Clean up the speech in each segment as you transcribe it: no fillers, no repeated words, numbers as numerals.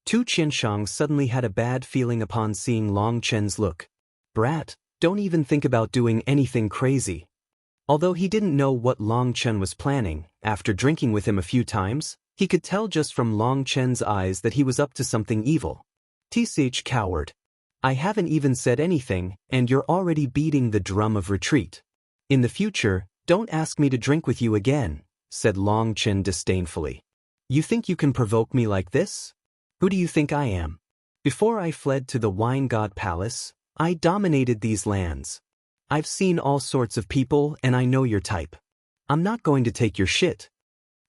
Tu Qianshang suddenly had a bad feeling upon seeing Long Chen's look. "Brat, don't even think about doing anything crazy." Although he didn't know what Long Chen was planning, after drinking with him a few times, he could tell just from Long Chen's eyes that he was up to something evil. "Tsh, coward. I haven't even said anything, and you're already beating the drum of retreat. In the future, don't ask me to drink with you again," said Long Chen disdainfully. "You think you can provoke me like this? Who do you think I am? Before I fled to the Wine God Palace, I dominated these lands. I've seen all sorts of people and I know your type. I'm not going to take your shit."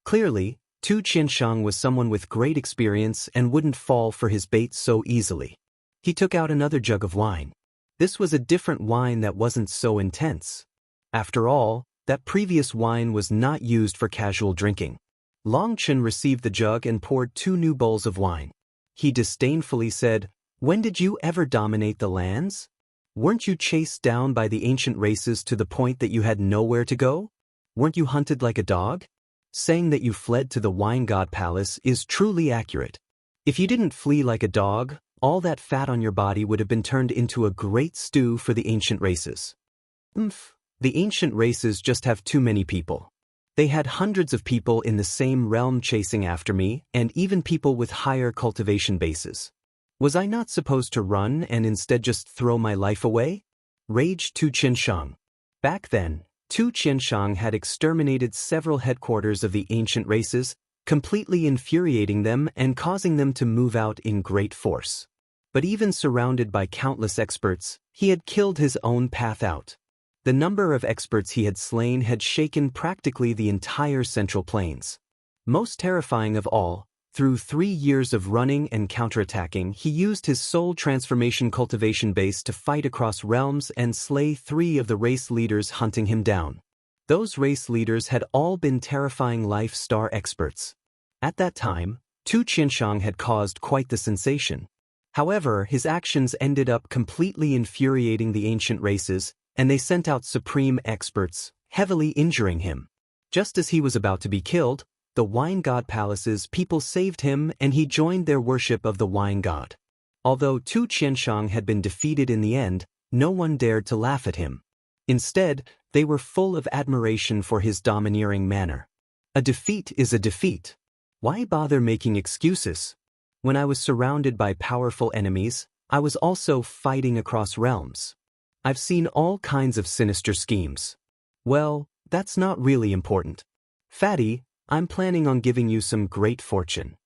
Clearly, Tu Qianshang was someone with great experience and wouldn't fall for his bait so easily. He took out another jug of wine. This was a different wine that wasn't so intense. After all, that previous wine was not used for casual drinking. Long Chen received the jug and poured 2 new bowls of wine. He disdainfully said, "When did you ever dominate the lands? Weren't you chased down by the ancient races to the point that you had nowhere to go? Weren't you hunted like a dog? Saying that you fled to the Wine God Palace is truly accurate. If you didn't flee like a dog, all that fat on your body would have been turned into a great stew for the ancient races." The ancient races just have too many people. They had hundreds of people in the same realm chasing after me, and even people with higher cultivation bases. Was I not supposed to run and instead just throw my life away? Raged Tu Qianshang. Back then, Tu Qianshang had exterminated several headquarters of the ancient races, completely infuriating them and causing them to move out in great force. But even surrounded by countless experts, he had killed his own path out. The number of experts he had slain had shaken practically the entire Central Plains. Most terrifying of all, through 3 years of running and counterattacking, he used his soul transformation cultivation base to fight across realms and slay 3 of the race leaders hunting him down. Those race leaders had all been terrifying life star experts. At that time, Tu Qianshang had caused quite the sensation. However, his actions ended up completely infuriating the ancient races, and they sent out supreme experts, heavily injuring him. Just as he was about to be killed, the Wine God Palace's people saved him and he joined their worship of the Wine God. Although Tu Qianshang had been defeated in the end, no one dared to laugh at him. Instead, they were full of admiration for his domineering manner. A defeat is a defeat. Why bother making excuses? When I was surrounded by powerful enemies, I was also fighting across realms. I've seen all kinds of sinister schemes. Well, that's not really important. Fatty, I'm planning on giving you some great fortune.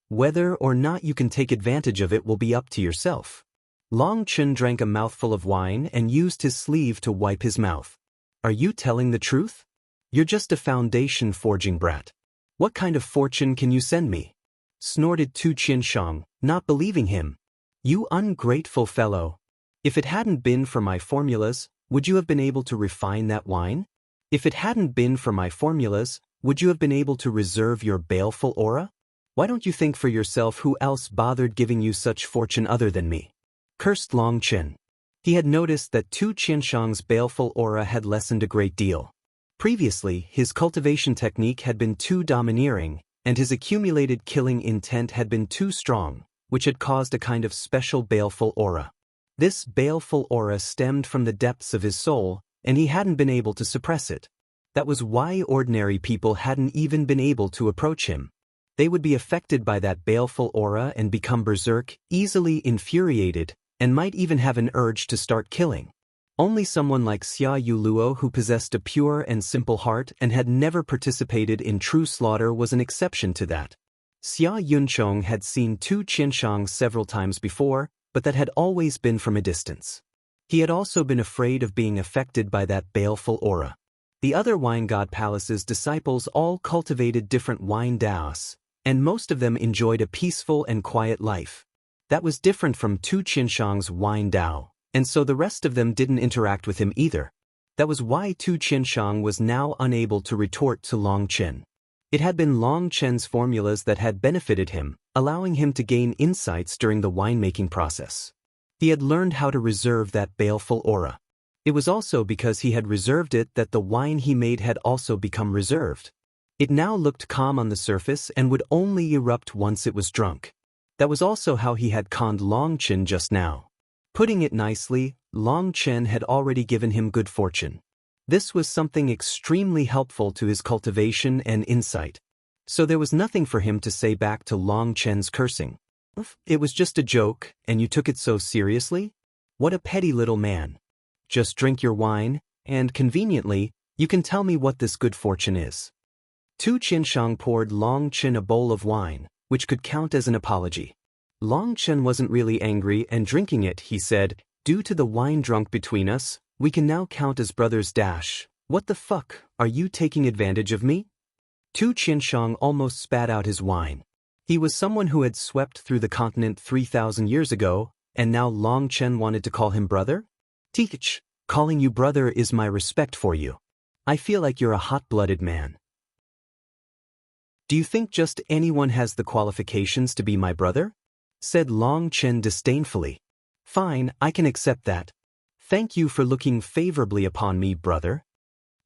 Whether or not you can take advantage of it will be up to yourself. Long Chen drank a mouthful of wine and used his sleeve to wipe his mouth. Are you telling the truth? You're just a foundation forging brat. What kind of fortune can you send me? Snorted Tu Qianshang, not believing him. You ungrateful fellow. If it hadn't been for my formulas, would you have been able to refine that wine? If it hadn't been for my formulas, would you have been able to reserve your baleful aura? Why don't you think for yourself who else bothered giving you such fortune other than me? Cursed Long Chen. He had noticed that Tu Qianshang's baleful aura had lessened a great deal. Previously, his cultivation technique had been too domineering, and his accumulated killing intent had been too strong, which had caused a kind of special baleful aura. This baleful aura stemmed from the depths of his soul, and he hadn't been able to suppress it. That was why ordinary people hadn't even been able to approach him. They would be affected by that baleful aura and become berserk, easily infuriated, and might even have an urge to start killing. Only someone like Xia Yuluo, who possessed a pure and simple heart and had never participated in true slaughter, was an exception to that. Xia Yunchong had seen Tu Qianshang several times before, but that had always been from a distance. He had also been afraid of being affected by that baleful aura. The other Wine God Palace's disciples all cultivated different wine daos, and most of them enjoyed a peaceful and quiet life. That was different from Tu Qianshang's wine dao, and so the rest of them didn't interact with him either. That was why Tu Qianshang was now unable to retort to Long Chen. It had been Long Chen's formulas that had benefited him, allowing him to gain insights during the winemaking process. He had learned how to reserve that baleful aura. It was also because he had reserved it that the wine he made had also become reserved. It now looked calm on the surface and would only erupt once it was drunk. That was also how he had conned Long Chen just now. Putting it nicely, Long Chen had already given him good fortune. This was something extremely helpful to his cultivation and insight. So there was nothing for him to say back to Long Chen's cursing. It was just a joke, and you took it so seriously? What a petty little man. Just drink your wine, and conveniently, you can tell me what this good fortune is. Tu Qianshang poured Long Chen a bowl of wine, which could count as an apology. Long Chen wasn't really angry, and drinking it, he said, "Due to the wine drunk between us, we can now count as brothers dash. What the fuck, are you taking advantage of me?" Tu Qianshang almost spat out his wine. He was someone who had swept through the continent 3,000 years ago, and now Long Chen wanted to call him brother? Teach, calling you brother is my respect for you. I feel like you're a hot-blooded man. Do you think just anyone has the qualifications to be my brother? Said Long Chen disdainfully. Fine, I can accept that. Thank you for looking favorably upon me, brother.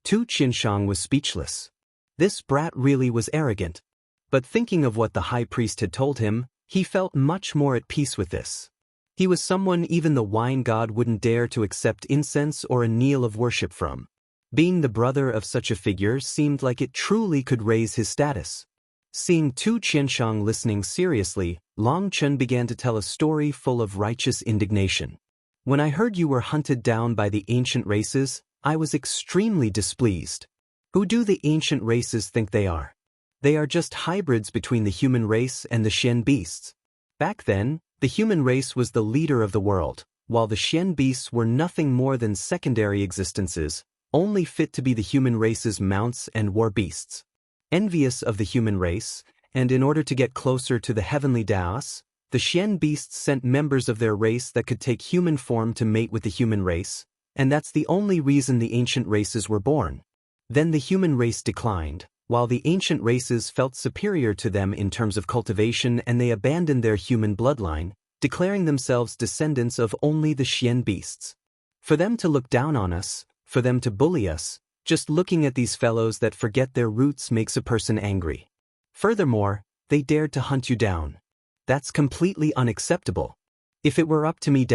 Tu Qianshang was speechless. This brat really was arrogant. But thinking of what the high priest had told him, he felt much more at peace with this. He was someone even the wine god wouldn't dare to accept incense or a kneel of worship from. Being the brother of such a figure seemed like it truly could raise his status. Seeing Tu Qianshang listening seriously, Long Chen began to tell a story full of righteous indignation. When I heard you were hunted down by the ancient races, I was extremely displeased. Who do the ancient races think they are? They are just hybrids between the human race and the Xian beasts. Back then, the human race was the leader of the world, while the Xian beasts were nothing more than secondary existences, only fit to be the human race's mounts and war beasts. Envious of the human race, and in order to get closer to the heavenly Daos, the Xian beasts sent members of their race that could take human form to mate with the human race, and that's the only reason the ancient races were born. Then the human race declined, while the ancient races felt superior to them in terms of cultivation, and they abandoned their human bloodline, declaring themselves descendants of only the Xian beasts. For them to look down on us, for them to bully us, just looking at these fellows that forget their roots makes a person angry. Furthermore, they dared to hunt you down. That's completely unacceptable. If it were up to me,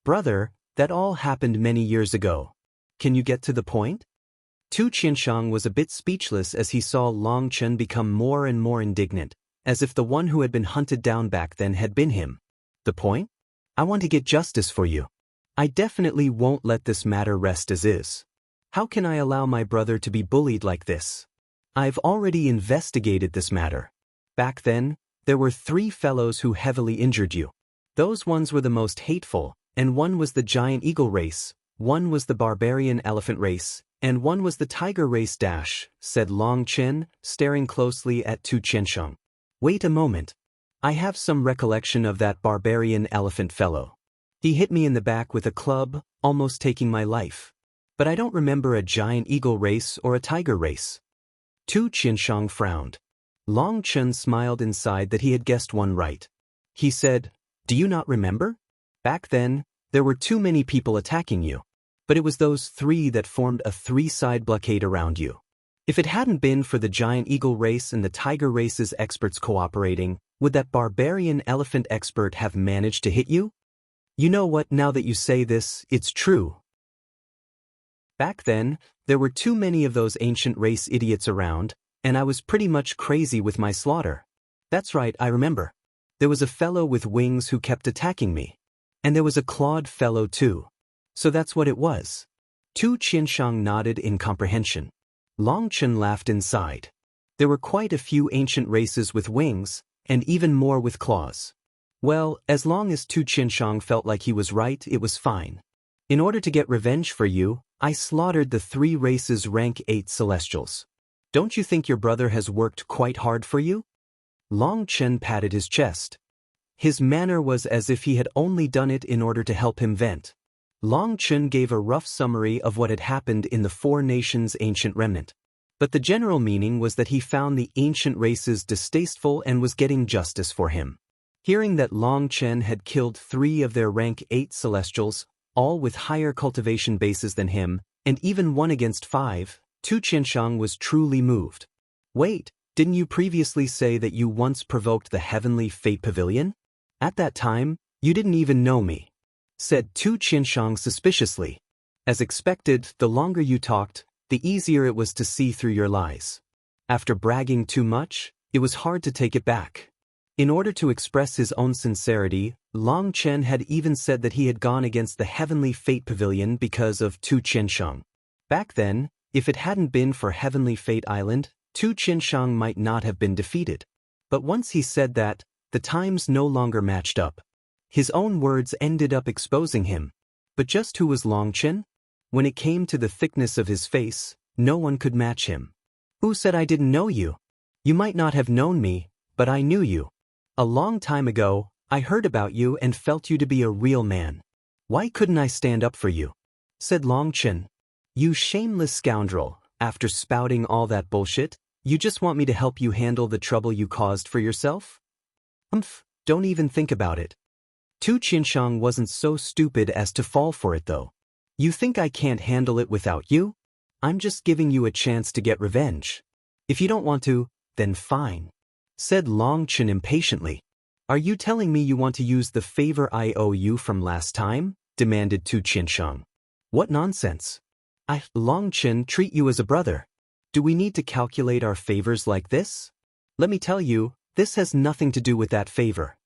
brother, that all happened many years ago. Can you get to the point? Tu Qianshang was a bit speechless as he saw Long Chen become more and more indignant, as if the one who had been hunted down back then had been him. The point? I want to get justice for you. I definitely won't let this matter rest as is. How can I allow my brother to be bullied like this? I've already investigated this matter. Back then, there were 3 fellows who heavily injured you. Those ones were the most hateful, and one was the giant eagle race, one was the barbarian elephant race, and one was the tiger race said Long Chen, staring closely at Tu Qianshang. Wait a moment. I have some recollection of that barbarian elephant fellow. He hit me in the back with a club, almost taking my life. But I don't remember a giant eagle race or a tiger race. Tu Qianshang frowned. Long Chen smiled inside that he had guessed one right. He said, "Do you not remember? Back then, there were too many people attacking you. But it was those 3 that formed a 3-side blockade around you. If it hadn't been for the giant eagle race and the tiger race's experts cooperating, would that barbarian elephant expert have managed to hit you? You know what, now that you say this, it's true. Back then, there were too many of those ancient race idiots around, and I was pretty much crazy with my slaughter. That's right, I remember. There was a fellow with wings who kept attacking me. And there was a clawed fellow too. So that's what it was." Tu Qianshang nodded in comprehension. Long Chen laughed inside. There were quite a few ancient races with wings, and even more with claws. Well, as long as Tu Qianshang felt like he was right, it was fine. In order to get revenge for you, I slaughtered the 3 races rank 8 celestials. Don't you think your brother has worked quite hard for you? Long Chen patted his chest. His manner was as if he had only done it in order to help him vent. Long Chen gave a rough summary of what had happened in the 4 nations' ancient remnant. But the general meaning was that he found the ancient races distasteful and was getting justice for him. Hearing that Long Chen had killed 3 of their rank 8 celestials, all with higher cultivation bases than him, and even one against 5, Tu Qianshang was truly moved. Wait, didn't you previously say that you once provoked the Heavenly Fate Pavilion? At that time, you didn't even know me, said Tu Qianshang suspiciously. As expected, the longer you talked, the easier it was to see through your lies. After bragging too much, it was hard to take it back. In order to express his own sincerity, Long Chen had even said that he had gone against the Heavenly Fate Pavilion because of Tu Qianshang. Back then, if it hadn't been for Heavenly Fate Island, Tu Qianshang might not have been defeated. But once he said that, the times no longer matched up. His own words ended up exposing him. But just who was Long Chen? When it came to the thickness of his face, no one could match him. Who said I didn't know you? You might not have known me, but I knew you. A long time ago, I heard about you and felt you to be a real man. Why couldn't I stand up for you? Said Long Chen. You shameless scoundrel, after spouting all that bullshit, you just want me to help you handle the trouble you caused for yourself? Don't even think about it. Tu Qianshang wasn't so stupid as to fall for it though. You think I can't handle it without you? I'm just giving you a chance to get revenge. If you don't want to, then fine, said Long Chen impatiently. Are you telling me you want to use the favor I owe you from last time? Demanded Tu Qianshang. What nonsense. Long Chen, treat you as a brother. Do we need to calculate our favors like this? Let me tell you, this has nothing to do with that favor.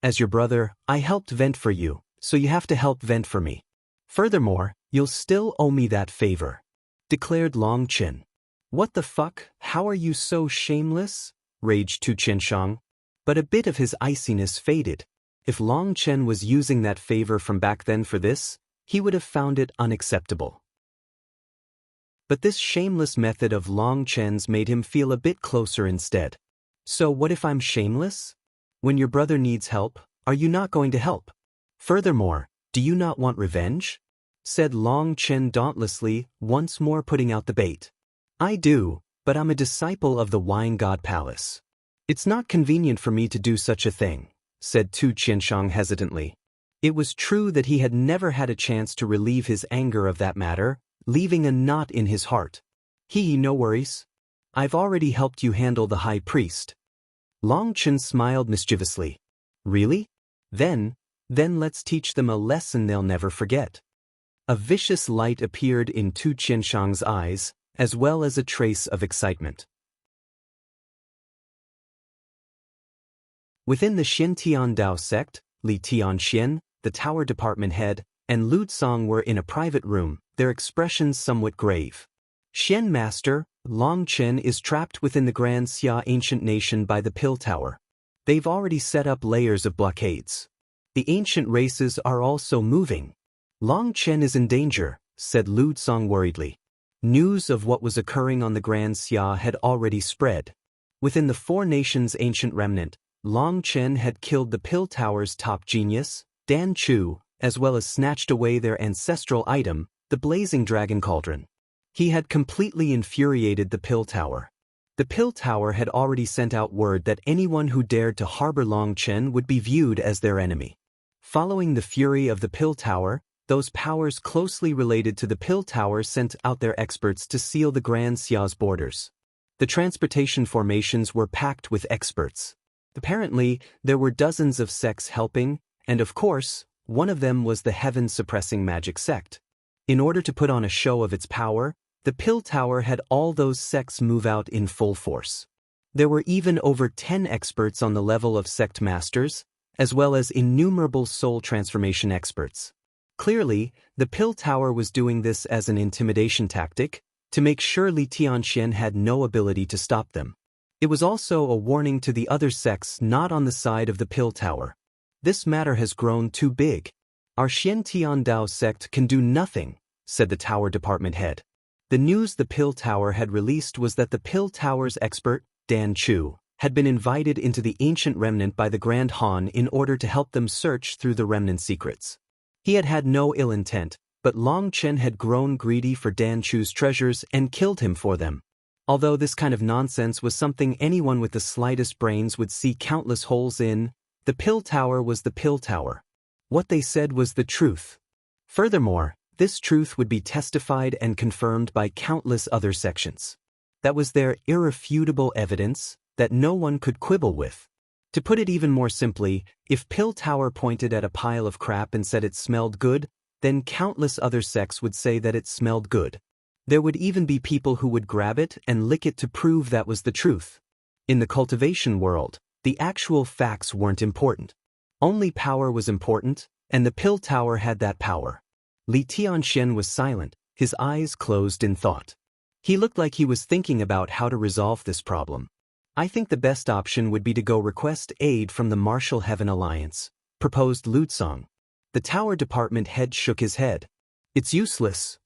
As your brother, I helped vent for you, so you have to help vent for me. Furthermore, you'll still owe me that favor, declared Long Chen. What the fuck? How are you so shameless? Raged Tu Qianshang. But a bit of his iciness faded. If Long Chen was using that favor from back then for this, he would have found it unacceptable. But this shameless method of Long Chen's made him feel a bit closer instead. So what if I'm shameless? When your brother needs help, are you not going to help? Furthermore, do you not want revenge? Said Long Chen dauntlessly, once more putting out the bait. I do, but I'm a disciple of the Wine God Palace. It's not convenient for me to do such a thing, said Tu Qianshang hesitantly. It was true that he had never had a chance to relieve his anger of that matter, leaving a knot in his heart. No worries. I've already helped you handle the high priest. Long Chen smiled mischievously. Really? Then let's teach them a lesson they'll never forget. A vicious light appeared in Tu Qianshang's eyes, as well as a trace of excitement. Within the Xintian Dao sect, Li Tianxian, the tower department head, and Lu Tsang were in a private room, their expressions somewhat grave. Xian Master, Long Chen is trapped within the Grand Xia ancient nation by the Pill Tower. They've already set up layers of blockades. The ancient races are also moving. Long Chen is in danger, said Lu Tsang worriedly. News of what was occurring on the Grand Xia had already spread. Within the four nations' ancient remnant, Long Chen had killed the Pill Tower's top genius, Dan Chu, as well as snatched away their ancestral item, the blazing dragon cauldron. He had completely infuriated the Pill Tower. The Pill Tower had already sent out word that anyone who dared to harbor Long Chen would be viewed as their enemy. Following the fury of the Pill Tower, those powers closely related to the Pill Tower sent out their experts to seal the Grand Xia's borders. The transportation formations were packed with experts. Apparently, there were dozens of sects helping, and of course, one of them was the heaven-suppressing magic sect. In order to put on a show of its power, the Pill Tower had all those sects move out in full force. There were even over 10 experts on the level of sect masters, as well as innumerable soul transformation experts. Clearly, the Pill Tower was doing this as an intimidation tactic, to make sure Li Tianxian had no ability to stop them. It was also a warning to the other sects not on the side of the Pill Tower. This matter has grown too big. Our Xiantian Dao sect can do nothing, said the tower department head. The news the Pill Tower had released was that the Pill Tower's expert, Dan Chu, had been invited into the ancient remnant by the Grand Han in order to help them search through the remnant secrets. He had had no ill intent, but Long Chen had grown greedy for Dan Chu's treasures and killed him for them. Although this kind of nonsense was something anyone with the slightest brains would see countless holes in, the Pill Tower was the Pill Tower. What they said was the truth. Furthermore, this truth would be testified and confirmed by countless other sections. That was their irrefutable evidence that no one could quibble with. To put it even more simply, if Pill Tower pointed at a pile of crap and said it smelled good, then countless other sects would say that it smelled good. There would even be people who would grab it and lick it to prove that was the truth. In the cultivation world, the actual facts weren't important. Only power was important, and the Pill Tower had that power. Li Tianxian was silent, his eyes closed in thought. He looked like he was thinking about how to resolve this problem. I think the best option would be to go request aid from the Martial Heaven Alliance, proposed Lutsong. The Tower Department head shook his head. It's useless.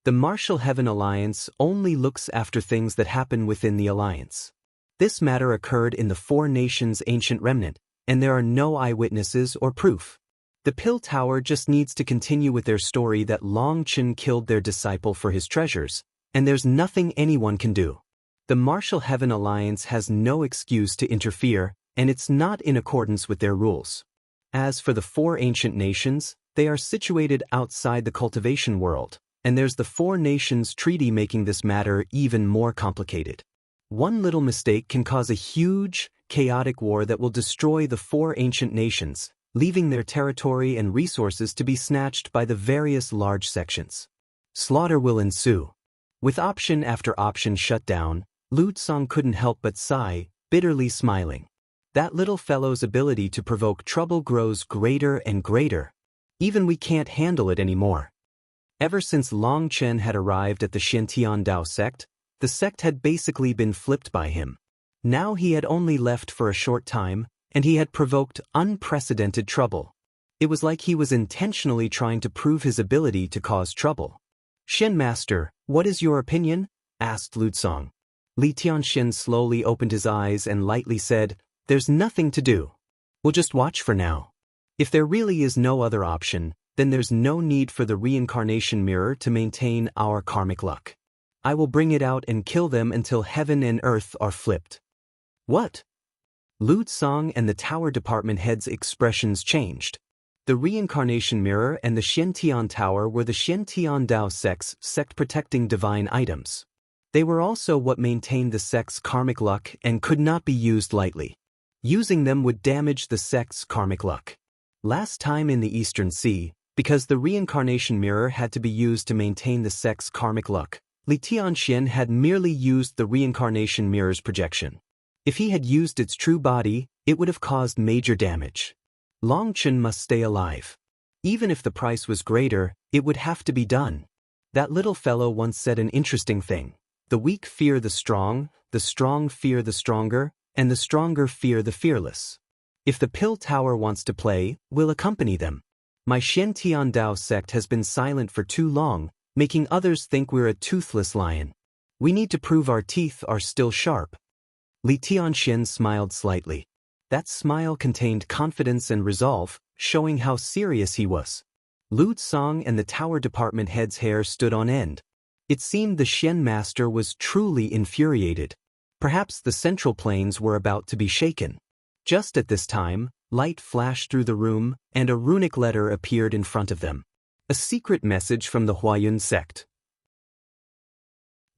The Martial Heaven Alliance only looks after things that happen within the alliance. This matter occurred in the Four Nations' ancient remnant, and there are no eyewitnesses or proof. The Pill Tower just needs to continue with their story that Long Chen killed their disciple for his treasures, and there's nothing anyone can do. The Martial Heaven Alliance has no excuse to interfere, and it's not in accordance with their rules. As for the Four Ancient Nations, they are situated outside the cultivation world, and there's the Four Nations Treaty making this matter even more complicated. One little mistake can cause a huge, chaotic war that will destroy the Four Ancient Nations, leaving their territory and resources to be snatched by the various large sections. Slaughter will ensue. With option after option shut down, Lu Tsong couldn't help but sigh, bitterly smiling. That little fellow's ability to provoke trouble grows greater and greater. Even we can't handle it anymore. Ever since Long Chen had arrived at the Shintian Dao sect, the sect had basically been flipped by him. Now he had only left for a short time, and he had provoked unprecedented trouble. It was like he was intentionally trying to prove his ability to cause trouble. Shen Master, what is your opinion? Asked Lutsong. Li Tianxian slowly opened his eyes and lightly said, There's nothing to do. We'll just watch for now. If there really is no other option, then there's no need for the reincarnation mirror to maintain our karmic luck. I will bring it out and kill them until heaven and earth are flipped. What? Lu Tsong and the Tower Department head's expressions changed. The reincarnation mirror and the Shintian Tower were the Shintian Dao sect's sect-protecting divine items. They were also what maintained the sect's karmic luck and could not be used lightly. Using them would damage the sect's karmic luck. Last time in the Eastern Sea, because the reincarnation mirror had to be used to maintain the sect's karmic luck, Li Tianxian had merely used the reincarnation mirror's projection. If he had used its true body, it would have caused major damage. Long Chen must stay alive. Even if the price was greater, it would have to be done. That little fellow once said an interesting thing. The weak fear the strong fear the stronger, and the stronger fear the fearless. If the Pill Tower wants to play, we'll accompany them. My Shintian Dao sect has been silent for too long, making others think we're a toothless lion. We need to prove our teeth are still sharp. Li Tianxian smiled slightly. That smile contained confidence and resolve, showing how serious he was. Lu Tsong and the Tower Department head's hair stood on end. It seemed the Shen Master was truly infuriated. Perhaps the central planes were about to be shaken. Just at this time, light flashed through the room, and a runic letter appeared in front of them. A secret message from the Huayun sect.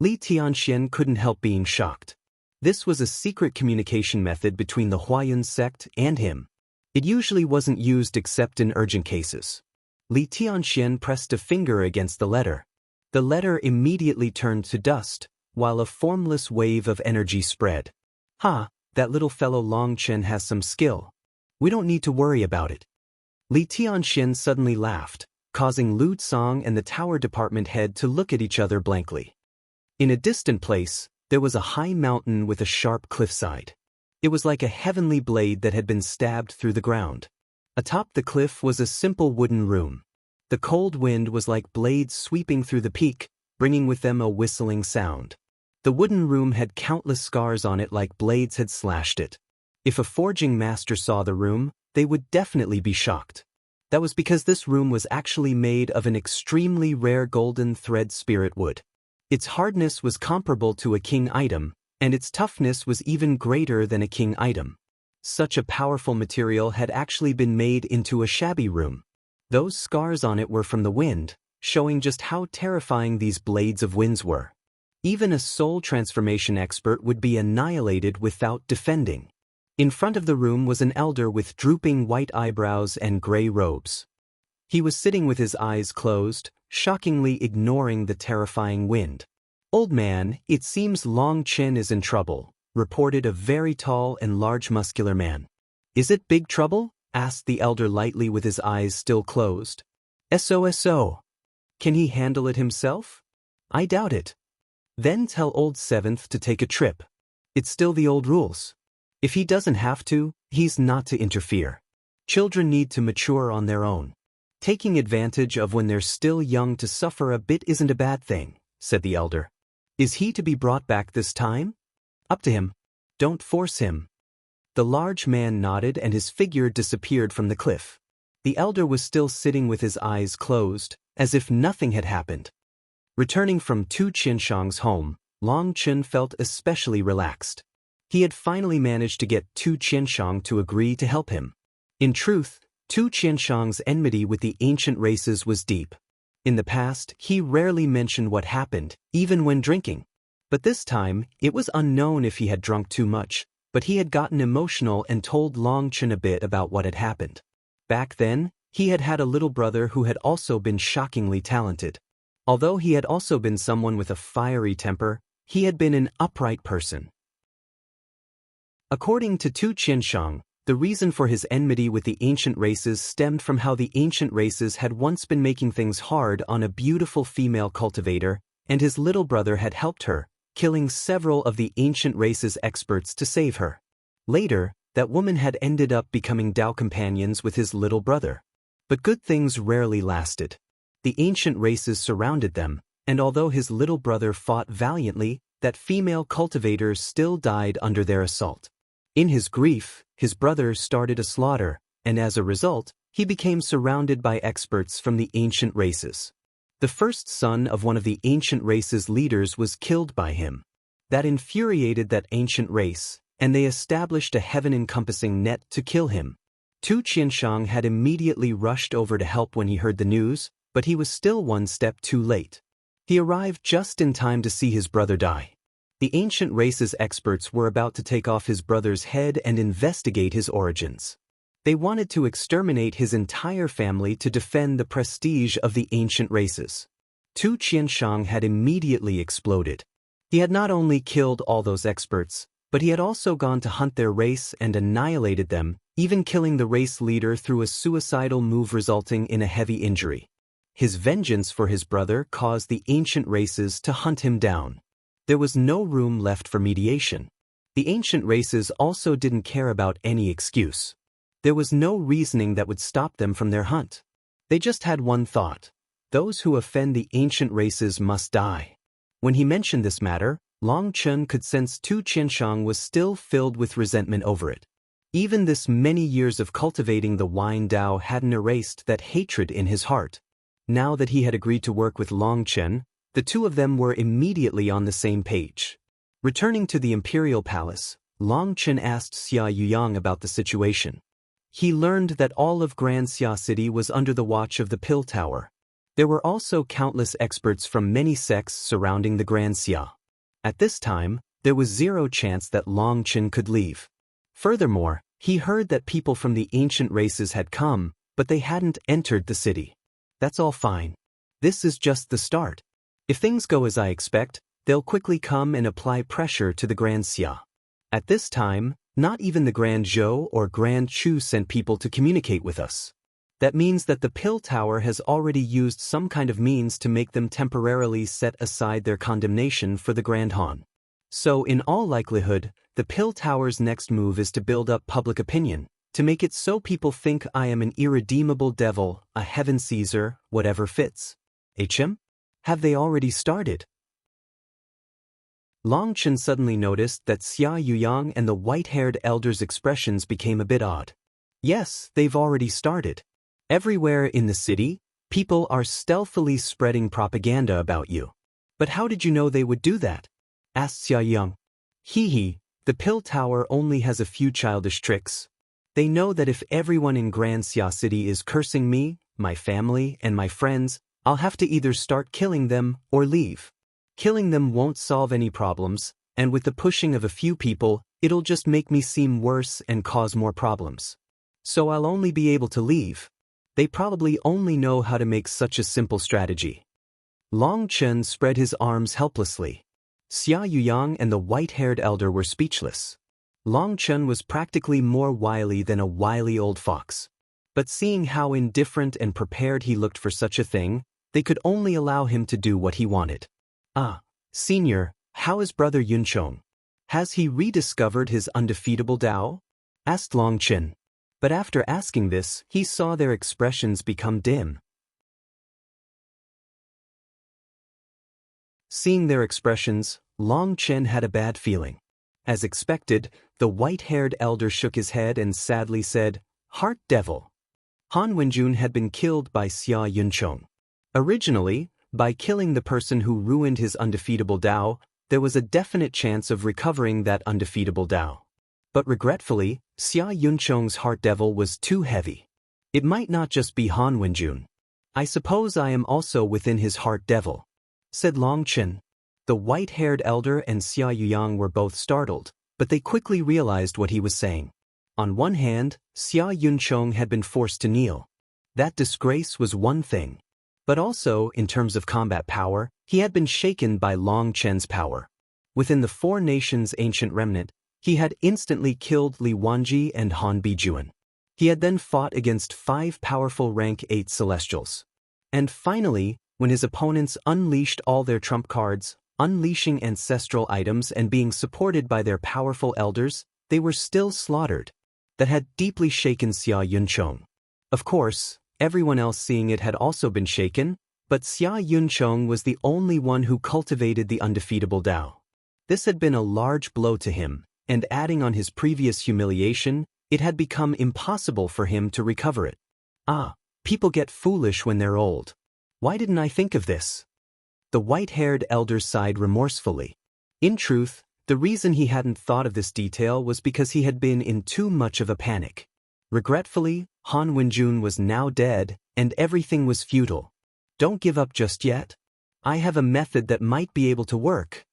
Li Tianxian couldn't help being shocked. This was a secret communication method between the Huayun sect and him. It usually wasn't used except in urgent cases. Li Tianxian pressed a finger against the letter. The letter immediately turned to dust, while a formless wave of energy spread. That little fellow Long Chen has some skill. We don't need to worry about it. Li Tianxian suddenly laughed, causing Lu Tsong and the Tower Department head to look at each other blankly. In a distant place, there was a high mountain with a sharp cliffside. It was like a heavenly blade that had been stabbed through the ground. Atop the cliff was a simple wooden room. The cold wind was like blades sweeping through the peak, bringing with them a whistling sound. The wooden room had countless scars on it like blades had slashed it. If a forging master saw the room, they would definitely be shocked. That was because this room was actually made of an extremely rare golden thread spirit wood. Its hardness was comparable to a king item, and its toughness was even greater than a king item. Such a powerful material had actually been made into a shabby room. Those scars on it were from the wind, showing just how terrifying these blades of winds were. Even a soul transformation expert would be annihilated without defending. In front of the room was an elder with drooping white eyebrows and gray robes. He was sitting with his eyes closed, shockingly ignoring the terrifying wind. "Old man, it seems Long Chen is in trouble," reported a very tall and large muscular man. "Is it big trouble?" asked the elder lightly with his eyes still closed. "So. Can he handle it himself?" "I doubt it." "Then tell old Seventh to take a trip. It's still the old rules. If he doesn't have to, he's not to interfere. Children need to mature on their own. Taking advantage of when they're still young to suffer a bit isn't a bad thing," said the elder. "Is he to be brought back this time?" "Up to him. Don't force him." The large man nodded and his figure disappeared from the cliff. The elder was still sitting with his eyes closed, as if nothing had happened. Returning from Tu Qianshang's home, Long Chen felt especially relaxed. He had finally managed to get Tu Qianshang to agree to help him. In truth, Tu Qianshang's enmity with the ancient races was deep. In the past, he rarely mentioned what happened, even when drinking. But this time, it was unknown if he had drunk too much, but he had gotten emotional and told Long Chen a bit about what had happened. Back then, he had had a little brother who had also been shockingly talented. Although he had also been someone with a fiery temper, he had been an upright person. According to Tu Qianshang, the reason for his enmity with the ancient races stemmed from how the ancient races had once been making things hard on a beautiful female cultivator, and his little brother had helped her, killing several of the ancient races' experts to save her. Later, that woman had ended up becoming Dao companions with his little brother. But good things rarely lasted. The ancient races surrounded them, and although his little brother fought valiantly, that female cultivator still died under their assault. In his grief, his brother started a slaughter, and as a result, he became surrounded by experts from the ancient races. The first son of one of the ancient race's leaders was killed by him. That infuriated that ancient race, and they established a heaven-encompassing net to kill him. Tu Qianshang had immediately rushed over to help when he heard the news, but he was still one step too late. He arrived just in time to see his brother die. The ancient race's experts were about to take off his brother's head and investigate his origins. They wanted to exterminate his entire family to defend the prestige of the ancient races. Tu Qianshang had immediately exploded. He had not only killed all those experts, but he had also gone to hunt their race and annihilated them, even killing the race leader through a suicidal move resulting in a heavy injury. His vengeance for his brother caused the ancient races to hunt him down. There was no room left for mediation. The ancient races also didn't care about any excuse. There was no reasoning that would stop them from their hunt. They just had one thought: those who offend the ancient races must die. When he mentioned this matter, Long Chen could sense Tu Qianshang was still filled with resentment over it. Even this many years of cultivating the Wine Dao hadn't erased that hatred in his heart. Now that he had agreed to work with Long Chen, the two of them were immediately on the same page. Returning to the imperial palace, Long Chen asked Xia Yuyang about the situation. He learned that all of Grand Xia City was under the watch of the Pill Tower. There were also countless experts from many sects surrounding the Grand Xia. At this time, there was zero chance that Long Chen could leave. Furthermore, he heard that people from the ancient races had come, but they hadn't entered the city. That's all fine. This is just the start. If things go as I expect, they'll quickly come and apply pressure to the Grand Xia. At this time, not even the Grand Zhou or Grand Chu sent people to communicate with us. That means that the Pill Tower has already used some kind of means to make them temporarily set aside their condemnation for the Grand Han. So in all likelihood, the Pill Tower's next move is to build up public opinion, to make it so people think I am an irredeemable devil, a heaven Caesar, whatever fits. HM? Have they already started? Long Chen suddenly noticed that Xia Yuyang and the white-haired elder's expressions became a bit odd. Yes, they've already started. Everywhere in the city, people are stealthily spreading propaganda about you. But how did you know they would do that? Asked Xia Yuyang. Hee, the Pill Tower only has a few childish tricks. They know that if everyone in Grand Xia City is cursing me, my family, and my friends, I'll have to either start killing them or leave. Killing them won't solve any problems, and with the pushing of a few people, it'll just make me seem worse and cause more problems. So I'll only be able to leave. They probably only know how to make such a simple strategy. Long Chen spread his arms helplessly. Xia Yuyang and the white-haired elder were speechless. Long Chen was practically more wily than a wily old fox. But seeing how indifferent and prepared he looked for such a thing, they could only allow him to do what he wanted. "Ah, Senior, how is Brother Yunchong? Has he rediscovered his undefeatable Dao?" asked Long Chen. But after asking this, he saw their expressions become dim. Seeing their expressions, Long Chen had a bad feeling. As expected, the white-haired elder shook his head and sadly said, "Heart Devil." Han Wenjun had been killed by Xia Yunchong. Originally, by killing the person who ruined his undefeatable Dao, there was a definite chance of recovering that undefeatable Dao. But regretfully, Xia Yunchong's Heart Devil was too heavy. It might not just be Han Wenjun. "I suppose I am also within his Heart Devil," said Long Chen. The white-haired elder and Xia Yuyang were both startled, but they quickly realized what he was saying. On one hand, Xia Yunchong had been forced to kneel. That disgrace was one thing. But also, in terms of combat power, he had been shaken by Long Chen's power. Within the Four Nations' ancient remnant, he had instantly killed Li Wanji and Han Bijuan. He had then fought against 5 powerful rank 8 Celestials. And finally, when his opponents unleashed all their trump cards, unleashing ancestral items and being supported by their powerful elders, they were still slaughtered. That had deeply shaken Xia Yunchong. Of course, everyone else seeing it had also been shaken, but Xia Yunchong was the only one who cultivated the undefeatable Dao. This had been a large blow to him, and adding on his previous humiliation, it had become impossible for him to recover it. "Ah, people get foolish when they're old. Why didn't I think of this?" The white-haired elder sighed remorsefully. In truth, the reason he hadn't thought of this detail was because he had been in too much of a panic. Regretfully, Han Wenjun was now dead, and everything was futile. "Don't give up just yet. I have a method that might be able to work."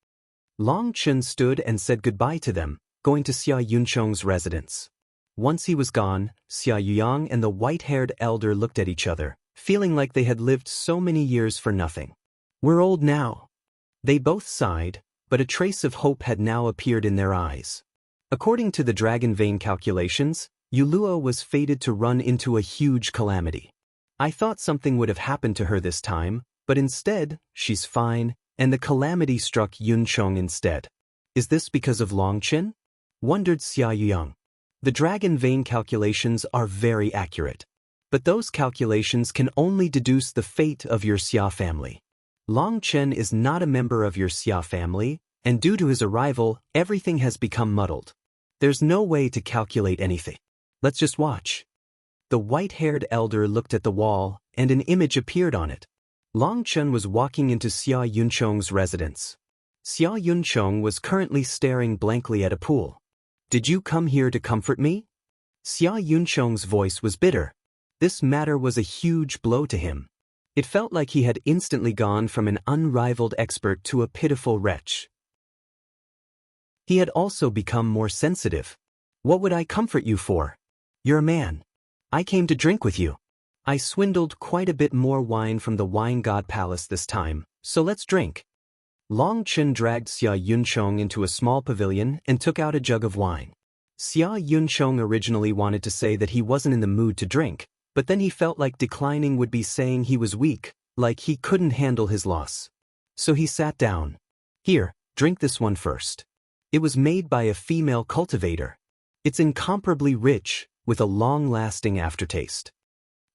Long Chen stood and said goodbye to them, going to Xia Yunchong's residence. Once he was gone, Xia Yuyang and the white-haired elder looked at each other, feeling like they had lived so many years for nothing. "We're old now." They both sighed, but a trace of hope had now appeared in their eyes. According to the Dragon Vein calculations, Yuluo was fated to run into a huge calamity. I thought something would have happened to her this time, but instead, she's fine, and the calamity struck Yunchong instead. Is this because of Long Chen? Wondered Xia Yuyang. The Dragon Vein calculations are very accurate. But those calculations can only deduce the fate of your Xia family. Long Chen is not a member of your Xia family, and due to his arrival, everything has become muddled. There's no way to calculate anything. Let's just watch. The white-haired elder looked at the wall, and an image appeared on it. Long Chen was walking into Xia Yunchong's residence. Xia Yunchong was currently staring blankly at a pool. "Did you come here to comfort me?" Xia Yunchong's voice was bitter. This matter was a huge blow to him. It felt like he had instantly gone from an unrivaled expert to a pitiful wretch. He had also become more sensitive. "What would I comfort you for? You're a man. I came to drink with you. I swindled quite a bit more wine from the Wine God Palace this time, so let's drink." Long Chen dragged Xia Yunchong into a small pavilion and took out a jug of wine. Xia Yunchong originally wanted to say that he wasn't in the mood to drink, but then he felt like declining would be saying he was weak, like he couldn't handle his loss. So he sat down. "Here, drink this one first. It was made by a female cultivator. It's incomparably rich, with a long-lasting aftertaste."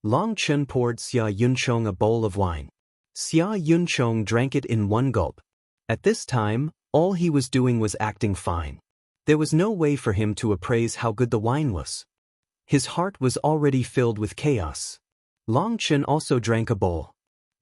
Long Chen poured Xia Yunchong a bowl of wine. Xia Yunchong drank it in one gulp. At this time, all he was doing was acting fine. There was no way for him to appraise how good the wine was. His heart was already filled with chaos. Long Chen also drank a bowl.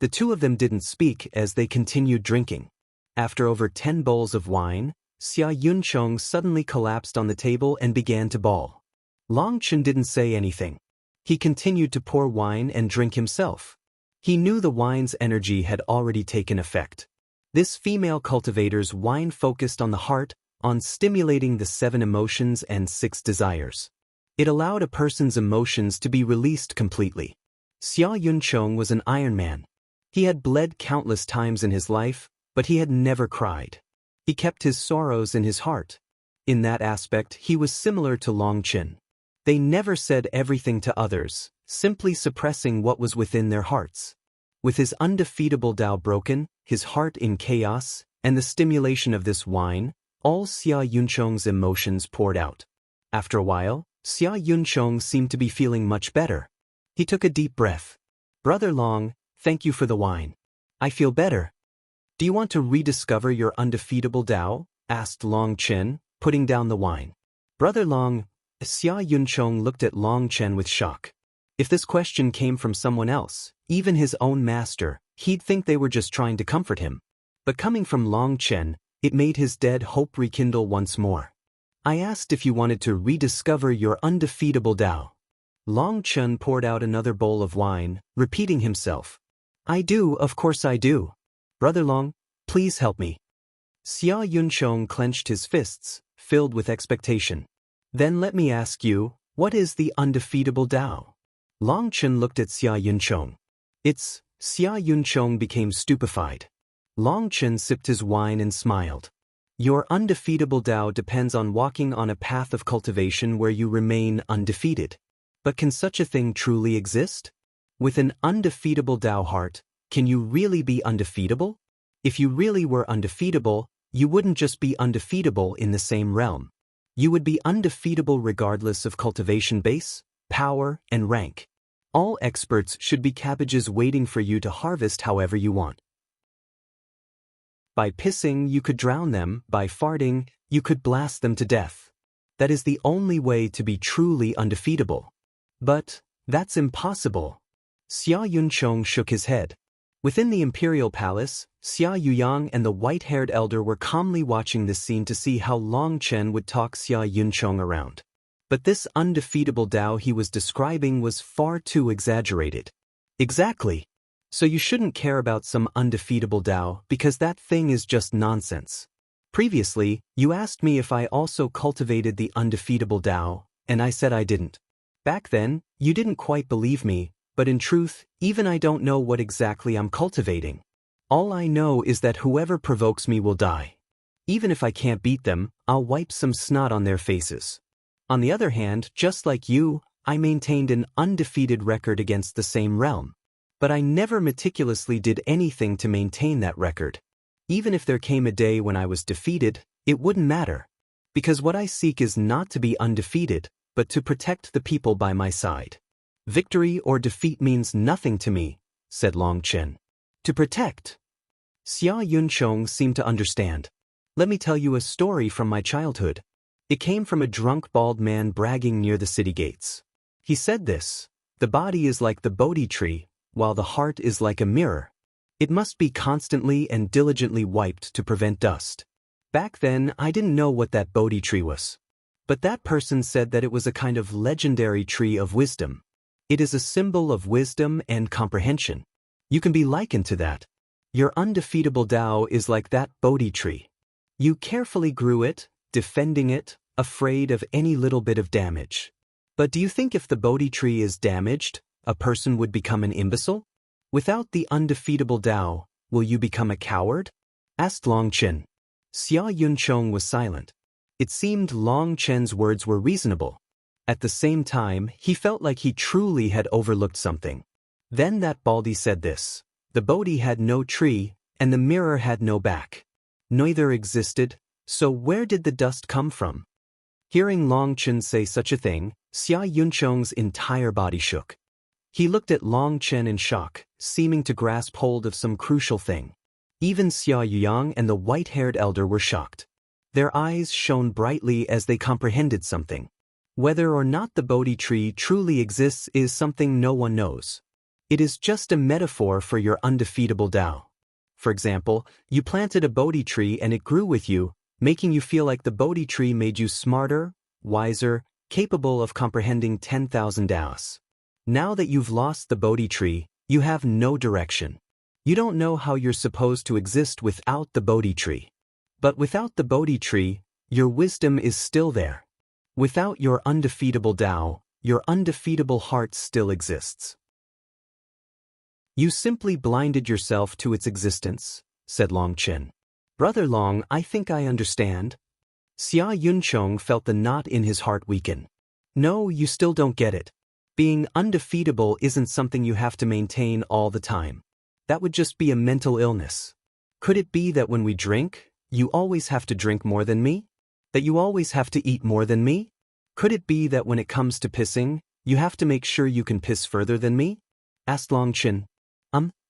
The two of them didn't speak as they continued drinking. After over 10 bowls of wine, Xia Yunchong suddenly collapsed on the table and began to bawl. Long Chen didn't say anything. He continued to pour wine and drink himself. He knew the wine's energy had already taken effect. This female cultivator's wine focused on the heart, on stimulating the 7 emotions and 6 desires. It allowed a person's emotions to be released completely. Xia Yuncheng was an Iron Man. He had bled countless times in his life, but he had never cried. He kept his sorrows in his heart. In that aspect, he was similar to Long Chen. They never said everything to others, simply suppressing what was within their hearts. With his undefeatable Tao broken, his heart in chaos, and the stimulation of this wine, all Xia Yuncheng's emotions poured out. After a while, Xia Yuncheng seemed to be feeling much better. He took a deep breath. "Brother Long, thank you for the wine. I feel better." "Do you want to rediscover your undefeatable Tao?" asked Long Chen, putting down the wine. "Brother Long," Xia Yuncheng looked at Long Chen with shock. If this question came from someone else, even his own master, he'd think they were just trying to comfort him. But coming from Long Chen, it made his dead hope rekindle once more. "I asked if you wanted to rediscover your undefeatable Tao." Long Chen poured out another bowl of wine, repeating himself. "I do, of course I do. Brother Long, please help me." Xia Yuncheng clenched his fists, filled with expectation. "Then let me ask you, what is the undefeatable Tao?" Long Chen looked at Xia Yuncheng. Xia Yuncheng became stupefied. Long Chen sipped his wine and smiled. "Your undefeatable Tao depends on walking on a path of cultivation where you remain undefeated. But can such a thing truly exist? With an undefeatable Tao heart, can you really be undefeatable? If you really were undefeatable, you wouldn't just be undefeatable in the same realm. You would be undefeatable regardless of cultivation base, power, and rank. All experts should be cabbages waiting for you to harvest however you want. By pissing, you could drown them. By farting, you could blast them to death. That is the only way to be truly undefeatable. But that's impossible." Xia Yuncheng shook his head. Within the imperial palace, Xia Yuyang and the white-haired elder were calmly watching this scene to see how Long Chen would talk Xia Yuncheng around. But this undefeatable Tao he was describing was far too exaggerated. "Exactly. So you shouldn't care about some undefeatable Tao because that thing is just nonsense. Previously, you asked me if I also cultivated the undefeatable Tao, and I said I didn't. Back then, you didn't quite believe me, but in truth, even I don't know what exactly I'm cultivating. All I know is that whoever provokes me will die. Even if I can't beat them, I'll wipe some snot on their faces. On the other hand, just like you, I maintained an undefeated record against the same realm. But I never meticulously did anything to maintain that record. Even if there came a day when I was defeated, it wouldn't matter. Because what I seek is not to be undefeated, but to protect the people by my side. Victory or defeat means nothing to me," said Long Chen. "To protect." Xia Yuncheng seemed to understand. "Let me tell you a story from my childhood. It came from a drunk bald man bragging near the city gates. He said this: the body is like the Bodhi tree, while the heart is like a mirror. It must be constantly and diligently wiped to prevent dust. Back then, I didn't know what that Bodhi tree was. But that person said that it was a kind of legendary tree of wisdom. It is a symbol of wisdom and comprehension. You can be likened to that. Your undefeatable Tao is like that Bodhi tree. You carefully grew it, defending it, afraid of any little bit of damage. But do you think if the Bodhi tree is damaged, a person would become an imbecile? Without the undefeatable Tao, will you become a coward?" asked Long Chen. Xia Yuncheng was silent. It seemed Long Chen's words were reasonable. At the same time, he felt like he truly had overlooked something. Then that Baldy said this: the Bodhi had no tree, and the mirror had no back. Neither existed, so where did the dust come from? Hearing Long Chen say such a thing, Xia Yuncheng's entire body shook. He looked at Long Chen in shock, seeming to grasp hold of some crucial thing. Even Xia Yuyang and the white-haired elder were shocked. Their eyes shone brightly as they comprehended something. Whether or not the Bodhi tree truly exists is something no one knows. It is just a metaphor for your undefeatable Tao. For example, you planted a Bodhi tree and it grew with you, making you feel like the Bodhi tree made you smarter, wiser, capable of comprehending 10,000 Taos. Now that you've lost the Bodhi tree, you have no direction. You don't know how you're supposed to exist without the Bodhi tree. But without the Bodhi tree, your wisdom is still there. Without your undefeatable Tao, your undefeatable heart still exists. You simply blinded yourself to its existence, said Long Chen. Brother Long, I think I understand. Xia Yuncheng felt the knot in his heart weaken. No, you still don't get it. Being undefeatable isn't something you have to maintain all the time. That would just be a mental illness. Could it be that when we drink, you always have to drink more than me? That you always have to eat more than me? Could it be that when it comes to pissing, you have to make sure you can piss further than me? Asked Long Chen.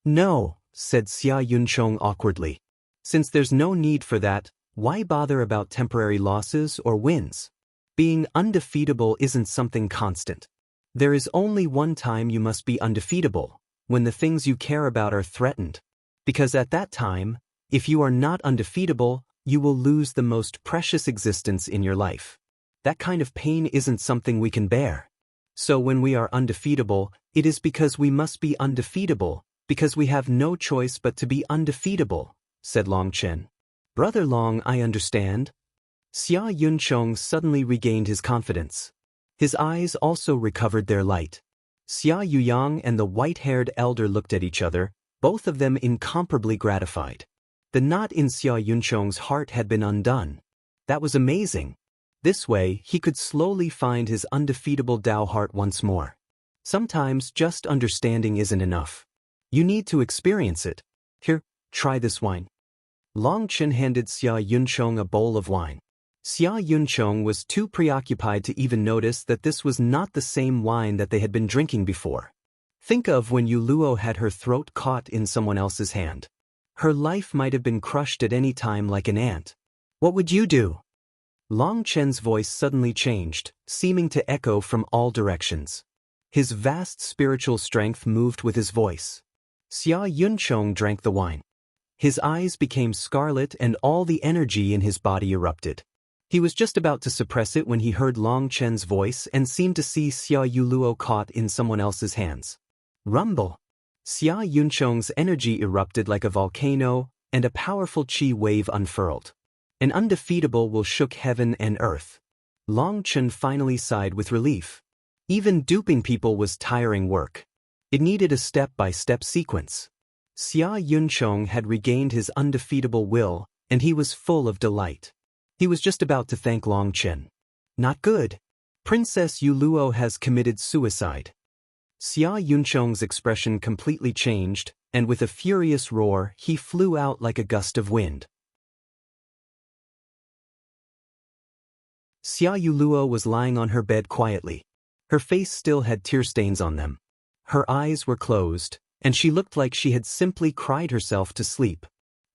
No, said Xia Yuncheng awkwardly. Since there's no need for that, why bother about temporary losses or wins? Being undefeatable isn't something constant. There is only one time you must be undefeatable, when the things you care about are threatened. Because at that time, if you are not undefeatable, you will lose the most precious existence in your life. That kind of pain isn't something we can bear. So when we are undefeatable, it is because we must be undefeatable, because we have no choice but to be undefeatable, said Long Chen. Brother Long, I understand. Xia Yuncheng suddenly regained his confidence. His eyes also recovered their light. Xia Yuyang and the white-haired elder looked at each other, both of them incomparably gratified. The knot in Xia Yuncheng's heart had been undone. That was amazing. This way, he could slowly find his undefeatable Tao heart once more. Sometimes just understanding isn't enough. You need to experience it. Here, try this wine. Long Chen handed Xia Yuncheng a bowl of wine. Xia Yuncheng was too preoccupied to even notice that this was not the same wine that they had been drinking before. Think of when Yu Luo had her throat caught in someone else's hand. Her life might have been crushed at any time like an ant. What would you do? Long Chen's voice suddenly changed, seeming to echo from all directions. His vast spiritual strength moved with his voice. Xia Yuncheng drank the wine. His eyes became scarlet and all the energy in his body erupted. He was just about to suppress it when he heard Long Chen's voice and seemed to see Xia Yuluo caught in someone else's hands. Rumble! Xia Yuncheng's energy erupted like a volcano, and a powerful qi wave unfurled. An undefeatable will shook heaven and earth. Long Chen finally sighed with relief. Even duping people was tiring work. It needed a step-by-step sequence. Xia Yuncheng had regained his undefeatable will, and he was full of delight. He was just about to thank Long Chen. Not good. Princess Yu Luo has committed suicide. Xia Yuncheng's expression completely changed, and with a furious roar, he flew out like a gust of wind. Xia Yuluo was lying on her bed quietly. Her face still had tear stains on them. Her eyes were closed, and she looked like she had simply cried herself to sleep.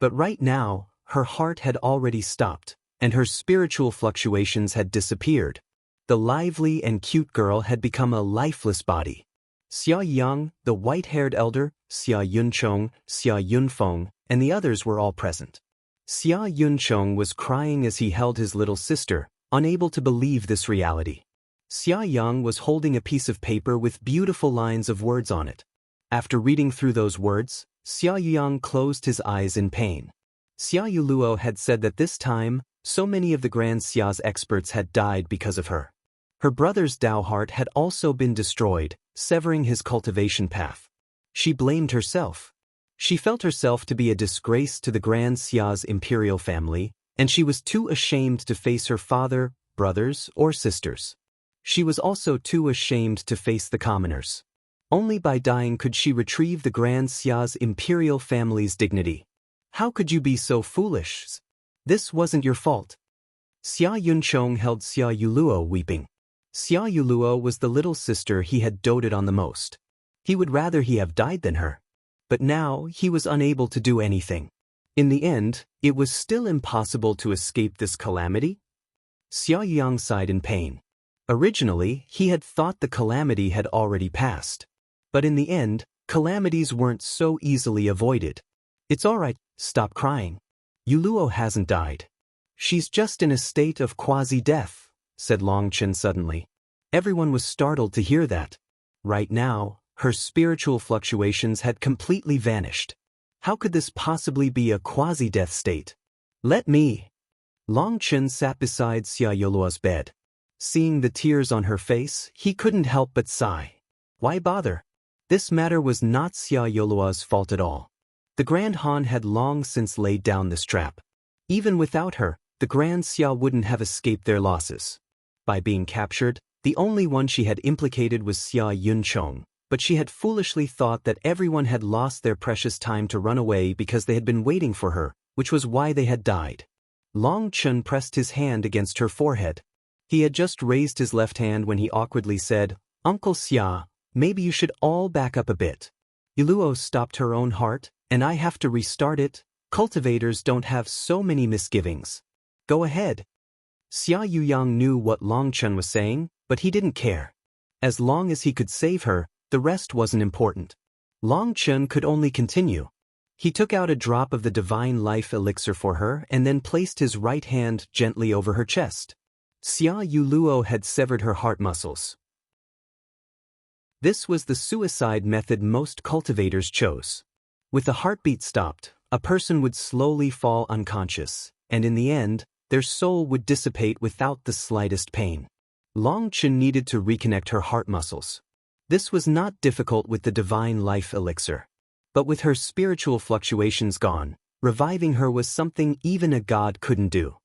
But right now, her heart had already stopped, and her spiritual fluctuations had disappeared. The lively and cute girl had become a lifeless body. Xia Yang, the white-haired elder, Xia Yuncheng, Xia Yunfeng, and the others were all present. Xia Yuncheng was crying as he held his little sister, unable to believe this reality. Xia Yang was holding a piece of paper with beautiful lines of words on it. After reading through those words, Xia Yang closed his eyes in pain. Xia Yuluo had said that this time, so many of the Grand Xia's experts had died because of her. Her brother's Tao heart had also been destroyed, severing his cultivation path. She blamed herself. She felt herself to be a disgrace to the Grand Xia's imperial family, and she was too ashamed to face her father, brothers, or sisters. She was also too ashamed to face the commoners. Only by dying could she retrieve the Grand Xia's imperial family's dignity. How could you be so foolish? This wasn't your fault. Xia Yuncheng held Xia Yuluo weeping. Xia Yuluo was the little sister he had doted on the most. He would rather he have died than her. But now he was unable to do anything. In the end, it was still impossible to escape this calamity. Xia Yang sighed in pain. Originally, he had thought the calamity had already passed. But in the end, calamities weren't so easily avoided. It's all right, stop crying. Yuluo hasn't died. She's just in a state of quasi-death, said Long Chen suddenly. Everyone was startled to hear that. Right now, her spiritual fluctuations had completely vanished. How could this possibly be a quasi-death state? Let me. Long Chen sat beside Xia Yoluo's bed. Seeing the tears on her face, he couldn't help but sigh. Why bother? This matter was not Xia Yoluo's fault at all. The Grand Han had long since laid down this trap. Even without her, the Grand Xia wouldn't have escaped their losses. By being captured, the only one she had implicated was Xia Yunchong, but she had foolishly thought that everyone had lost their precious time to run away because they had been waiting for her, which was why they had died. Long Chen pressed his hand against her forehead. He had just raised his left hand when he awkwardly said, "Uncle Xia, maybe you should all back up a bit. Yuluo stopped her own heart, and I have to restart it. Cultivators don't have so many misgivings. Go ahead." Xia Yuyang knew what Long Chen was saying, but he didn't care. As long as he could save her, the rest wasn't important. Long Chen could only continue. He took out a drop of the divine life elixir for her and then placed his right hand gently over her chest. Xia Yuluo had severed her heart muscles. This was the suicide method most cultivators chose. With the heartbeat stopped, a person would slowly fall unconscious, and in the end, their soul would dissipate without the slightest pain. Long Chen needed to reconnect her heart muscles. This was not difficult with the divine life elixir. But with her spiritual fluctuations gone, reviving her was something even a god couldn't do.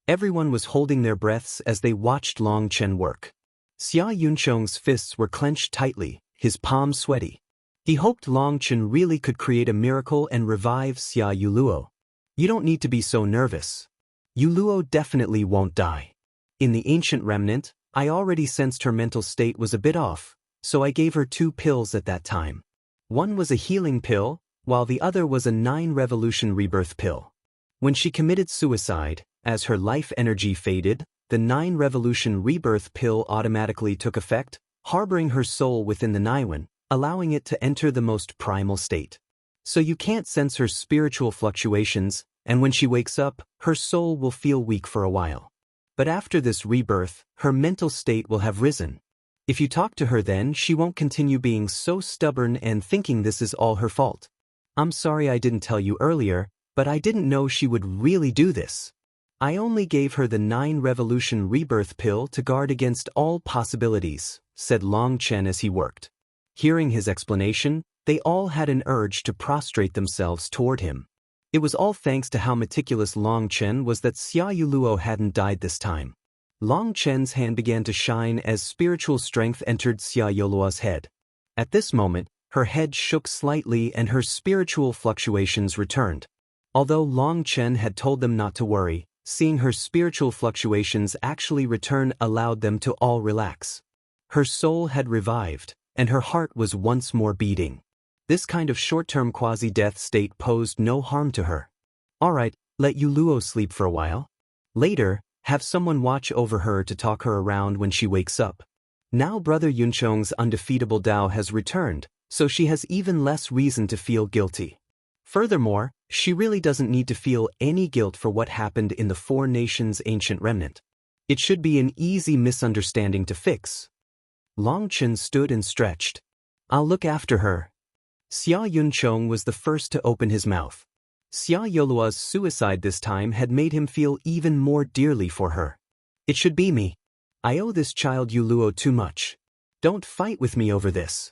Everyone was holding their breaths as they watched Long Chen work. Xia Yunchong's fists were clenched tightly, his palms sweaty. He hoped Long Chen really could create a miracle and revive Xia Yuluo. You don't need to be so nervous. Yuluo definitely won't die. In the ancient remnant, I already sensed her mental state was a bit off, so I gave her 2 pills at that time. One was a healing pill, while the other was a 9-revolution rebirth pill. When she committed suicide, as her life energy faded, the 9-revolution rebirth pill automatically took effect, harboring her soul within the Niwen, allowing it to enter the most primal state. So you can't sense her spiritual fluctuations, and when she wakes up, her soul will feel weak for a while. But after this rebirth, her mental state will have risen. If you talk to her then, she won't continue being so stubborn and thinking this is all her fault. I'm sorry I didn't tell you earlier, but I didn't know she would really do this. I only gave her the 9-revolution rebirth pill to guard against all possibilities, said Long Chen as he worked. Hearing his explanation, they all had an urge to prostrate themselves toward him. It was all thanks to how meticulous Long Chen was that Xia Yuluo hadn't died this time. Long Chen's hand began to shine as spiritual strength entered Xia Yoluo's head. At this moment, her head shook slightly and her spiritual fluctuations returned. Although Long Chen had told them not to worry, seeing her spiritual fluctuations actually return allowed them to all relax. Her soul had revived, and her heart was once more beating. This kind of short-term quasi-death state posed no harm to her. Alright, let Yuluo sleep for a while. Later, have someone watch over her to talk her around when she wakes up. Now Brother Yunchong's undefeatable Tao has returned, so she has even less reason to feel guilty. Furthermore, she really doesn't need to feel any guilt for what happened in the 4 nations' ancient remnant. It should be an easy misunderstanding to fix. Long Chen stood and stretched. I'll look after her. Xia Yunchong was the first to open his mouth. Xia Yoluo's suicide this time had made him feel even more dearly for her. It should be me. I owe this child Yuluo too much. Don't fight with me over this.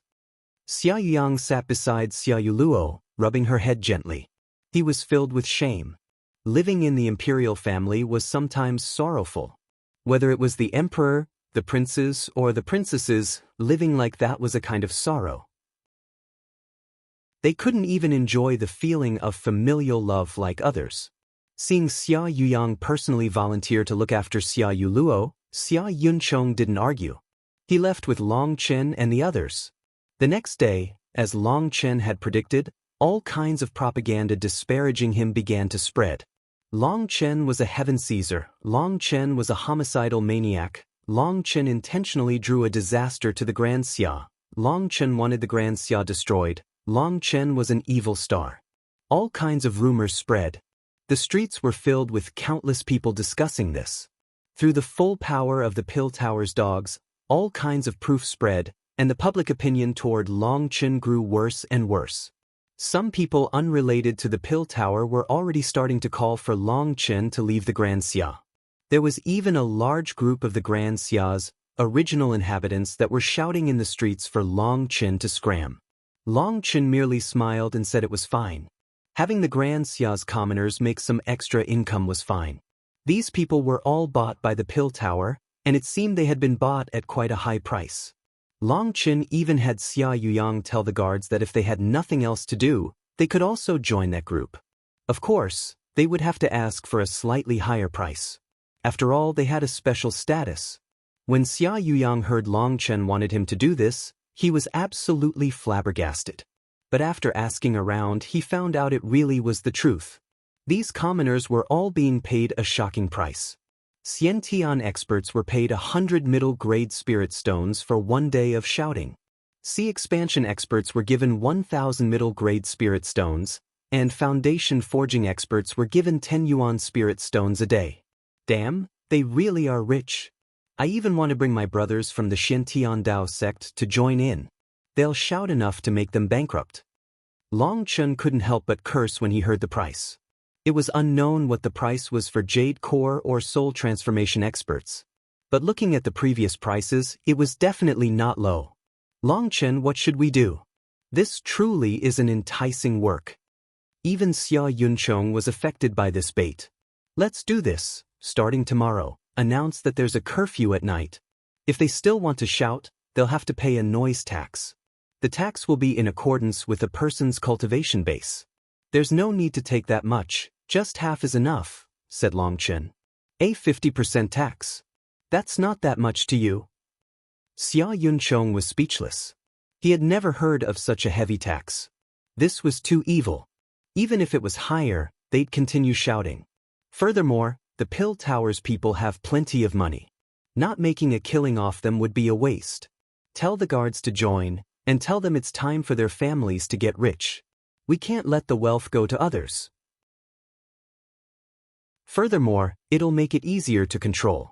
Xia Yuyang sat beside Xia Yuluo, rubbing her head gently. He was filled with shame. Living in the imperial family was sometimes sorrowful. Whether it was the emperor, the princes, or the princesses, living like that was a kind of sorrow. They couldn't even enjoy the feeling of familial love like others. Seeing Xia Yuyang personally volunteer to look after Xia Yuluo, Xia Yunchong didn't argue. He left with Long Chen and the others. The next day, as Long Chen had predicted, all kinds of propaganda disparaging him began to spread. Long Chen was a heaven seizer, Long Chen was a homicidal maniac, Long Chen intentionally drew a disaster to the Grand Xia, Long Chen wanted the Grand Xia destroyed, Long Chen was an evil star. All kinds of rumors spread. The streets were filled with countless people discussing this. Through the full power of the Pill Tower's dogs, all kinds of proof spread, and the public opinion toward Long Chen grew worse and worse. Some people unrelated to the pill tower were already starting to call for Long Chen to leave the Grand Xia. There was even a large group of the Grand Xia's original inhabitants that were shouting in the streets for Long Chen to scram. Long Chen merely smiled and said it was fine. Having the Grand Xia's commoners make some extra income was fine. These people were all bought by the pill tower, and it seemed they had been bought at quite a high price. Long Chen even had Xia Yuyang tell the guards that if they had nothing else to do, they could also join that group. Of course, they would have to ask for a slightly higher price. After all, they had a special status. When Xia Yuyang heard Long Chen wanted him to do this, he was absolutely flabbergasted. But after asking around, he found out it really was the truth. These commoners were all being paid a shocking price. Xiantian experts were paid 100 middle-grade spirit stones for 1 day of shouting. Sea expansion experts were given 1,000 middle-grade spirit stones, and foundation forging experts were given 10 yuan spirit stones a day. Damn, they really are rich. I even want to bring my brothers from the Xiantian Dao sect to join in. They'll shout enough to make them bankrupt. Long Chen couldn't help but curse when he heard the price. It was unknown what the price was for Jade Core or Soul Transformation experts. But looking at the previous prices, it was definitely not low. Long Chen, what should we do? This truly is an enticing work. Even Xia Yunchong was affected by this bait. Let's do this, starting tomorrow. Announce that there's a curfew at night. If they still want to shout, they'll have to pay a noise tax. The tax will be in accordance with a person's cultivation base. There's no need to take that much, just half is enough, said Long Chen. A 50% tax. That's not that much to you. Xia Yunchong was speechless. He had never heard of such a heavy tax. This was too evil. Even if it was higher, they'd continue shouting. Furthermore, the pill tower's people have plenty of money. Not making a killing off them would be a waste. Tell the guards to join, and tell them it's time for their families to get rich. We can't let the wealth go to others. Furthermore, it'll make it easier to control.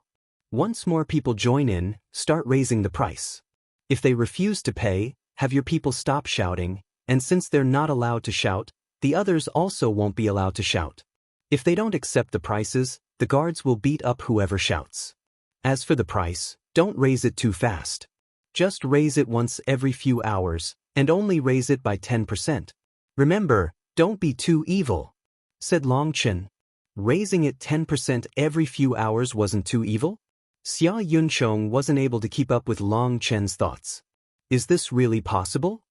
Once more people join in, start raising the price. If they refuse to pay, have your people stop shouting, and since they're not allowed to shout, the others also won't be allowed to shout. If they don't accept the prices, the guards will beat up whoever shouts. As for the price, don't raise it too fast. Just raise it once every few hours, and only raise it by 10%. Remember, don't be too evil, said Long Chen. Raising it 10% every few hours wasn't too evil? Xia Yunchong wasn't able to keep up with Long Chen's thoughts. Is this really possible?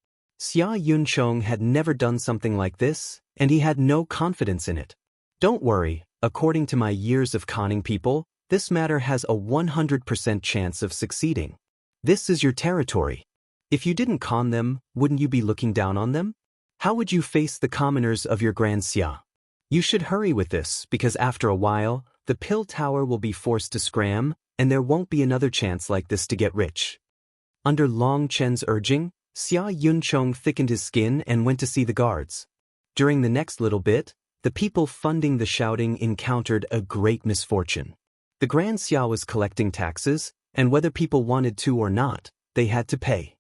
Xia Yunchong had never done something like this, and he had no confidence in it. Don't worry, according to my years of conning people, this matter has a 100% chance of succeeding. This is your territory. If you didn't con them, wouldn't you be looking down on them? How would you face the commoners of your Grand Xia? You should hurry with this, because after a while, the pill tower will be forced to scram, and there won't be another chance like this to get rich. Under Long Chen's urging, Xia Yunchong thickened his skin and went to see the guards. During the next little bit, the people funding the shouting encountered a great misfortune. The Grand Xia was collecting taxes, and whether people wanted to or not, they had to pay.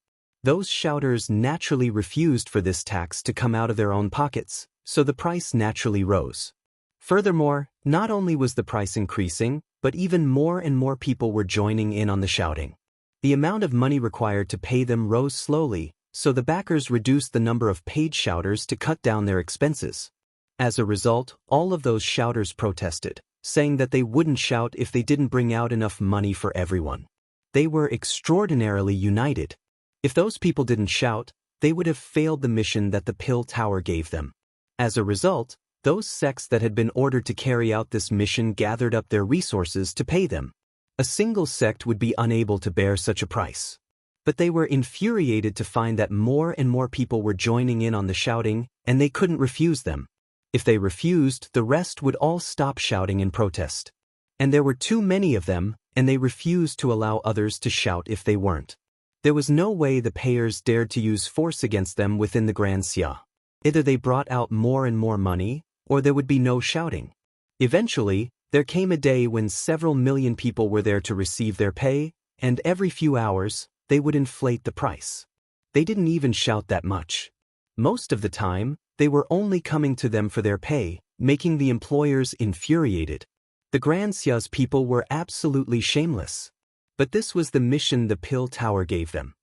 Those shouters naturally refused for this tax to come out of their own pockets, so the price naturally rose. Furthermore, not only was the price increasing, but even more and more people were joining in on the shouting. The amount of money required to pay them rose slowly, so the backers reduced the number of paid shouters to cut down their expenses. As a result, all of those shouters protested, saying that they wouldn't shout if they didn't bring out enough money for everyone. They were extraordinarily united. If those people didn't shout, they would have failed the mission that the pill tower gave them. As a result, those sects that had been ordered to carry out this mission gathered up their resources to pay them. A single sect would be unable to bear such a price. But they were infuriated to find that more and more people were joining in on the shouting, and they couldn't refuse them. If they refused, the rest would all stop shouting in protest. And there were too many of them, and they refused to allow others to shout if they weren't. There was no way the payers dared to use force against them within the Grand Xia. Either they brought out more and more money, or there would be no shouting. Eventually, there came a day when several million people were there to receive their pay, and every few hours, they would inflate the price. They didn't even shout that much. Most of the time, they were only coming to them for their pay, making the employers infuriated. The Grand Xia's people were absolutely shameless. But this was the mission the pill tower gave them.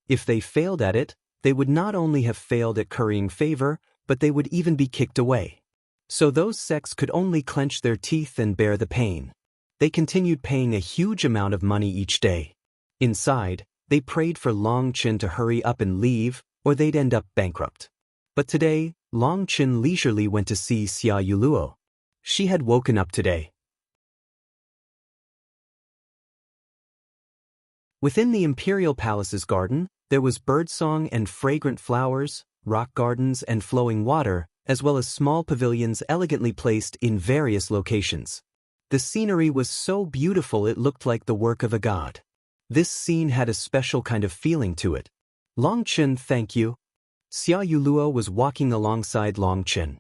If they failed at it, they would not only have failed at currying favor, but they would even be kicked away. So those sects could only clench their teeth and bear the pain. They continued paying a huge amount of money each day. Inside, they prayed for Long Chen to hurry up and leave, or they'd end up bankrupt. But today, Long Chen leisurely went to see Xia Yuluo. She had woken up today. Within the imperial palace's garden, there was birdsong and fragrant flowers, rock gardens and flowing water, as well as small pavilions elegantly placed in various locations. The scenery was so beautiful it looked like the work of a god. This scene had a special kind of feeling to it. Long Chen, thank you. Xia Yuluo was walking alongside Long Chen.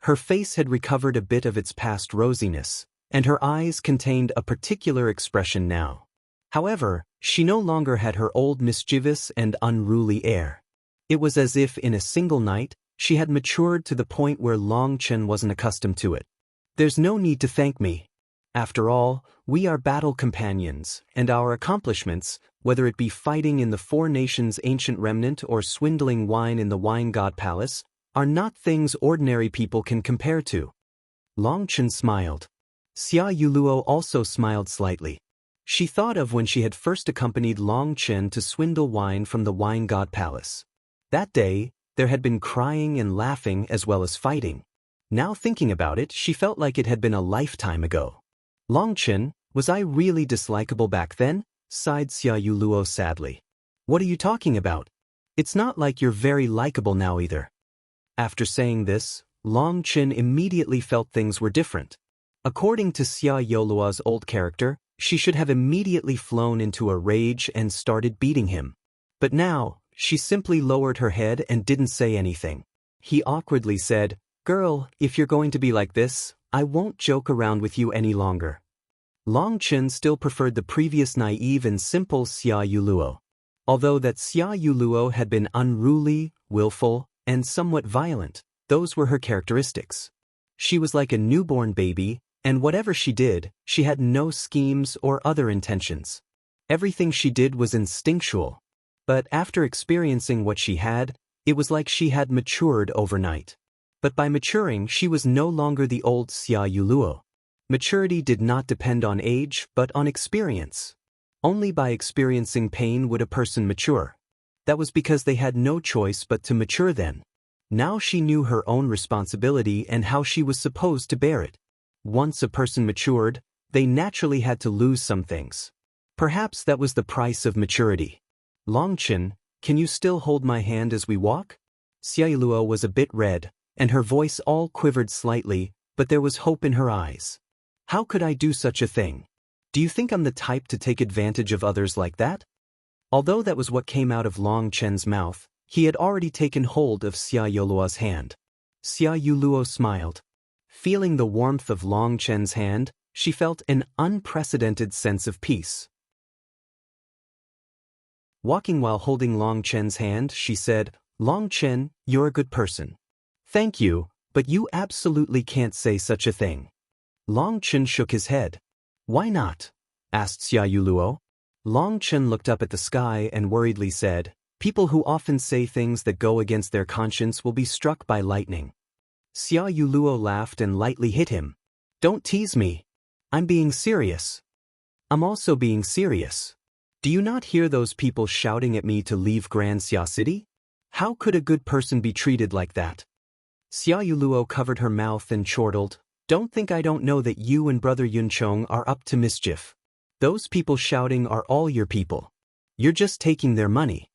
Her face had recovered a bit of its past rosiness, and her eyes contained a particular expression now. However, she no longer had her old mischievous and unruly air. It was as if in a single night, she had matured to the point where Long Chen wasn't accustomed to it. There's no need to thank me. After all, we are battle companions, and our accomplishments, whether it be fighting in the Four Nations' ancient remnant or swindling wine in the Wine God Palace, are not things ordinary people can compare to. Long Chen smiled. Xia Yuluo also smiled slightly. She thought of when she had first accompanied Long Chen to swindle wine from the Wine God Palace. That day, there had been crying and laughing as well as fighting. Now thinking about it, she felt like it had been a lifetime ago. Long Chen, was I really dislikable back then? Sighed Xia Yuluo sadly. What are you talking about? It's not like you're very likable now either. After saying this, Long Chen immediately felt things were different. According to Xia Yoluo's old character, she should have immediately flown into a rage and started beating him. But now, she simply lowered her head and didn't say anything. He awkwardly said, "Girl, if you're going to be like this, I won't joke around with you any longer." Long Chen still preferred the previous naive and simple Xia Yuluo. Although that Xia Yuluo had been unruly, willful, and somewhat violent, those were her characteristics. She was like a newborn baby, and whatever she did, she had no schemes or other intentions. Everything she did was instinctual. But after experiencing what she had, it was like she had matured overnight. But by maturing, she was no longer the old Xia Yuluo. Maturity did not depend on age, but on experience. Only by experiencing pain would a person mature. That was because they had no choice but to mature then. Now she knew her own responsibility and how she was supposed to bear it. Once a person matured, they naturally had to lose some things. Perhaps that was the price of maturity. Long Chen, can you still hold my hand as we walk? Xia Yuluo was a bit red, and her voice all quivered slightly, but there was hope in her eyes. How could I do such a thing? Do you think I'm the type to take advantage of others like that? Although that was what came out of Long Chen's mouth, he had already taken hold of Xia Yuluo's hand. Xia Yuluo smiled. Feeling the warmth of Long Chen's hand, she felt an unprecedented sense of peace. Walking while holding Long Chen's hand, she said, "Long Chen, you're a good person." "Thank you, but you absolutely can't say such a thing." Long Chen shook his head. "Why not?" asked Xia Yuluo. Long Chen looked up at the sky and worriedly said, "People who often say things that go against their conscience will be struck by lightning." Xia Yuluo laughed and lightly hit him. "Don't tease me. I'm being serious." "I'm also being serious. Do you not hear those people shouting at me to leave Grand Xia City? How could a good person be treated like that?" Xia Yuluo covered her mouth and chortled, "Don't think I don't know that you and Brother Yunchong are up to mischief. Those people shouting are all your people. You're just taking their money.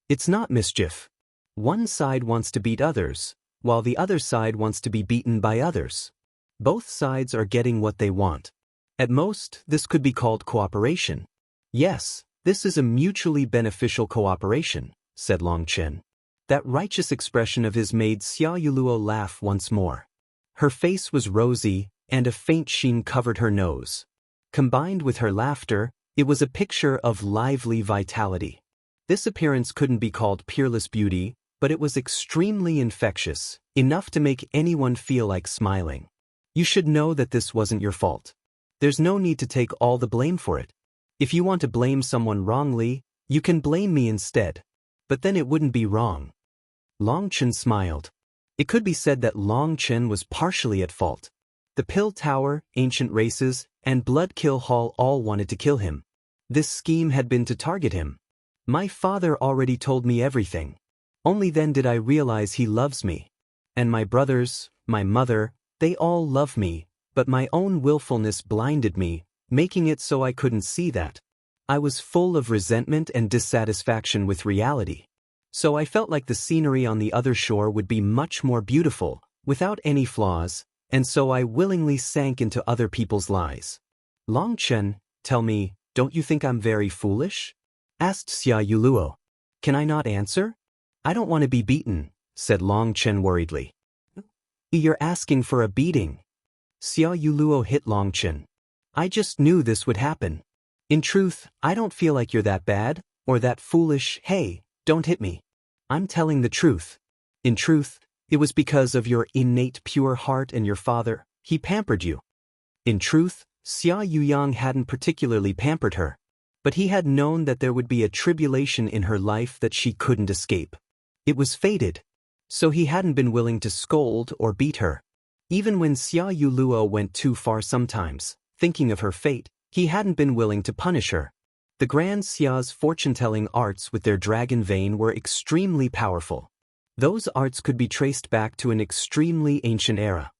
It's not mischief. One side wants to beat others, while the other side wants to be beaten by others. Both sides are getting what they want. At most, this could be called cooperation." "Yes, this is a mutually beneficial cooperation," said Long Chen. That righteous expression of his made Xia Yuluo laugh once more. Her face was rosy, and a faint sheen covered her nose. Combined with her laughter, it was a picture of lively vitality. This appearance couldn't be called peerless beauty, but it was extremely infectious, enough to make anyone feel like smiling. You should know that this wasn't your fault. There's no need to take all the blame for it. If you want to blame someone wrongly, you can blame me instead. But then it wouldn't be wrong. Long Chen smiled. It could be said that Long Chen was partially at fault. The Pill Tower, ancient races, and Bloodkill Hall all wanted to kill him. This scheme had been to target him. My father already told me everything. Only then did I realize he loves me. And my brothers, my mother, they all love me, but my own willfulness blinded me, making it so I couldn't see that. I was full of resentment and dissatisfaction with reality. So I felt like the scenery on the other shore would be much more beautiful, without any flaws, and so I willingly sank into other people's lies. Long Chen, tell me, don't you think I'm very foolish? Asked Xia Yuluo. Can I not answer? I don't want to be beaten, said Long Chen worriedly. You're asking for a beating. Xia Yuluo hit Long Chen. I just knew this would happen. In truth, I don't feel like you're that bad, or that foolish. Hey, don't hit me. I'm telling the truth. In truth, it was because of your innate pure heart and your father, he pampered you. In truth, Xia Yuyang hadn't particularly pampered her. But he had known that there would be a tribulation in her life that she couldn't escape. It was fated. So he hadn't been willing to scold or beat her. Even when Xia Yuluo went too far sometimes, thinking of her fate, he hadn't been willing to punish her. The Grand Xia's fortune-telling arts with their dragon vein were extremely powerful. Those arts could be traced back to an extremely ancient era.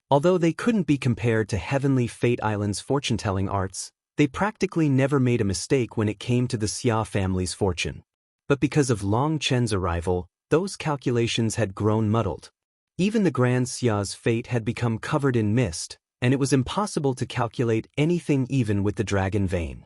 Although they couldn't be compared to Heavenly Fate Island's fortune-telling arts, they practically never made a mistake when it came to the Xia family's fortune. But because of Long Chen's arrival, those calculations had grown muddled. Even the Grand Xia's fate had become covered in mist, and it was impossible to calculate anything even with the dragon vein.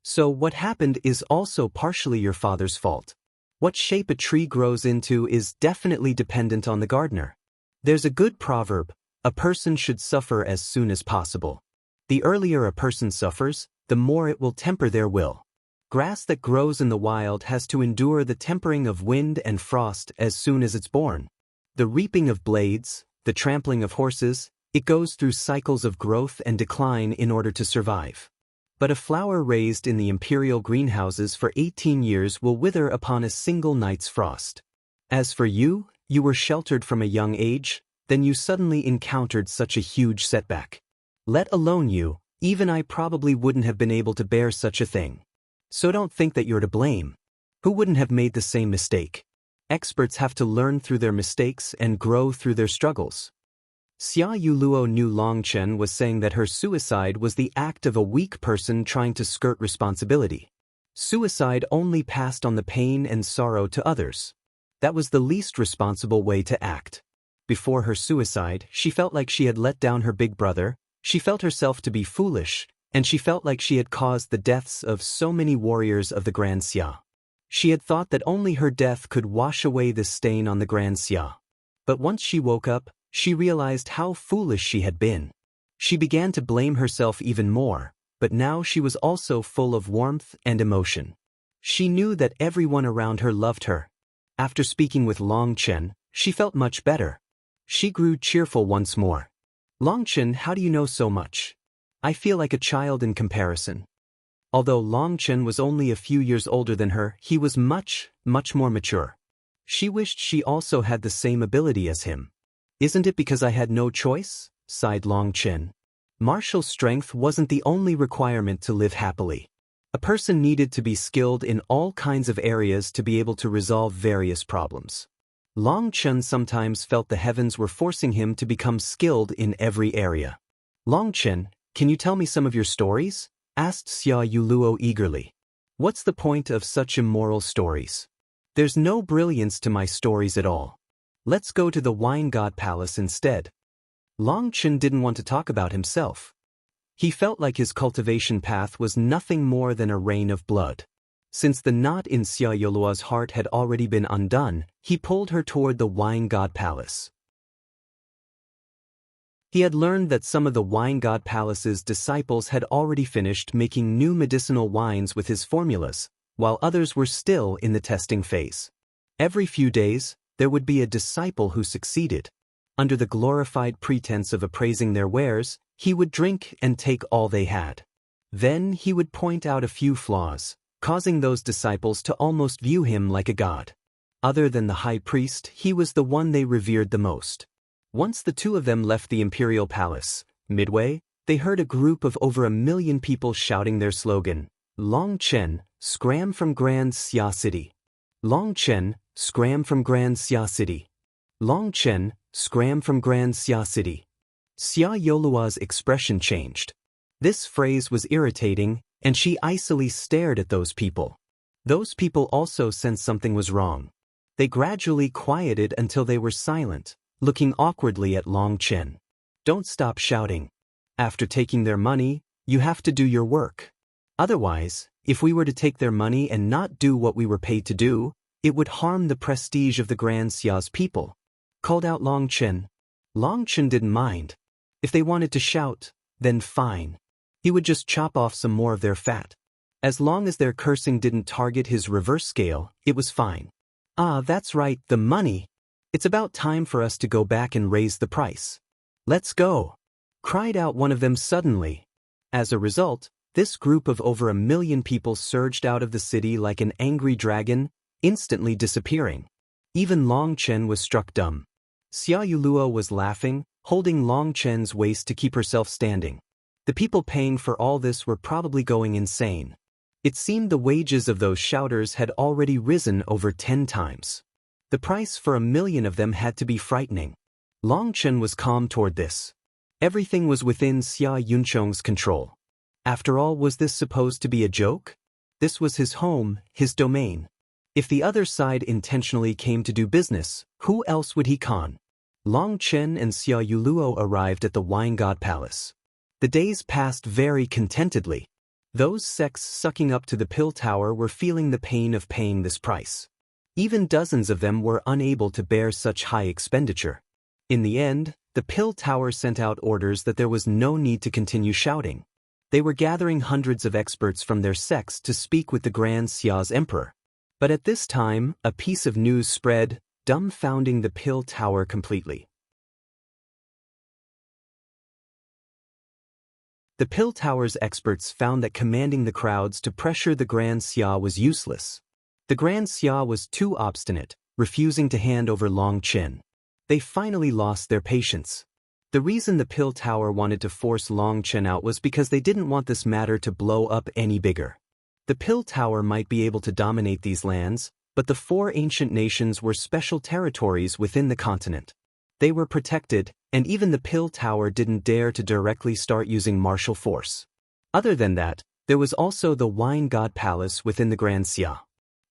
So what happened is also partially your father's fault. What shape a tree grows into is definitely dependent on the gardener. There's a good proverb, a person should suffer as soon as possible. The earlier a person suffers, the more it will temper their will. Grass that grows in the wild has to endure the tempering of wind and frost as soon as it's born. The reaping of blades, the trampling of horses, it goes through cycles of growth and decline in order to survive. But a flower raised in the imperial greenhouses for 18 years will wither upon a single night's frost. As for you, you were sheltered from a young age, then you suddenly encountered such a huge setback. Let alone you, even I probably wouldn't have been able to bear such a thing. So don't think that you're to blame. Who wouldn't have made the same mistake? Experts have to learn through their mistakes and grow through their struggles. Xia Yuluo knew Long Chen was saying that her suicide was the act of a weak person trying to skirt responsibility. Suicide only passed on the pain and sorrow to others. That was the least responsible way to act. Before her suicide, she felt like she had let down her big brother, she felt herself to be foolish, and she felt like she had caused the deaths of so many warriors of the Grand Xia. She had thought that only her death could wash away this stain on the Grand Xia. But once she woke up, she realized how foolish she had been. She began to blame herself even more, but now she was also full of warmth and emotion. She knew that everyone around her loved her. After speaking with Long Chen, she felt much better. She grew cheerful once more. Long Chen, how do you know so much? I feel like a child in comparison. Although Long Chen was only a few years older than her, he was much more mature. She wished she also had the same ability as him. Isn't it because I had no choice? Sighed Long Chen. Martial strength wasn't the only requirement to live happily. A person needed to be skilled in all kinds of areas to be able to resolve various problems. Long Chen sometimes felt the heavens were forcing him to become skilled in every area. Long Chen, can you tell me some of your stories? Asked Xia Yuluo eagerly. What's the point of such immoral stories? There's no brilliance to my stories at all. Let's go to the Wine God Palace instead. Long Chen didn't want to talk about himself. He felt like his cultivation path was nothing more than a rain of blood. Since the knot in Xia Yuluo's heart had already been undone, he pulled her toward the Wine God Palace. He had learned that some of the Wine God Palace's disciples had already finished making new medicinal wines with his formulas, while others were still in the testing phase. Every few days, there would be a disciple who succeeded. Under the glorified pretense of appraising their wares, he would drink and take all they had. Then he would point out a few flaws, causing those disciples to almost view him like a god. Other than the high priest, he was the one they revered the most. Once the two of them left the imperial palace, midway, they heard a group of over 1 million people shouting their slogan, "Long Chen, scram from Grand Xia City. Long Chen, scram from Grand Xia City. Long Chen, scram from Grand Xia City." Xia Yolua's expression changed. This phrase was irritating, and she icily stared at those people. Those people also sensed something was wrong. They gradually quieted until they were silent, looking awkwardly at Long Chen. "Don't stop shouting. After taking their money, you have to do your work. Otherwise, if we were to take their money and not do what we were paid to do, it would harm the prestige of the Grand Xia's people," called out Long Chen. Long Chen didn't mind. If they wanted to shout, then fine. He would just chop off some more of their fat. As long as their cursing didn't target his reverse scale, it was fine. "Ah, that's right, the money. It's about time for us to go back and raise the price. Let's go," cried out one of them suddenly. As a result, this group of over 1 million people surged out of the city like an angry dragon, instantly disappearing. Even Long Chen was struck dumb. Xia Yulua was laughing, holding Long Chen's waist to keep herself standing. The people paying for all this were probably going insane. It seemed the wages of those shouters had already risen over 10 times. The price for 1 million of them had to be frightening. Long Chen was calm toward this. Everything was within Xia Yuncheng's control. After all, was this supposed to be a joke? This was his home, his domain. If the other side intentionally came to do business, who else would he con? Long Chen and Xia Yuluo arrived at the Wine God Palace. The days passed very contentedly. Those sects sucking up to the pill tower were feeling the pain of paying this price. Even dozens of them were unable to bear such high expenditure. In the end, the pill tower sent out orders that there was no need to continue shouting. They were gathering hundreds of experts from their sects to speak with the Grand Xia's emperor. But at this time, a piece of news spread, dumbfounding the pill tower completely. The pill tower's experts found that commanding the crowds to pressure the Grand Xia was useless. The Grand Xia was too obstinate, refusing to hand over Long Chen. They finally lost their patience. The reason the pill tower wanted to force Long Chen out was because they didn't want this matter to blow up any bigger. The pill tower might be able to dominate these lands, but the 4 ancient nations were special territories within the continent. They were protected, and even the pill tower didn't dare to directly start using martial force. Other than that, there was also the Wine God Palace within the Grand Xia.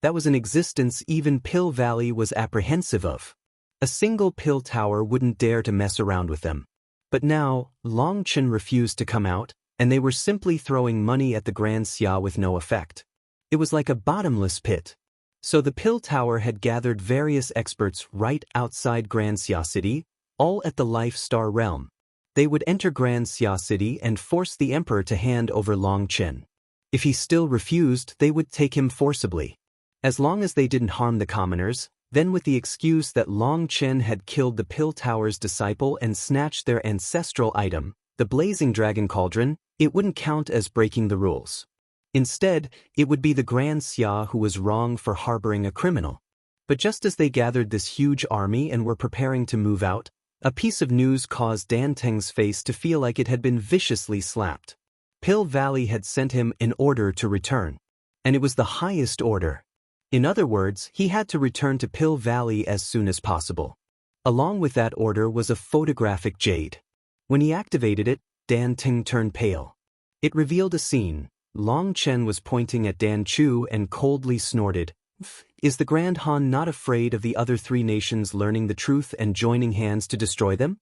That was an existence even Pill Valley was apprehensive of. A single pill tower wouldn't dare to mess around with them. But now, Long Chen refused to come out, and they were simply throwing money at the Grand Xia with no effect. It was like a bottomless pit. So the pill tower had gathered various experts right outside Grand Xia City, all at the Life Star realm. They would enter Grand Xia City and force the emperor to hand over Long Chen. If he still refused, they would take him forcibly. As long as they didn't harm the commoners, then with the excuse that Long Chen had killed the pill tower's disciple and snatched their ancestral item, the blazing dragon cauldron, it wouldn't count as breaking the rules. Instead, it would be the Grand Xia who was wrong for harboring a criminal. But just as they gathered this huge army and were preparing to move out, a piece of news caused Dan Teng's face to feel like it had been viciously slapped. Pill Valley had sent him an order to return. And it was the highest order. In other words, he had to return to Pill Valley as soon as possible. Along with that order was a photographic jade. When he activated it, Dan Teng turned pale. It revealed a scene. Long Chen was pointing at Dan Chu and coldly snorted, "Is the Grand Han not afraid of the other 3 nations learning the truth and joining hands to destroy them?"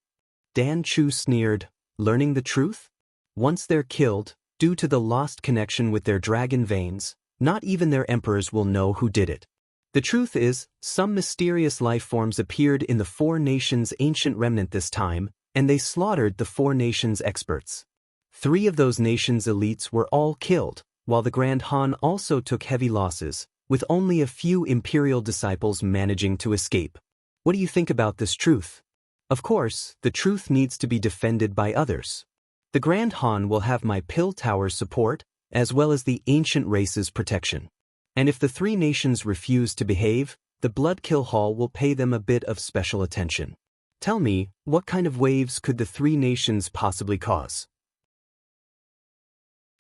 Dan Chu sneered, "Learning the truth? Once they're killed, due to the lost connection with their dragon veins, not even their emperors will know who did it. The truth is, some mysterious life forms appeared in the 4 nations' ancient remnant this time, and they slaughtered the 4 nations' experts. 3 of those nations' elites were all killed, while the Grand Han also took heavy losses, with only a few imperial disciples managing to escape. What do you think about this truth? Of course, the truth needs to be defended by others. The Grand Han will have my Pill Tower's support, as well as the ancient race's protection. And if the three nations refuse to behave, the Bloodkill Hall will pay them a bit of special attention. Tell me, what kind of waves could the three nations possibly cause?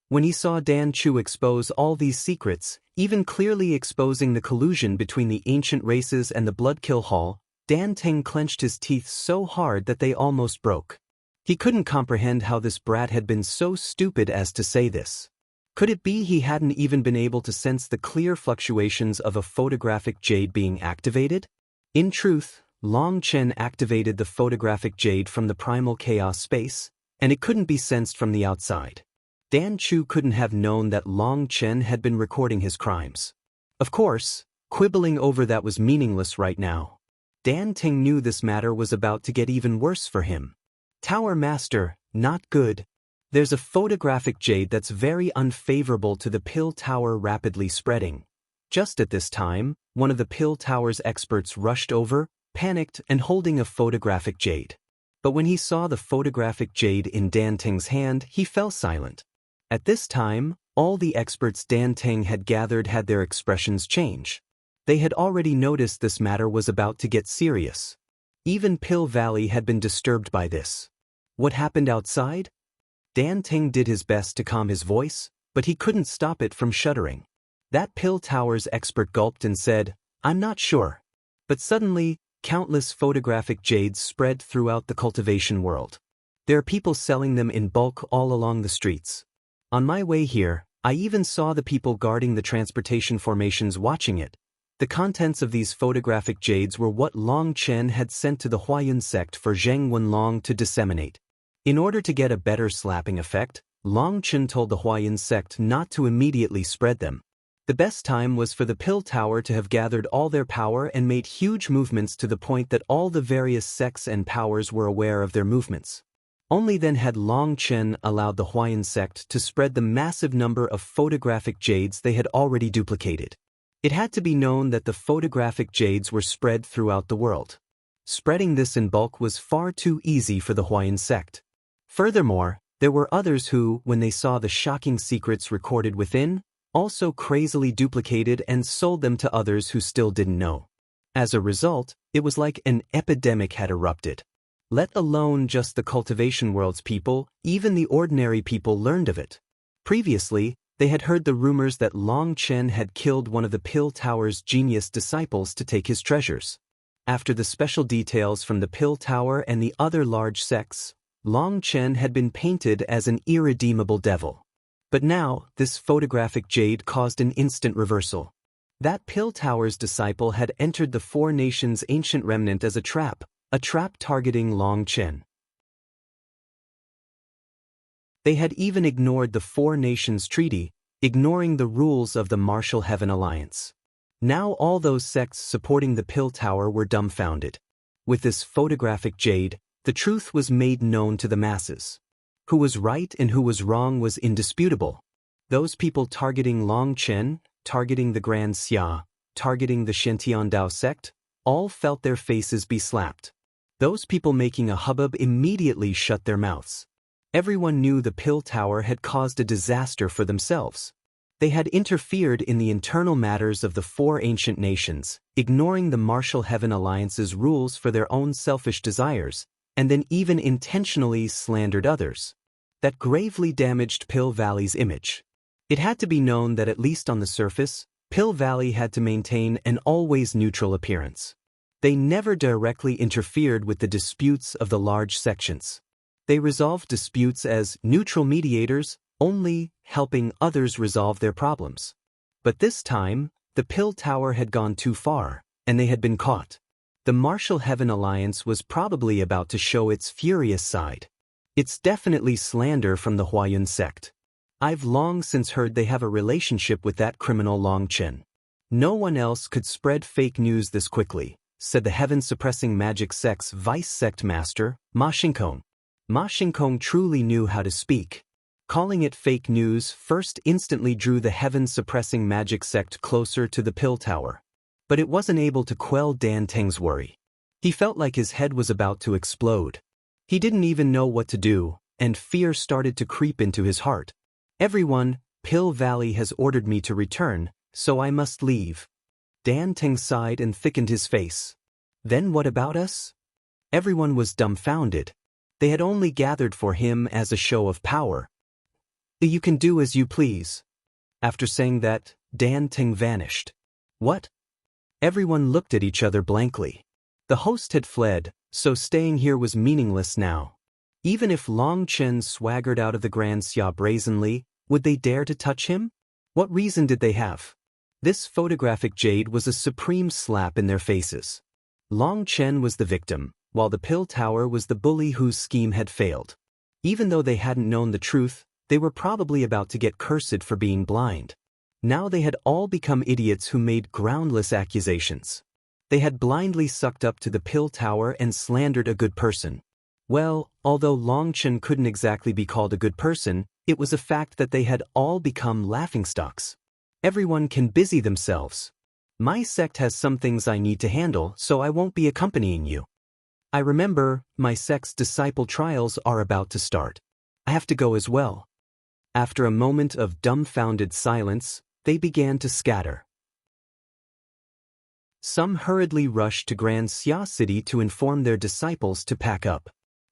When he saw Dan Chu expose all these secrets, even clearly exposing the collusion between the ancient races and the Bloodkill Hall, Dan Teng clenched his teeth so hard that they almost broke. He couldn't comprehend how this brat had been so stupid as to say this. Could it be he hadn't even been able to sense the clear fluctuations of a photographic jade being activated? In truth, Long Chen activated the photographic jade from the primal chaos space, and it couldn't be sensed from the outside. Dan Chu couldn't have known that Long Chen had been recording his crimes. Of course, quibbling over that was meaningless right now. Dan Teng knew this matter was about to get even worse for him. Tower Master, not good. There's a photographic jade that's very unfavorable to the Pill Tower rapidly spreading. Just at this time, one of the Pill Tower's experts rushed over, panicked and holding a photographic jade. But when he saw the photographic jade in Dan Teng's hand, he fell silent. At this time, all the experts Dan Teng had gathered had their expressions change. They had already noticed this matter was about to get serious. Even Pill Valley had been disturbed by this. What happened outside? Dan Teng did his best to calm his voice, but he couldn't stop it from shuddering. That Pill Tower's expert gulped and said, "I'm not sure." But suddenly, countless photographic jades spread throughout the cultivation world. There are people selling them in bulk all along the streets. On my way here, I even saw the people guarding the transportation formations watching it. The contents of these photographic jades were what Long Chen had sent to the Huayun sect for Zheng Wenlong to disseminate. In order to get a better slapping effect, Long Chen told the Huayun sect not to immediately spread them. The best time was for the Pill Tower to have gathered all their power and made huge movements to the point that all the various sects and powers were aware of their movements. Only then had Long Chen allowed the Huayun sect to spread the massive number of photographic jades they had already duplicated. It had to be known that the photographic jades were spread throughout the world. Spreading this in bulk was far too easy for the Huayun sect. Furthermore, there were others who, when they saw the shocking secrets recorded within, also crazily duplicated and sold them to others who still didn't know. As a result, it was like an epidemic had erupted. Let alone just the cultivation world's people, even the ordinary people learned of it. Previously, they had heard the rumors that Long Chen had killed one of the Pill Tower's genius disciples to take his treasures. After the special details from the Pill Tower and the other large sects, Long Chen had been painted as an irredeemable devil. But now, this photographic jade caused an instant reversal. That Pill Tower's disciple had entered the Four Nations' ancient remnant as a trap targeting Long Chen. They had even ignored the Four Nations Treaty, ignoring the rules of the Martial Heaven Alliance. Now all those sects supporting the Pill Tower were dumbfounded. With this photographic jade, the truth was made known to the masses. Who was right and who was wrong was indisputable. Those people targeting Long Chen, targeting the Grand Xia, targeting the Shentiandao sect, all felt their faces be slapped. Those people making a hubbub immediately shut their mouths. Everyone knew the Pill Tower had caused a disaster for themselves. They had interfered in the internal matters of the four ancient nations, ignoring the Martial Heaven Alliance's rules for their own selfish desires, and then even intentionally slandered others. That gravely damaged Pill Valley's image. It had to be known that at least on the surface, Pill Valley had to maintain an always neutral appearance. They never directly interfered with the disputes of the large sections. They resolved disputes as neutral mediators, only helping others resolve their problems. But this time, the Pill Tower had gone too far, and they had been caught. The Martial Heaven Alliance was probably about to show its furious side. It's definitely slander from the Huayun sect. I've long since heard they have a relationship with that criminal Long Chen. No one else could spread fake news this quickly, said the heaven-suppressing magic sect's vice sect master, Ma Xinkong. Ma Xinkong truly knew how to speak. Calling it fake news first instantly drew the heaven-suppressing magic sect closer to the pill tower. But it wasn't able to quell Dan Teng's worry. He felt like his head was about to explode. He didn't even know what to do, and fear started to creep into his heart. Everyone, Pill Valley has ordered me to return, so I must leave. Dan Teng sighed and thickened his face. Then what about us? Everyone was dumbfounded. They had only gathered for him as a show of power. You can do as you please. After saying that, Dan Teng vanished. What? Everyone looked at each other blankly. The host had fled, so staying here was meaningless now. Even if Long Chen swaggered out of the Grand Xia brazenly, would they dare to touch him? What reason did they have? This photographic jade was a supreme slap in their faces. Long Chen was the victim, while the pill tower was the bully whose scheme had failed. Even though they hadn't known the truth, they were probably about to get cursed for being blind. Now they had all become idiots who made groundless accusations. They had blindly sucked up to the pill tower and slandered a good person. Well, although Long Chen couldn't exactly be called a good person, it was a fact that they had all become laughingstocks. Everyone can busy themselves. My sect has some things I need to handle, so I won't be accompanying you. I remember, my sect's disciple trials are about to start. I have to go as well. After a moment of dumbfounded silence, they began to scatter. Some hurriedly rushed to Grand Xia City to inform their disciples to pack up.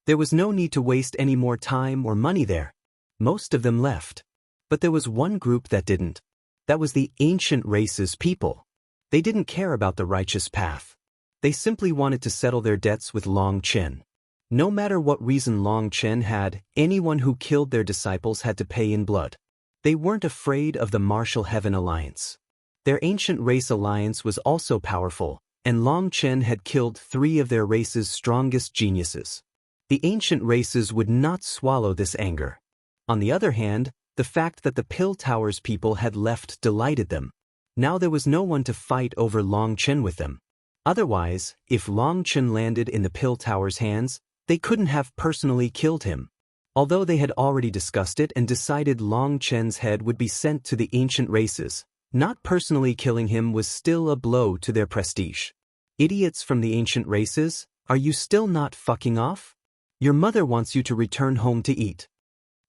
There was no need to waste any more time or money there. Most of them left. But there was one group that didn't. That was the ancient race's people. They didn't care about the righteous path. They simply wanted to settle their debts with Long Chen. No matter what reason Long Chen had, anyone who killed their disciples had to pay in blood. They weren't afraid of the Martial Heaven Alliance. Their ancient race alliance was also powerful, and Long Chen had killed 3 of their race's strongest geniuses. The ancient races would not swallow this anger. On the other hand, the fact that the Pill Tower's people had left delighted them. Now there was no one to fight over Long Chen with them. Otherwise, if Long Chen landed in the Pill Tower's hands, they couldn't have personally killed him. Although they had already discussed it and decided Long Chen's head would be sent to the ancient races, not personally killing him was still a blow to their prestige. Idiots from the ancient races, are you still not fucking off? Your mother wants you to return home to eat.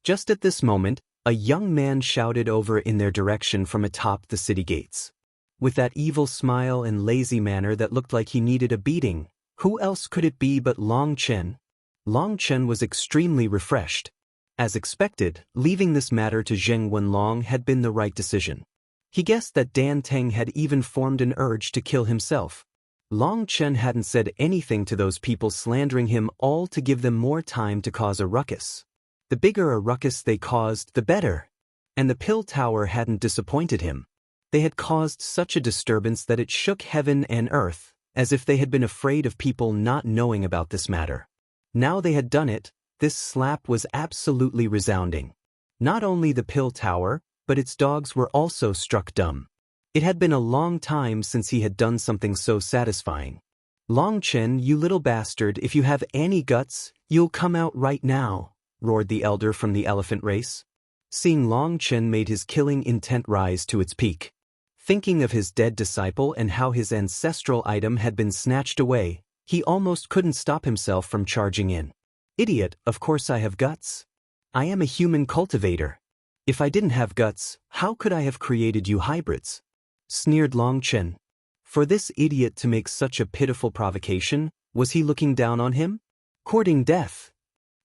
Just at this moment, a young man shouted over in their direction from atop the city gates. With that evil smile and lazy manner that looked like he needed a beating, who else could it be but Long Chen? Long Chen was extremely refreshed. As expected, leaving this matter to Zheng Wenlong had been the right decision. He guessed that Dan Teng had even formed an urge to kill himself. Long Chen hadn't said anything to those people slandering him, all to give them more time to cause a ruckus. The bigger a ruckus they caused, the better. And the Pill Tower hadn't disappointed him. They had caused such a disturbance that it shook heaven and earth, as if they had been afraid of people not knowing about this matter. Now they had done it, this slap was absolutely resounding. Not only the Pill Tower, but its dogs were also struck dumb. It had been a long time since he had done something so satisfying. Long Chen, you little bastard, if you have any guts, you'll come out right now, roared the elder from the elephant race. Seeing Long Chen made his killing intent rise to its peak. Thinking of his dead disciple and how his ancestral item had been snatched away, he almost couldn't stop himself from charging in. Idiot, of course I have guts. I am a human cultivator. If I didn't have guts, how could I have created you hybrids? Sneered Long Chen. For this idiot to make such a pitiful provocation, was he looking down on him? Courting death.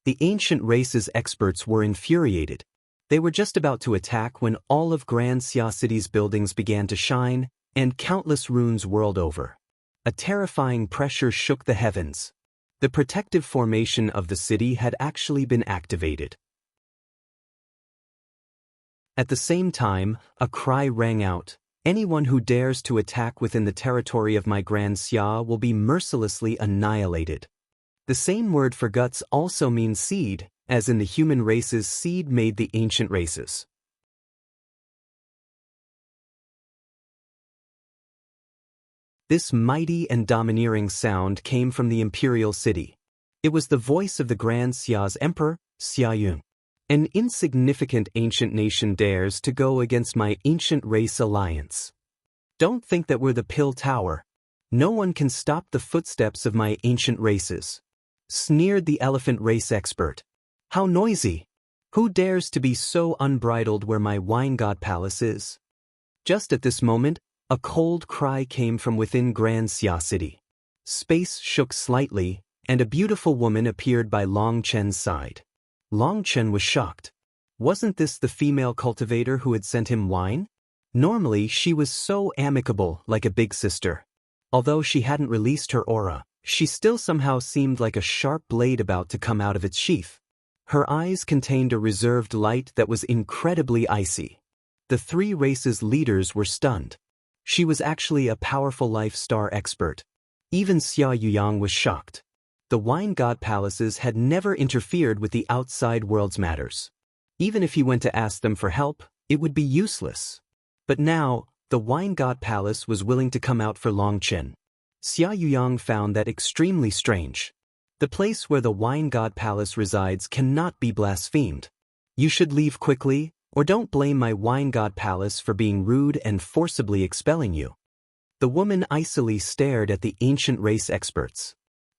The ancient race's experts were infuriated. They were just about to attack when all of Grand Xia City's buildings began to shine, and countless runes whirled over. A terrifying pressure shook the heavens. The protective formation of the city had actually been activated. At the same time, a cry rang out. Anyone who dares to attack within the territory of my Grand Xia will be mercilessly annihilated. The same word for guts also means seed, as in the human race's seed made the ancient races. This mighty and domineering sound came from the imperial city. It was the voice of the Grand Xia's emperor, Xia Yun. An insignificant ancient nation dares to go against my ancient race alliance. Don't think that we're the Pill Tower. No one can stop the footsteps of my ancient races. Sneered the elephant race expert. How noisy! Who dares to be so unbridled where my wine god palace is? Just at this moment, a cold cry came from within Grand Xia City. Space shook slightly, and a beautiful woman appeared by Long Chen's side. Long Chen was shocked. Wasn't this the female cultivator who had sent him wine? Normally she was so amicable, like a big sister. Although she hadn't released her aura, she still somehow seemed like a sharp blade about to come out of its sheath. Her eyes contained a reserved light that was incredibly icy. The three races' leaders were stunned. She was actually a powerful life star expert. Even Xia Yuyang was shocked. The wine god palaces had never interfered with the outside world's matters. Even if he went to ask them for help, it would be useless. But now, the wine god palace was willing to come out for Long Chen. Xia Yuyang found that extremely strange. The place where the wine god palace resides cannot be blasphemed. You should leave quickly, or don't blame my wine god palace for being rude and forcibly expelling you. The woman icily stared at the ancient race experts.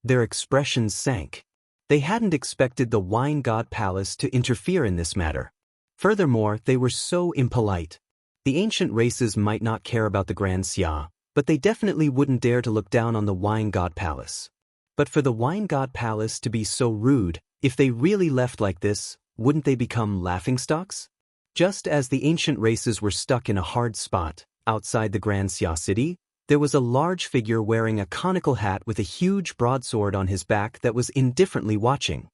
Their expressions sank. They hadn't expected the wine god palace to interfere in this matter. Furthermore, they were so impolite. The ancient races might not care about the Grand Xia, but they definitely wouldn't dare to look down on the wine god palace. But for the wine god palace to be so rude, if they really left like this, wouldn't they become laughingstocks? Just as the ancient races were stuck in a hard spot, outside the Grand Xia City, there was a large figure wearing a conical hat with a huge broadsword on his back that was indifferently watching.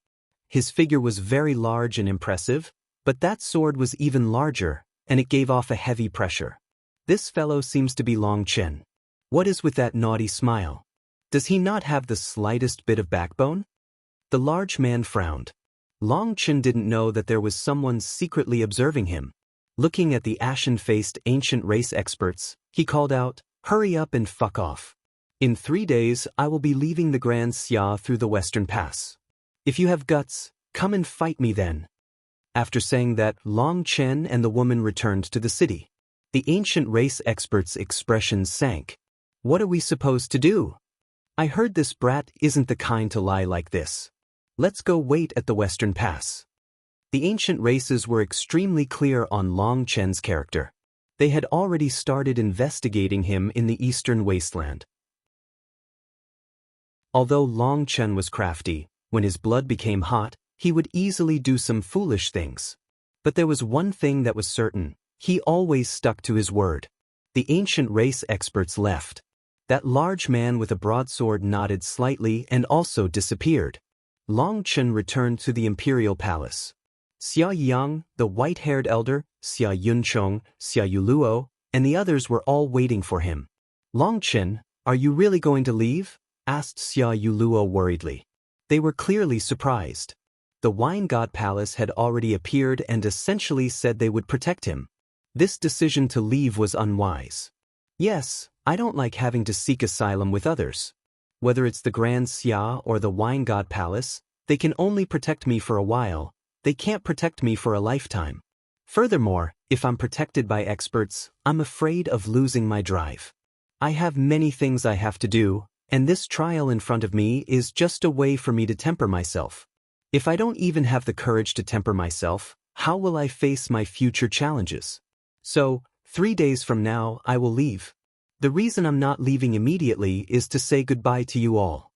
His figure was very large and impressive, but that sword was even larger, and it gave off a heavy pressure. This fellow seems to be Long Chen. What is with that naughty smile? Does he not have the slightest bit of backbone? The large man frowned. Long Chen didn't know that there was someone secretly observing him. Looking at the ashen-faced ancient race experts, he called out, "Hurry up and fuck off. In 3 days I will be leaving the Grand Xia through the Western Pass. If you have guts, come and fight me then." After saying that, Long Chen and the woman returned to the city. The ancient race experts' expressions sank. What are we supposed to do? I heard this brat isn't the kind to lie like this. Let's go wait at the Western Pass. The ancient races were extremely clear on Long Chen's character. They had already started investigating him in the Eastern Wasteland. Although Long Chen was crafty, when his blood became hot, he would easily do some foolish things. But there was one thing that was certain: he always stuck to his word. The ancient race experts left. That large man with a broadsword nodded slightly and also disappeared. Long Chen returned to the imperial palace. Xia Yang, the white-haired elder, Xia Yunchong, Xia Yuluo, and the others were all waiting for him. "Long Chen, are you really going to leave?" asked Xia Yuluo worriedly. They were clearly surprised. The wine god palace had already appeared and essentially said they would protect him. This decision to leave was unwise. "Yes, I don't like having to seek asylum with others. Whether it's the Grand Xia or the wine god palace, they can only protect me for a while. They can't protect me for a lifetime. Furthermore, if I'm protected by experts, I'm afraid of losing my drive. I have many things I have to do, and this trial in front of me is just a way for me to temper myself. If I don't even have the courage to temper myself, how will I face my future challenges? So, 3 days from now, I will leave. The reason I'm not leaving immediately is to say goodbye to you all."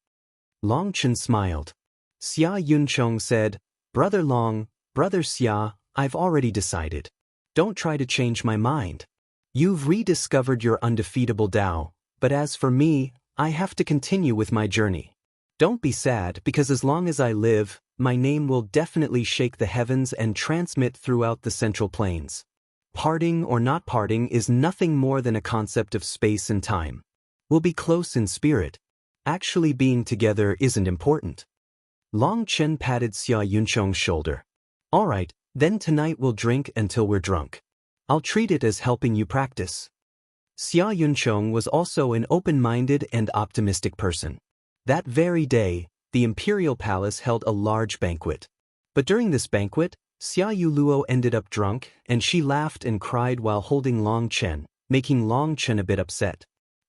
Long Chen smiled. Xia Yunchong said, "Brother Long, Brother Xia, I've already decided. Don't try to change my mind. You've rediscovered your undefeatable Tao, but as for me, I have to continue with my journey. Don't be sad, because as long as I live, my name will definitely shake the heavens and transmit throughout the Central Plains. Parting or not parting is nothing more than a concept of space and time. We'll be close in spirit. Actually being together isn't important." Long Chen patted Xia Yunchong's shoulder. "All right, then tonight we'll drink until we're drunk. I'll treat it as helping you practice." Xia Yunchong was also an open-minded and optimistic person. That very day, the imperial palace held a large banquet. But during this banquet, Xia Yuluo ended up drunk, and she laughed and cried while holding Long Chen, making Long Chen a bit upset.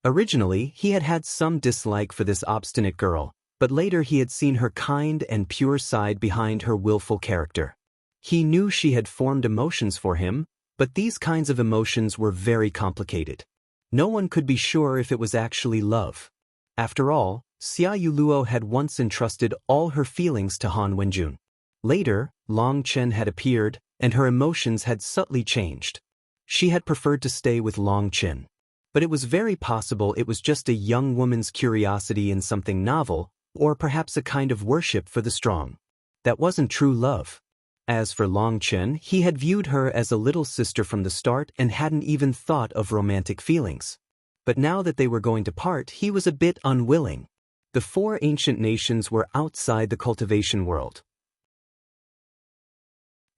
Originally, he had had some dislike for this obstinate girl, but later he had seen her kind and pure side behind her willful character. He knew she had formed emotions for him, but these kinds of emotions were very complicated. No one could be sure if it was actually love. After all, Xia Yuluo had once entrusted all her feelings to Han Wenjun. Later, Long Chen had appeared, and her emotions had subtly changed. She had preferred to stay with Long Chen. But it was very possible it was just a young woman's curiosity in something novel, or perhaps a kind of worship for the strong. That wasn't true love. As for Long Chen, he had viewed her as a little sister from the start and hadn't even thought of romantic feelings. But now that they were going to part, he was a bit unwilling. The four ancient nations were outside the cultivation world.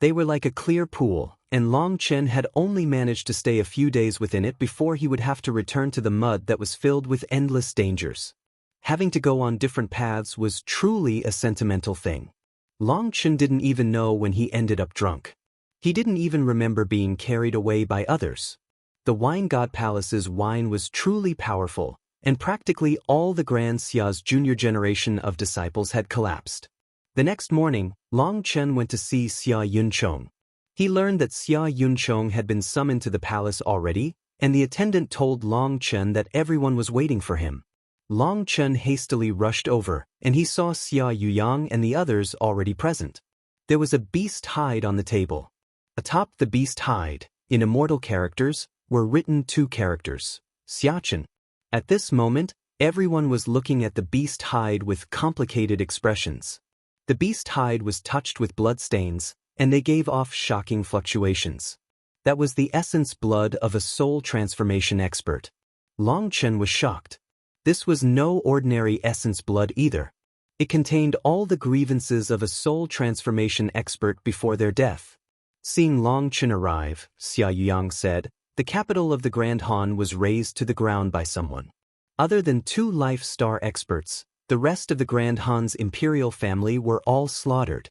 They were like a clear pool, and Long Chen had only managed to stay a few days within it before he would have to return to the mud that was filled with endless dangers. Having to go on different paths was truly a sentimental thing. Long Chen didn't even know when he ended up drunk. He didn't even remember being carried away by others. The Wine God Palace's wine was truly powerful, and practically all the Grand Xia's junior generation of disciples had collapsed. The next morning, Long Chen went to see Xia Yunchong. He learned that Xia Yunchong had been summoned to the palace already, and the attendant told Long Chen that everyone was waiting for him. Long Chen hastily rushed over, and he saw Xia Yuyang and the others already present. There was a beast hide on the table. Atop the beast hide, in immortal characters, were written two characters, Xiachen. At this moment, everyone was looking at the beast hide with complicated expressions. The beast hide was touched with blood stains, and they gave off shocking fluctuations. That was the essence blood of a soul transformation expert. Long Chen was shocked. This was no ordinary essence blood either. It contained all the grievances of a soul transformation expert before their death. Seeing Long Chen arrive, Xia Yuyang said, the capital of the Grand Han was razed to the ground by someone. Other than 2 life star experts, the rest of the Grand Han's imperial family were all slaughtered.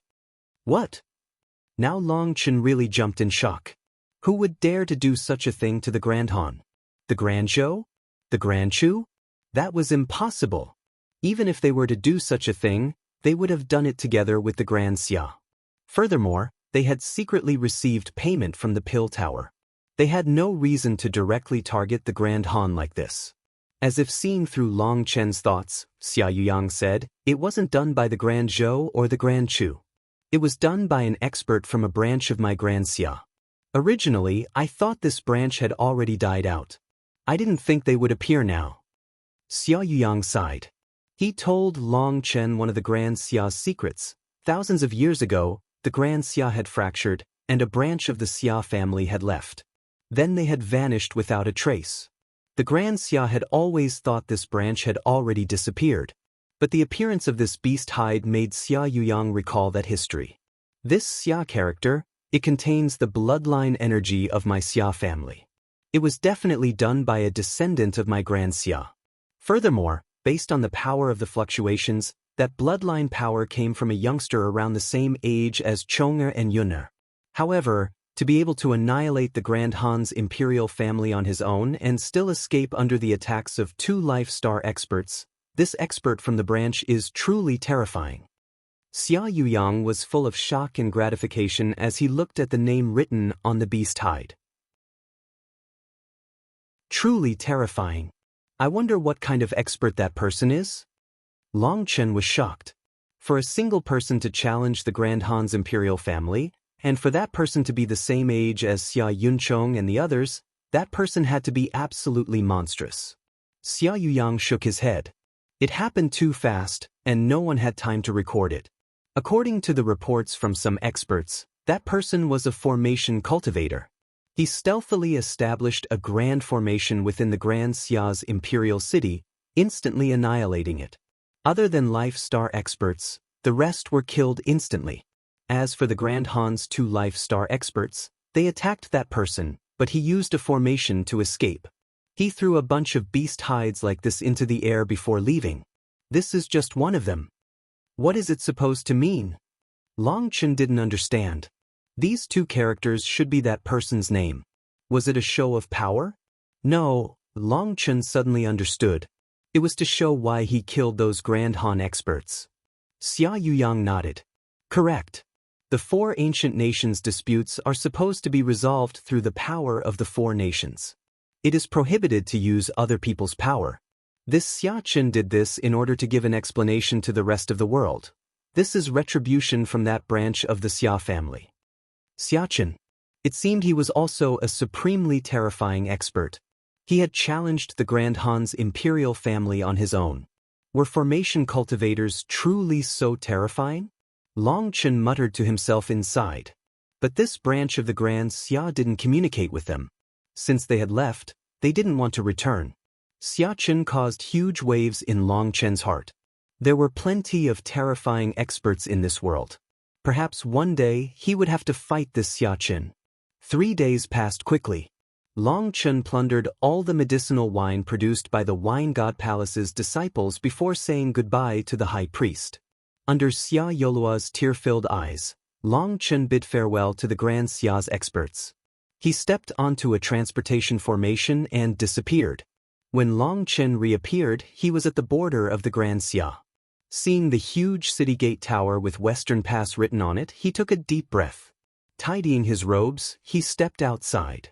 What? Now Long Chen really jumped in shock. Who would dare to do such a thing to the Grand Han? The Grand Zhou? The Grand Chu? That was impossible. Even if they were to do such a thing, they would have done it together with the Grand Xia. Furthermore, they had secretly received payment from the Pill Tower. They had no reason to directly target the Grand Han like this. As if seeing through Long Chen's thoughts, Xia Yuyang said, it wasn't done by the Grand Zhou or the Grand Chu. It was done by an expert from a branch of my Grand Xia. Originally, I thought this branch had already died out. I didn't think they would appear now. Xia Yuyang sighed. He told Long Chen one of the Grand Xia's secrets. Thousands of years ago, the Grand Xia had fractured, and a branch of the Xia family had left. Then they had vanished without a trace. The Grand Xia had always thought this branch had already disappeared, but the appearance of this beast hide made Xia Yuyang recall that history. This Xia character, it contains the bloodline energy of my Xia family. It was definitely done by a descendant of my Grand Xia. Furthermore, based on the power of the fluctuations, that bloodline power came from a youngster around the same age as Chong'er and Yun'er. However, to be able to annihilate the Grand Han's imperial family on his own and still escape under the attacks of 2 life star experts, this expert from the branch is truly terrifying. Xia Yuyang was full of shock and gratification as he looked at the name written on the beast hide. Truly terrifying. I wonder what kind of expert that person is? Long Chen was shocked. For a single person to challenge the Grand Han's imperial family, and for that person to be the same age as Xia Yunchong and the others, that person had to be absolutely monstrous. Xia Yuyang shook his head. It happened too fast, and no one had time to record it. According to the reports from some experts, that person was a formation cultivator. He stealthily established a grand formation within the Grand Xia's imperial city, instantly annihilating it. Other than life star experts, the rest were killed instantly. As for the Grand Han's 2 life star experts, they attacked that person, but he used a formation to escape. He threw a bunch of beast hides like this into the air before leaving. This is just one of them. What is it supposed to mean? Long Chen didn't understand. These two characters should be that person's name. Was it a show of power? No, Long Chen suddenly understood. It was to show why he killed those Grand Han experts. Xia Yuyang nodded. Correct. The four ancient nations' disputes are supposed to be resolved through the power of the four nations. It is prohibited to use other people's power. This Xia Chen did this in order to give an explanation to the rest of the world. This is retribution from that branch of the Xia family. Xia Chen. It seemed he was also a supremely terrifying expert. He had challenged the Grand Han's imperial family on his own. Were formation cultivators truly so terrifying? Long Chen muttered to himself inside. But this branch of the Grand Xia didn't communicate with them. Since they had left, they didn't want to return. Xia Chen caused huge waves in Long Chen's heart. There were plenty of terrifying experts in this world. Perhaps one day he would have to fight this Xia Chen. 3 days passed quickly. Long Chen plundered all the medicinal wine produced by the Wine God Palace's disciples before saying goodbye to the high priest. Under Xia Yolua's tear-filled eyes, Long Chen bid farewell to the Grand Xia's experts. He stepped onto a transportation formation and disappeared. When Long Chen reappeared, he was at the border of the Grand Xia. Seeing the huge city gate tower with Western Pass written on it, he took a deep breath. Tidying his robes, he stepped outside.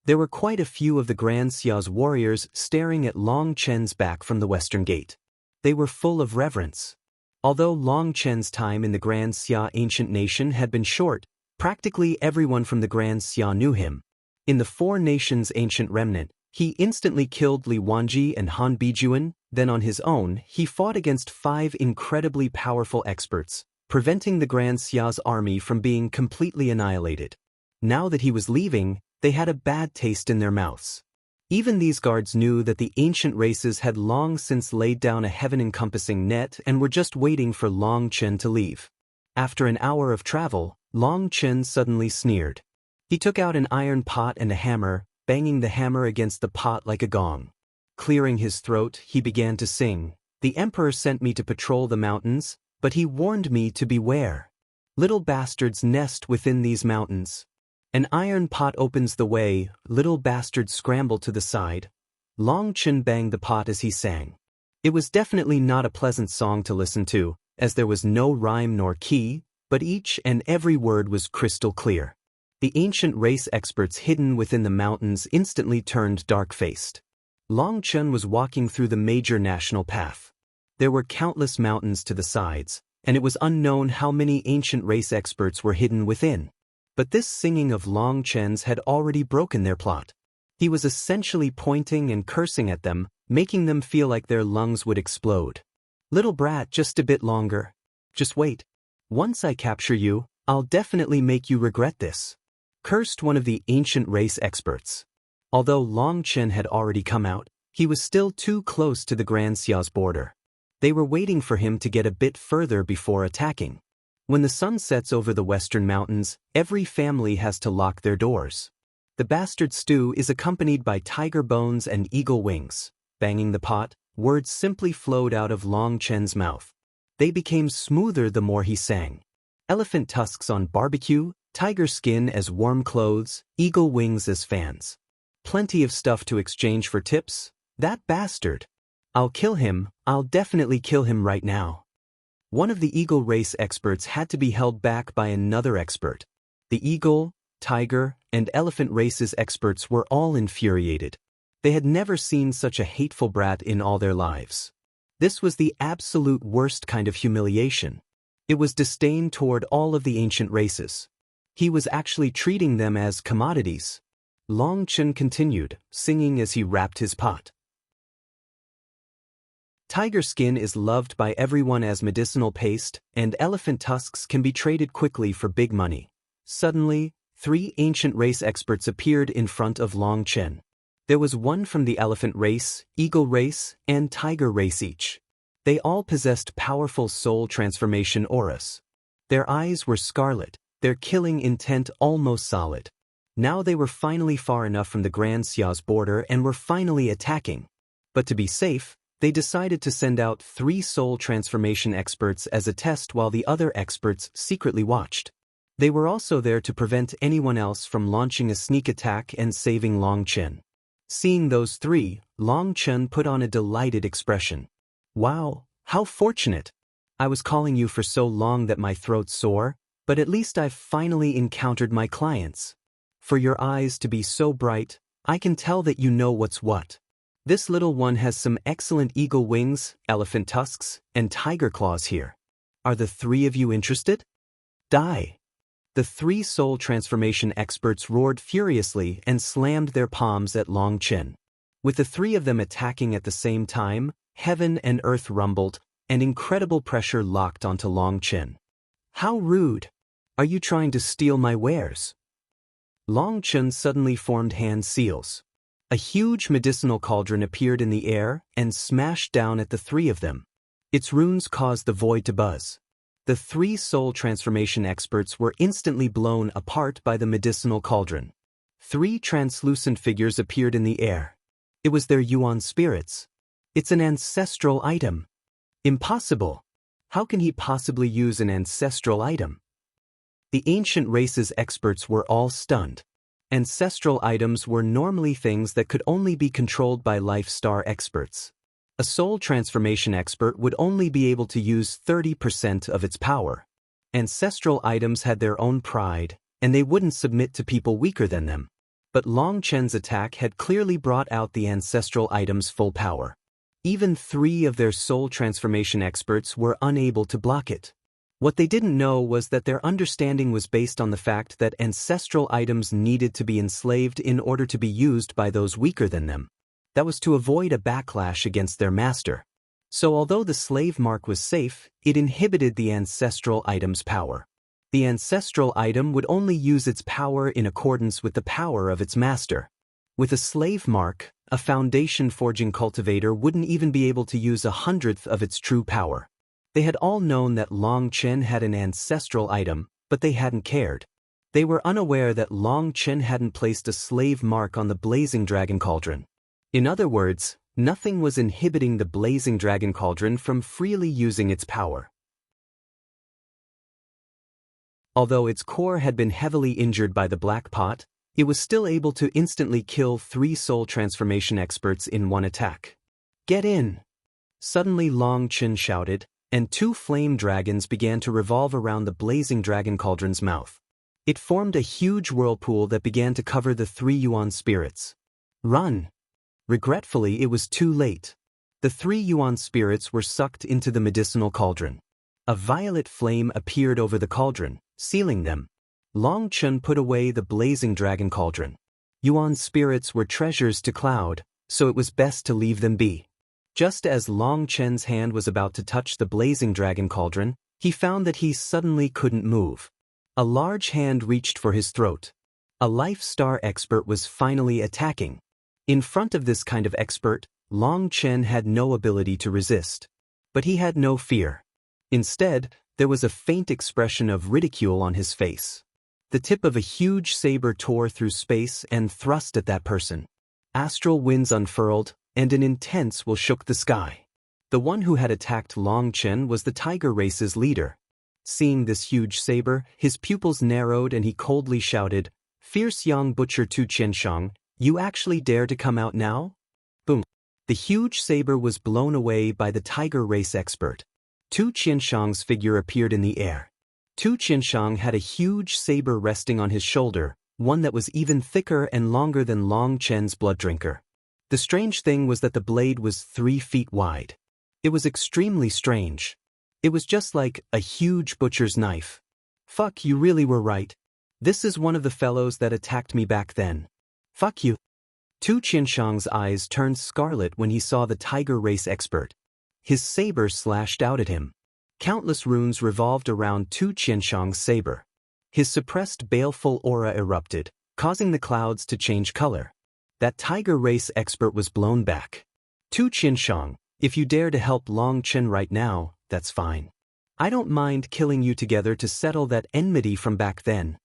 There were quite a few of the Grand Xia's warriors staring at Long Chen's back from the western gate. They were full of reverence. Although Long Chen's time in the Grand Xia ancient nation had been short, practically everyone from the Grand Xia knew him. In the four nations' ancient remnant, he instantly killed Li Wanji and Han Bijuan. Then on his own, he fought against 5 incredibly powerful experts, preventing the Grand Xia's army from being completely annihilated. Now that he was leaving, they had a bad taste in their mouths. Even these guards knew that the ancient races had long since laid down a heaven-encompassing net and were just waiting for Long Chen to leave. After an hour of travel, Long Chen suddenly sneered. He took out an iron pot and a hammer, banging the hammer against the pot like a gong. Clearing his throat, he began to sing. The emperor sent me to patrol the mountains, but he warned me to beware. Little bastards nest within these mountains. An iron pot opens the way, little bastards scramble to the side. Long Chen banged the pot as he sang. It was definitely not a pleasant song to listen to, as there was no rhyme nor key, but each and every word was crystal clear. The ancient race experts hidden within the mountains instantly turned dark-faced. Long Chen was walking through the major national path. There were countless mountains to the sides, and it was unknown how many ancient race experts were hidden within. But this singing of Long Chen's had already broken their plot. He was essentially pointing and cursing at them, making them feel like their lungs would explode. Little brat, just a bit longer. Just wait. Once I capture you, I'll definitely make you regret this. Cursed one of the ancient race experts. Although Long Chen had already come out, he was still too close to the Grand Xia's border. They were waiting for him to get a bit further before attacking. When the sun sets over the western mountains, every family has to lock their doors. The bastard stew is accompanied by tiger bones and eagle wings. Banging the pot, words simply flowed out of Long Chen's mouth. They became smoother the more he sang. Elephant tusks on barbecue, tiger skin as warm clothes, eagle wings as fans. Plenty of stuff to exchange for tips. That bastard. I'll kill him, I'll definitely kill him right now. One of the eagle race experts had to be held back by another expert. The eagle, tiger, and elephant races experts were all infuriated. They had never seen such a hateful brat in all their lives. This was the absolute worst kind of humiliation. It was disdain toward all of the ancient races. He was actually treating them as commodities. Long Chen continued, singing as he wrapped his pot. Tiger skin is loved by everyone as medicinal paste, and elephant tusks can be traded quickly for big money. Suddenly, 3 ancient race experts appeared in front of Long Chen. There was one from the elephant race, eagle race, and tiger race each. They all possessed powerful soul transformation auras. Their eyes were scarlet, their killing intent almost solid. Now they were finally far enough from the Grand Xia's border and were finally attacking. But to be safe, They decided to send out 3 soul transformation experts as a test while the other experts secretly watched. They were also there to prevent anyone else from launching a sneak attack and saving Long Chen. Seeing those 3, Long Chen put on a delighted expression. Wow, how fortunate! I was calling you for so long that my throat's sore, but at least I've finally encountered my clients. For your eyes to be so bright, I can tell that you know what's what. This little one has some excellent eagle wings, elephant tusks, and tiger claws here. Are the 3 of you interested? Die! The 3 soul transformation experts roared furiously and slammed their palms at Long Chen. With the 3 of them attacking at the same time, heaven and earth rumbled, and incredible pressure locked onto Long Chen. How rude! Are you trying to steal my wares? Long Chen suddenly formed hand seals. A huge medicinal cauldron appeared in the air and smashed down at the 3 of them. Its runes caused the void to buzz. The 3 soul transformation experts were instantly blown apart by the medicinal cauldron. 3 translucent figures appeared in the air. It was their Yuan spirits. It's an ancestral item. Impossible! How can he possibly use an ancestral item? The ancient race's experts were all stunned. Ancestral items were normally things that could only be controlled by life star experts. A soul transformation expert would only be able to use 30% of its power. Ancestral items had their own pride, and they wouldn't submit to people weaker than them. But Long Chen's attack had clearly brought out the ancestral item's full power. Even 3 of their soul transformation experts were unable to block it. What they didn't know was that their understanding was based on the fact that ancestral items needed to be enslaved in order to be used by those weaker than them. That was to avoid a backlash against their master. So although the slave mark was safe, it inhibited the ancestral item's power. The ancestral item would only use its power in accordance with the power of its master. With a slave mark, a foundation forging cultivator wouldn't even be able to use 1/100th of its true power. They had all known that Long Chen had an ancestral item, but they hadn't cared. They were unaware that Long Chen hadn't placed a slave mark on the Blazing Dragon Cauldron. In other words, nothing was inhibiting the Blazing Dragon Cauldron from freely using its power. Although its core had been heavily injured by the Black Pot, it was still able to instantly kill 3 soul transformation experts in one attack. Get in! Suddenly Long Chen shouted, and 2 flame dragons began to revolve around the Blazing Dragon Cauldron's mouth. It formed a huge whirlpool that began to cover the 3 Yuan spirits. Run! Regretfully, it was too late. The 3 Yuan spirits were sucked into the medicinal cauldron. A violet flame appeared over the cauldron, sealing them. Long Chen put away the Blazing Dragon Cauldron. Yuan spirits were treasures to Cloud, so it was best to leave them be. Just as Long Chen's hand was about to touch the Blazing Dragon Cauldron, he found that he suddenly couldn't move. A large hand reached for his throat. A life star expert was finally attacking. In front of this kind of expert, Long Chen had no ability to resist. But he had no fear. Instead, there was a faint expression of ridicule on his face. The tip of a huge saber tore through space and thrust at that person. Astral winds unfurled, and an intense will shook the sky. The one who had attacked Long Chen was the tiger race's leader. Seeing this huge saber, his pupils narrowed and he coldly shouted, "Fierce young butcher Tu Qianshang, you actually dare to come out now?" Boom. The huge saber was blown away by the tiger race expert. Tu Qianshang's figure appeared in the air. Tu Qianshang had a huge saber resting on his shoulder, one that was even thicker and longer than Long Chen's blood drinker. The strange thing was that the blade was 3 feet wide. It was extremely strange. It was just like a huge butcher's knife. Fuck, you really were right. This is one of the fellows that attacked me back then. Fuck you. Tu Qianshang's eyes turned scarlet when he saw the tiger race expert. His saber slashed out at him. Countless runes revolved around Tu Qianshang's saber. His suppressed baleful aura erupted, causing the clouds to change color. That tiger race expert was blown back. Tu Qianshang, if you dare to help Long Chen right now, that's fine. I don't mind killing you together to settle that enmity from back then.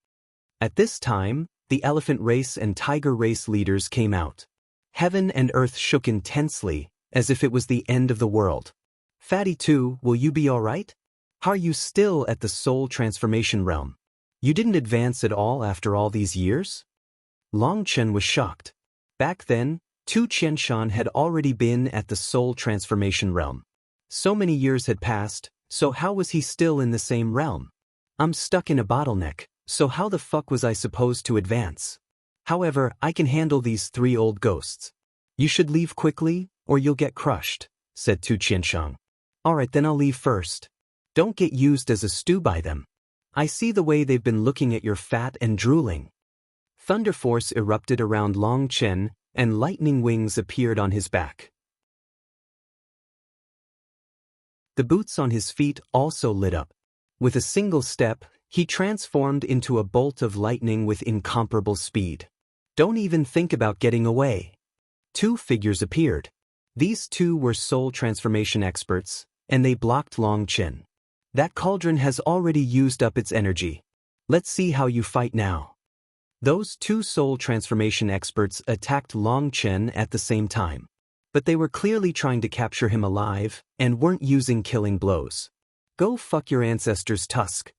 At this time, the elephant race and tiger race leaders came out. Heaven and earth shook intensely, as if it was the end of the world. Fatty 2, will you be alright? Are you still at the soul transformation realm? You didn't advance at all after all these years? Long Chen was shocked. Back then, Tu Qianshan had already been at the soul transformation realm. So many years had passed, so how was he still in the same realm? I'm stuck in a bottleneck, so how the fuck was I supposed to advance? However, I can handle these 3 old ghosts. You should leave quickly, or you'll get crushed, said Tu Qianshang. Alright, then I'll leave first. Don't get used as a stew by them. I see the way they've been looking at your fat and drooling. Thunder force erupted around Long Chen, and lightning wings appeared on his back. The boots on his feet also lit up. With a single step, he transformed into a bolt of lightning with incomparable speed. Don't even think about getting away. 2 figures appeared. These 2 were soul transformation experts, and they blocked Long Chen. That cauldron has already used up its energy. Let's see how you fight now. Those 2 soul transformation experts attacked Long Chen at the same time. But they were clearly trying to capture him alive, and weren't using killing blows. Go fuck your ancestors' tusk.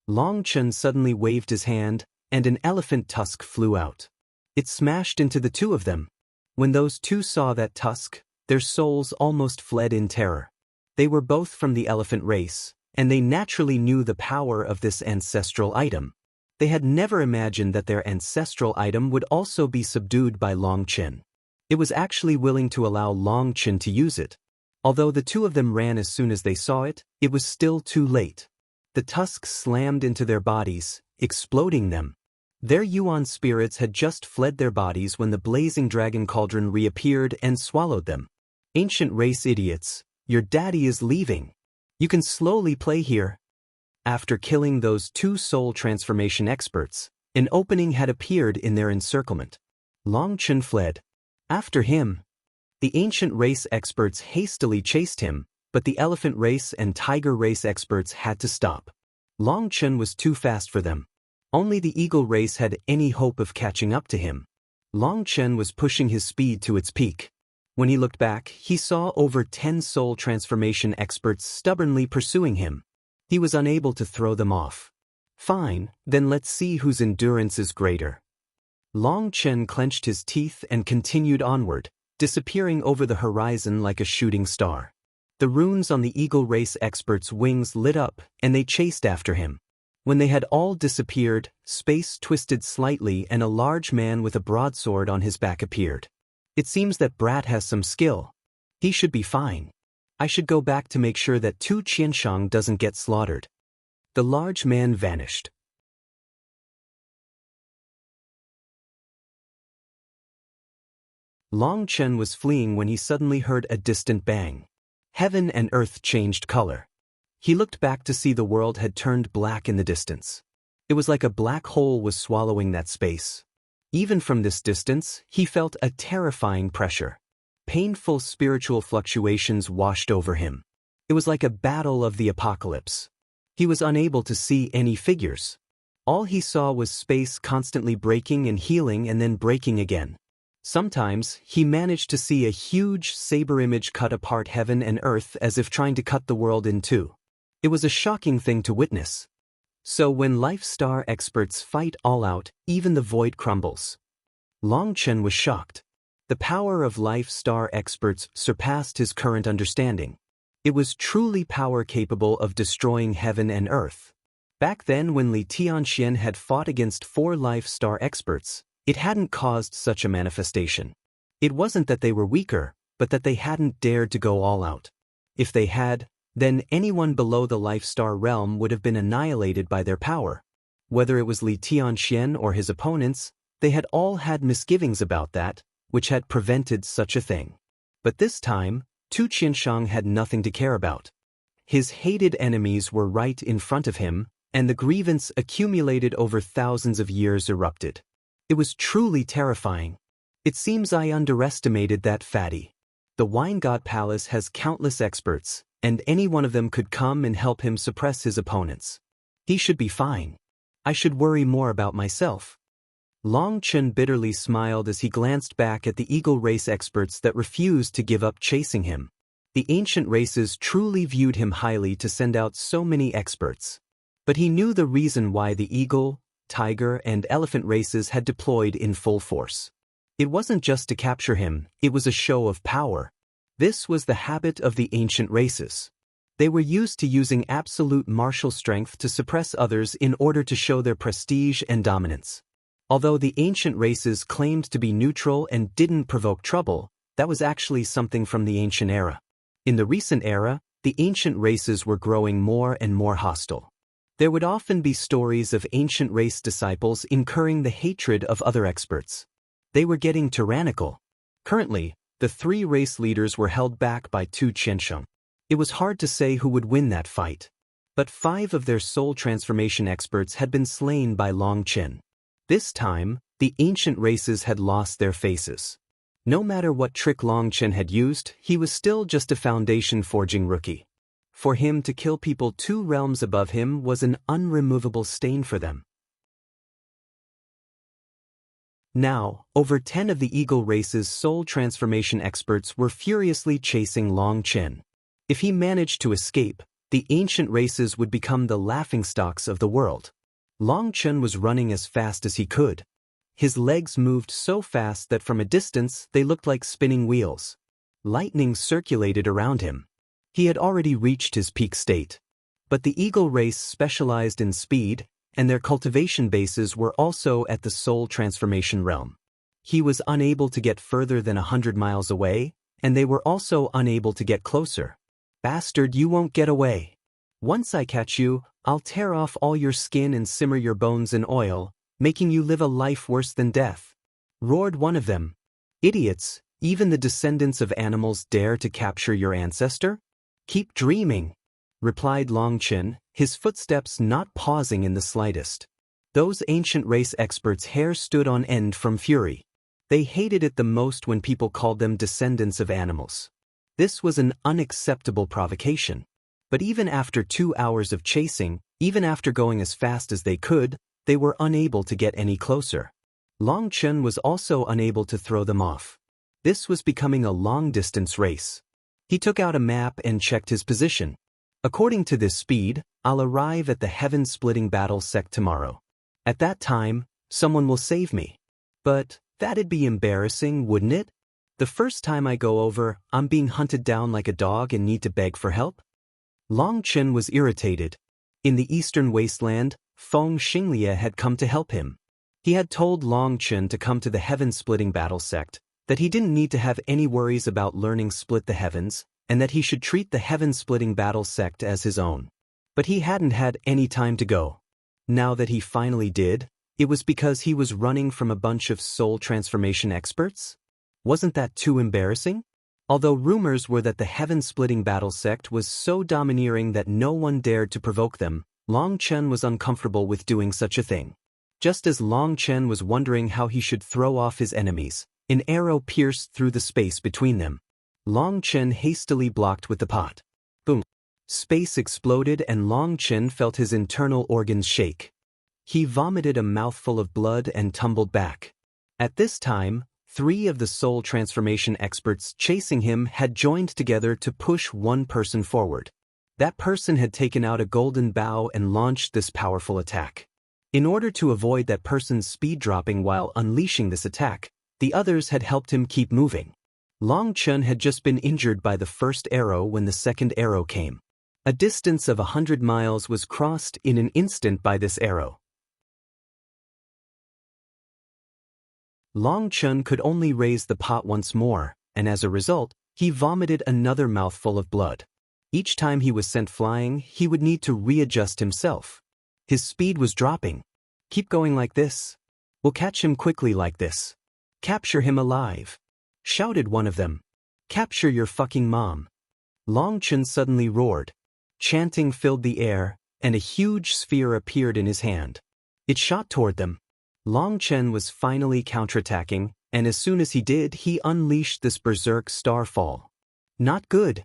Long Chen suddenly waved his hand, and an elephant tusk flew out. It smashed into the 2 of them. When those 2 saw that tusk, their souls almost fled in terror. They were both from the elephant race, and they naturally knew the power of this ancestral item. They had never imagined that their ancestral item would also be subdued by Long Chen. It was actually willing to allow Long Chen to use it. Although the 2 of them ran as soon as they saw it, it was still too late. The tusks slammed into their bodies, exploding them. Their Yuan spirits had just fled their bodies when the blazing dragon cauldron reappeared and swallowed them. Ancient race idiots, your daddy is leaving. You can slowly play here. After killing those 2 soul transformation experts, an opening had appeared in their encirclement. Long Chen fled. After him, the ancient race experts hastily chased him, but the elephant race and tiger race experts had to stop. Long Chen was too fast for them. Only the eagle race had any hope of catching up to him. Long Chen was pushing his speed to its peak. When he looked back, he saw over 10 soul transformation experts stubbornly pursuing him. He was unable to throw them off. Fine, then let's see whose endurance is greater. Long Chen clenched his teeth and continued onward, disappearing over the horizon like a shooting star. The runes on the eagle race experts' wings lit up, and they chased after him. When they had all disappeared, space twisted slightly and a large man with a broadsword on his back appeared. It seems that Brat has some skill. He should be fine. I should go back to make sure that Tu Qianshang doesn't get slaughtered. The large man vanished. Long Chen was fleeing when he suddenly heard a distant bang. Heaven and earth changed color. He looked back to see the world had turned black in the distance. It was like a black hole was swallowing that space. Even from this distance, he felt a terrifying pressure. Painful spiritual fluctuations washed over him. It was like a battle of the apocalypse. He was unable to see any figures. All he saw was space constantly breaking and healing and then breaking again. Sometimes, he managed to see a huge saber image cut apart heaven and earth as if trying to cut the world in two. It was a shocking thing to witness. So when Life Star experts fight all out, even the void crumbles. Long Chen was shocked. The power of Life Star experts surpassed his current understanding. It was truly power capable of destroying heaven and earth. Back then when Li Tianxian had fought against 4 Life Star experts, it hadn't caused such a manifestation. It wasn't that they were weaker, but that they hadn't dared to go all out. If they had, then anyone below the Life Star realm would have been annihilated by their power. Whether it was Li Tianxian or his opponents, they had all had misgivings about that, which had prevented such a thing. But this time, Tu Qianshang had nothing to care about. His hated enemies were right in front of him, and the grievance accumulated over thousands of years erupted. It was truly terrifying. It seems I underestimated that fatty. The Wine God Palace has countless experts, and any one of them could come and help him suppress his opponents. He should be fine. I should worry more about myself. Long Chen bitterly smiled as he glanced back at the eagle race experts that refused to give up chasing him. The ancient races truly viewed him highly to send out so many experts. But he knew the reason why the eagle, tiger, and elephant races had deployed in full force. It wasn't just to capture him, it was a show of power. This was the habit of the ancient races. They were used to using absolute martial strength to suppress others in order to show their prestige and dominance. Although the ancient races claimed to be neutral and didn't provoke trouble, that was actually something from the ancient era. In the recent era, the ancient races were growing more and more hostile. There would often be stories of ancient race disciples incurring the hatred of other experts. They were getting tyrannical. Currently, the three race leaders were held back by two Qiansheng. It was hard to say who would win that fight. But 5 of their soul transformation experts had been slain by Long Chen. This time, the ancient races had lost their faces. No matter what trick Long Chen had used, he was still just a foundation-forging rookie. For him to kill people 2 realms above him was an unremovable stain for them. Now, over 10 of the eagle race's soul transformation experts were furiously chasing Long Chen. If he managed to escape, the ancient races would become the laughingstocks of the world. Long Chen was running as fast as he could. His legs moved so fast that from a distance they looked like spinning wheels. Lightning circulated around him. He had already reached his peak state. But the eagle race specialized in speed, and their cultivation bases were also at the soul transformation realm. He was unable to get further than 100 miles away, and they were also unable to get closer. Bastard, you won't get away. Once I catch you, I'll tear off all your skin and simmer your bones in oil, making you live a life worse than death. Roared one of them. Idiots, even the descendants of animals dare to capture your ancestor? Keep dreaming, replied Long Chen, his footsteps not pausing in the slightest. Those ancient race experts' hair stood on end from fury. They hated it the most when people called them descendants of animals. This was an unacceptable provocation. But even after 2 hours of chasing, even after going as fast as they could, they were unable to get any closer. Long Chen was also unable to throw them off. This was becoming a long-distance race. He took out a map and checked his position. According to this speed, I'll arrive at the heaven-splitting battle sect tomorrow. At that time, someone will save me. But that'd be embarrassing, wouldn't it? The first time I go over, I'm being hunted down like a dog and need to beg for help? Long Chen was irritated. In the eastern wasteland, Feng Xinglie had come to help him. He had told Long Chen to come to the heaven-splitting battle sect, that he didn't need to have any worries about learning split the heavens, and that he should treat the heaven-splitting battle sect as his own. But he hadn't had any time to go. Now that he finally did, it was because he was running from a bunch of soul transformation experts? Wasn't that too embarrassing? Although rumors were that the heaven-splitting battle sect was so domineering that no one dared to provoke them, Long Chen was uncomfortable with doing such a thing. Just as Long Chen was wondering how he should throw off his enemies, an arrow pierced through the space between them. Long Chen hastily blocked with the pot. Boom. Space exploded and Long Chen felt his internal organs shake. He vomited a mouthful of blood and tumbled back. At this time, 3 of the soul transformation experts chasing him had joined together to push one person forward. That person had taken out a golden bow and launched this powerful attack. In order to avoid that person's speed dropping while unleashing this attack, the others had helped him keep moving. Long Chen had just been injured by the first arrow when the second arrow came. A distance of 100 miles was crossed in an instant by this arrow. Long Chen could only raise the pot once more, and as a result, he vomited another mouthful of blood. Each time he was sent flying, he would need to readjust himself. His speed was dropping. Keep going like this. We'll catch him quickly like this. Capture him alive, shouted one of them. Capture your fucking mom. Long Chen suddenly roared. Chanting filled the air, and a huge sphere appeared in his hand. It shot toward them. Long Chen was finally counterattacking, and as soon as he did, he unleashed this berserk starfall. Not good.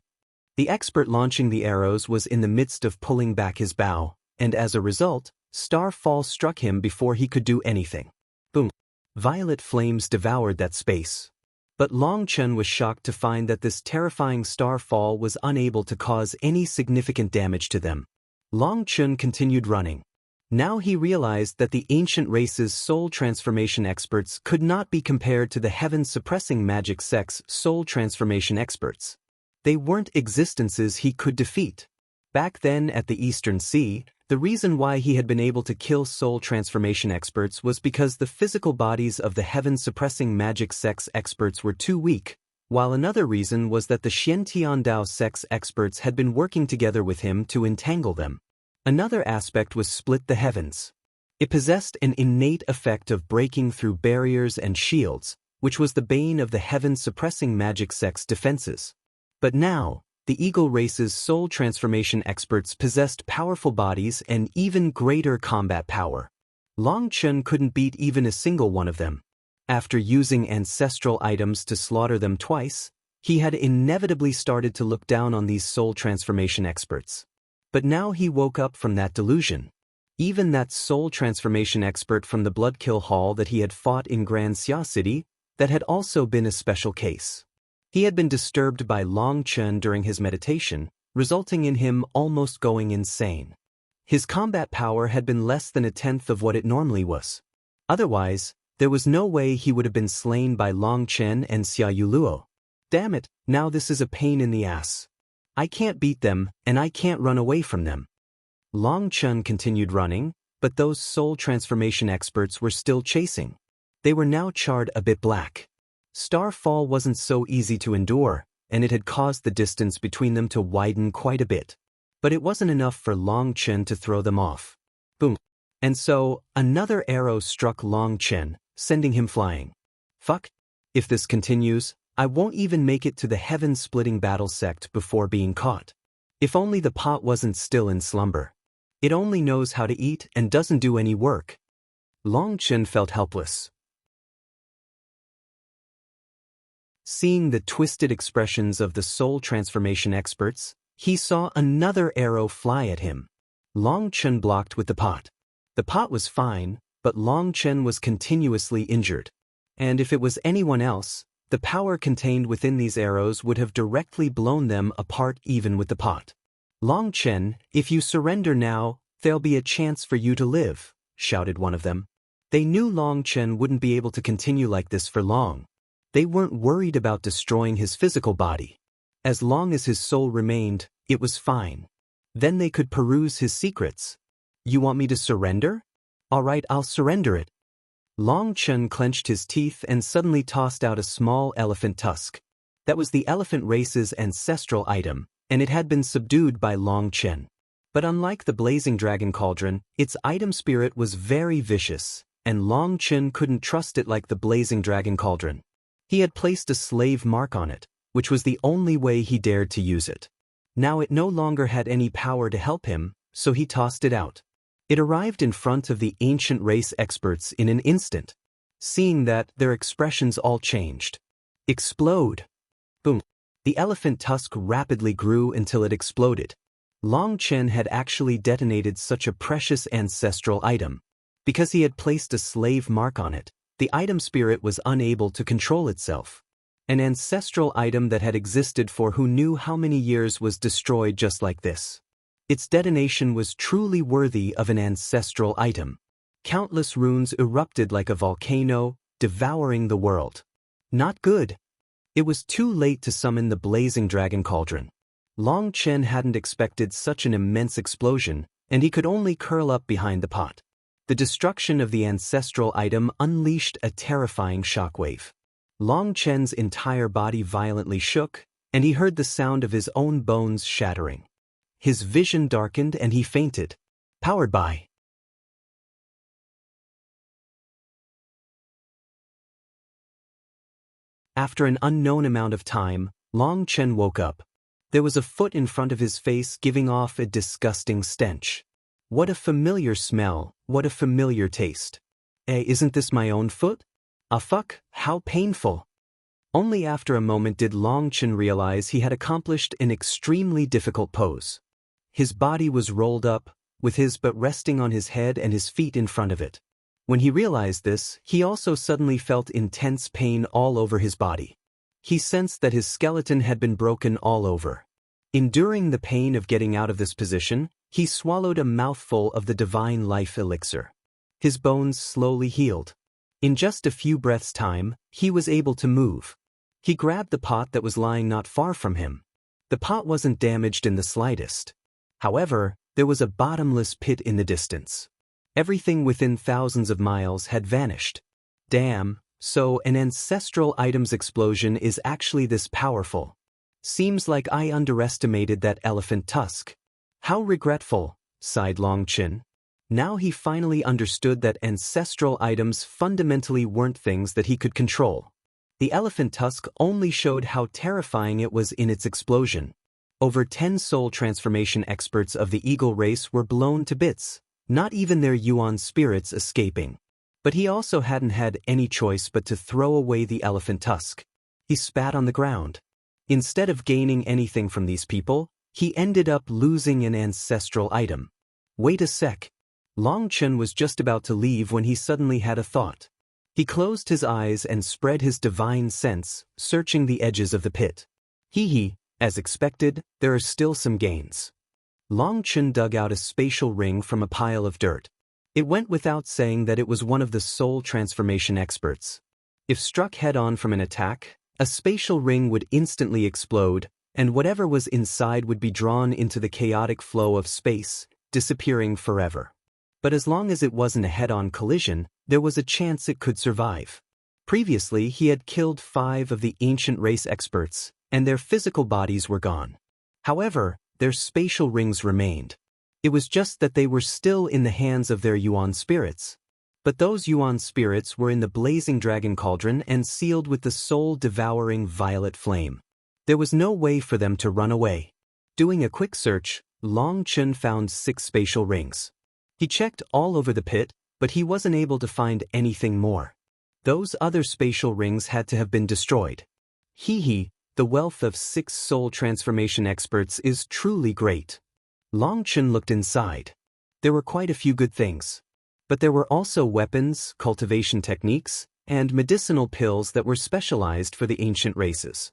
The expert launching the arrows was in the midst of pulling back his bow, and as a result, starfall struck him before he could do anything. Boom. Violet flames devoured that space. But Long Chen was shocked to find that this terrifying star fall was unable to cause any significant damage to them. Long Chen continued running. Now he realized that the ancient race's soul transformation experts could not be compared to the heaven-suppressing magic sect's soul transformation experts. They weren't existences he could defeat. Back then at the Eastern Sea, the reason why he had been able to kill soul transformation experts was because the physical bodies of the heaven-suppressing magic sect's experts were too weak, while another reason was that the Xiantiandao sect's experts had been working together with him to entangle them. Another aspect was split the heavens. It possessed an innate effect of breaking through barriers and shields, which was the bane of the heaven-suppressing magic sect's defenses. But now, the Eagle race's soul transformation experts possessed powerful bodies and even greater combat power. Long Chen couldn't beat even a single one of them. After using ancestral items to slaughter them twice, he had inevitably started to look down on these soul transformation experts. But now he woke up from that delusion. Even that soul transformation expert from the Bloodkill Hall that he had fought in Grand Xia City, that had also been a special case. He had been disturbed by Long Chen during his meditation, resulting in him almost going insane. His combat power had been less than a tenth of what it normally was. Otherwise, there was no way he would have been slain by Long Chen and Xia Yuluo. Damn it, now this is a pain in the ass. I can't beat them, and I can't run away from them. Long Chen continued running, but those soul transformation experts were still chasing. They were now charred a bit black. Starfall wasn't so easy to endure, and it had caused the distance between them to widen quite a bit. But it wasn't enough for Long Chen to throw them off. Boom. And so, another arrow struck Long Chen, sending him flying. Fuck. If this continues, I won't even make it to the heaven-splitting battle sect before being caught. If only the pot wasn't still in slumber. It only knows how to eat and doesn't do any work. Long Chen felt helpless. Seeing the twisted expressions of the soul transformation experts, he saw another arrow fly at him. Long Chen blocked with the pot. The pot was fine, but Long Chen was continuously injured. And if it was anyone else, the power contained within these arrows would have directly blown them apart even with the pot. Long Chen, if you surrender now, there'll be a chance for you to live, shouted one of them. They knew Long Chen wouldn't be able to continue like this for long. They weren't worried about destroying his physical body. As long as his soul remained, it was fine. Then they could peruse his secrets. You want me to surrender? All right, I'll surrender it. Long Chen clenched his teeth and suddenly tossed out a small elephant tusk. That was the elephant race's ancestral item, and it had been subdued by Long Chen. But unlike the blazing dragon cauldron, its item spirit was very vicious, and Long Chen couldn't trust it like the blazing dragon cauldron. He had placed a slave mark on it, which was the only way he dared to use it. Now it no longer had any power to help him, so he tossed it out. It arrived in front of the ancient race experts in an instant. Seeing that, their expressions all changed. Explode! Boom! The elephant tusk rapidly grew until it exploded. Long Chen had actually detonated such a precious ancestral item. Because he had placed a slave mark on it, the item spirit was unable to control itself. An ancestral item that had existed for who knew how many years was destroyed just like this. Its detonation was truly worthy of an ancestral item. Countless runes erupted like a volcano, devouring the world. Not good. It was too late to summon the blazing dragon cauldron. Long Chen hadn't expected such an immense explosion, and he could only curl up behind the pot. The destruction of the ancestral item unleashed a terrifying shockwave. Long Chen's entire body violently shook, and he heard the sound of his own bones shattering. His vision darkened and he fainted. Powered by. After an unknown amount of time, Long Chen woke up. There was a foot in front of his face giving off a disgusting stench. What a familiar smell, what a familiar taste. Isn't this my own foot? Ah fuck, how painful. Only after a moment did Long Chen realize he had accomplished an extremely difficult pose. His body was rolled up, with his butt resting on his head and his feet in front of it. When he realized this, he also suddenly felt intense pain all over his body. He sensed that his skeleton had been broken all over. Enduring the pain of getting out of this position, he swallowed a mouthful of the divine life elixir. His bones slowly healed. In just a few breaths' time, he was able to move. He grabbed the pot that was lying not far from him. The pot wasn't damaged in the slightest. However, there was a bottomless pit in the distance. Everything within thousands of miles had vanished. Damn, so an ancestral items explosion is actually this powerful. Seems like I underestimated that elephant tusk. How regretful, sighed Long Chen. Now he finally understood that ancestral items fundamentally weren't things that he could control. The elephant tusk only showed how terrifying it was in its explosion. Over 10 soul transformation experts of the eagle race were blown to bits, not even their yuan spirits escaping. But he also hadn't had any choice but to throw away the elephant tusk. He spat on the ground. Instead of gaining anything from these people, he ended up losing an ancestral item. Wait a sec. Long Chen was just about to leave when he suddenly had a thought. He closed his eyes and spread his divine sense, searching the edges of the pit. As expected, there are still some gains. Long Chen dug out a spatial ring from a pile of dirt. It went without saying that it was one of the soul transformation experts. If struck head-on from an attack, a spatial ring would instantly explode, and whatever was inside would be drawn into the chaotic flow of space, disappearing forever. But as long as it wasn't a head-on collision, there was a chance it could survive. Previously, he had killed 5 of the ancient race experts, and their physical bodies were gone. However, their spatial rings remained. It was just that they were still in the hands of their yuan spirits. But those yuan spirits were in the blazing dragon cauldron and sealed with the soul-devouring violet flame. There was no way for them to run away. Doing a quick search, Long Chen found 6 spatial rings. He checked all over the pit, but he wasn't able to find anything more. Those other spatial rings had to have been destroyed. The wealth of 6 soul transformation experts is truly great. Long Chen looked inside. There were quite a few good things. But there were also weapons, cultivation techniques, and medicinal pills that were specialized for the ancient races.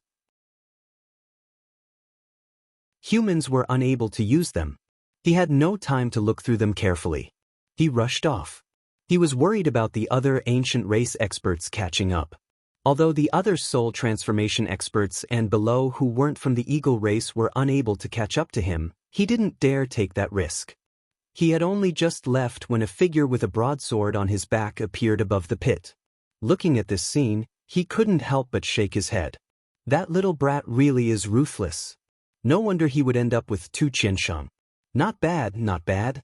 Humans were unable to use them. He had no time to look through them carefully. He rushed off. He was worried about the other ancient race experts catching up. Although the other soul transformation experts and below who weren't from the eagle race were unable to catch up to him, he didn't dare take that risk. He had only just left when a figure with a broadsword on his back appeared above the pit. Looking at this scene, he couldn't help but shake his head. That little brat really is ruthless. No wonder he would end up with 2 qiansheng. Not bad, not bad.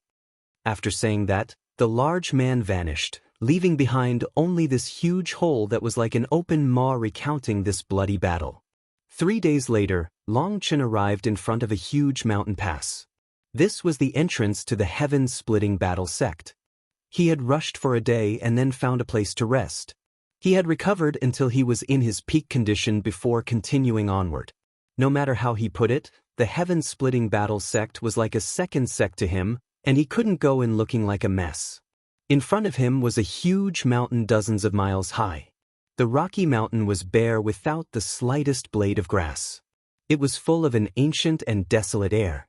After saying that, the large man vanished, leaving behind only this huge hole that was like an open maw recounting this bloody battle. 3 days later, Long Chen arrived in front of a huge mountain pass. This was the entrance to the heaven-splitting battle sect. He had rushed for a day and then found a place to rest. He had recovered until he was in his peak condition before continuing onward. No matter how he put it, the heaven-splitting battle sect was like a second sect to him, and he couldn't go in looking like a mess. In front of him was a huge mountain dozens of miles high. The rocky mountain was bare without the slightest blade of grass. It was full of an ancient and desolate air.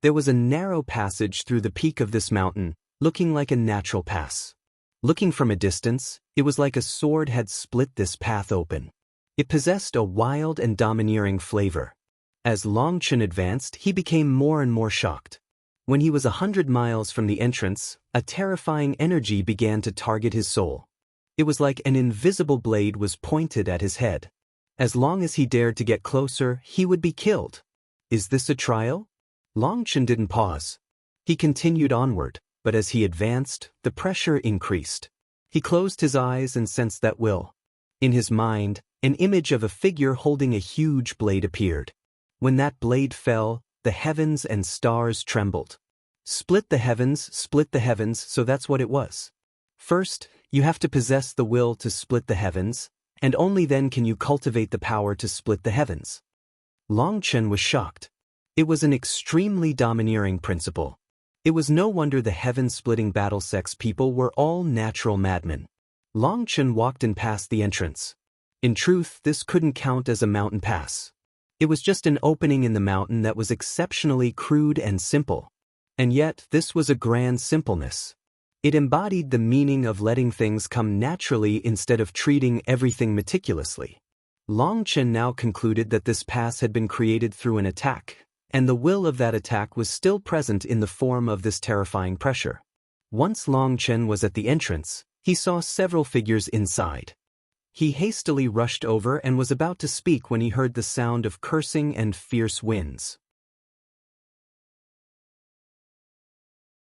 There was a narrow passage through the peak of this mountain, looking like a natural pass. Looking from a distance, it was like a sword had split this path open. It possessed a wild and domineering flavor. As Long Chen advanced, he became more and more shocked. When he was 100 miles from the entrance, a terrifying energy began to target his soul. It was like an invisible blade was pointed at his head. As long as he dared to get closer, he would be killed. Is this a trial? Long Chen didn't pause. He continued onward, but as he advanced, the pressure increased. He closed his eyes and sensed that will. In his mind, an image of a figure holding a huge blade appeared. When that blade fell, the heavens and stars trembled. Split the heavens, so that's what it was. First, you have to possess the will to split the heavens, and only then can you cultivate the power to split the heavens. Long Chen was shocked. It was an extremely domineering principle. It was no wonder the heaven-splitting battle sex people were all natural madmen. Long Chen walked in past the entrance. In truth, this couldn't count as a mountain pass. It was just an opening in the mountain that was exceptionally crude and simple. And yet, this was a grand simpleness. It embodied the meaning of letting things come naturally instead of treating everything meticulously. Long Chen now concluded that this pass had been created through an attack, and the will of that attack was still present in the form of this terrifying pressure. Once Long Chen was at the entrance, he saw several figures inside. He hastily rushed over and was about to speak when he heard the sound of cursing and fierce winds.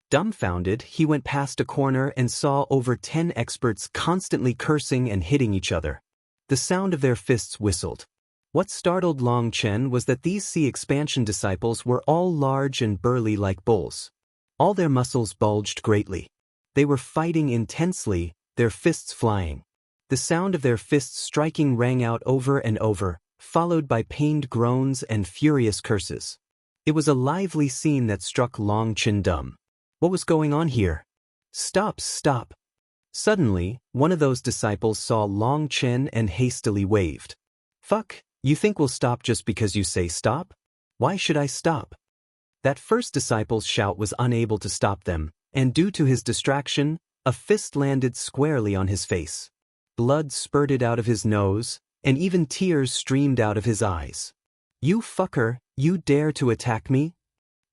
Dumbfounded, he went past a corner and saw over 10 experts constantly cursing and hitting each other. The sound of their fists whistled. What startled Long Chen was that these sea expansion disciples were all large and burly like bulls. All their muscles bulged greatly. They were fighting intensely, their fists flying. The sound of their fists striking rang out over and over, followed by pained groans and furious curses. It was a lively scene that struck Long Chen dumb. What was going on here? Stop, stop. Suddenly, one of those disciples saw Long Chen and hastily waved. Fuck, you think we'll stop just because you say stop? Why should I stop? That first disciple's shout was unable to stop them, and due to his distraction, a fist landed squarely on his face. Blood spurted out of his nose, and even tears streamed out of his eyes. You fucker, you dare to attack me?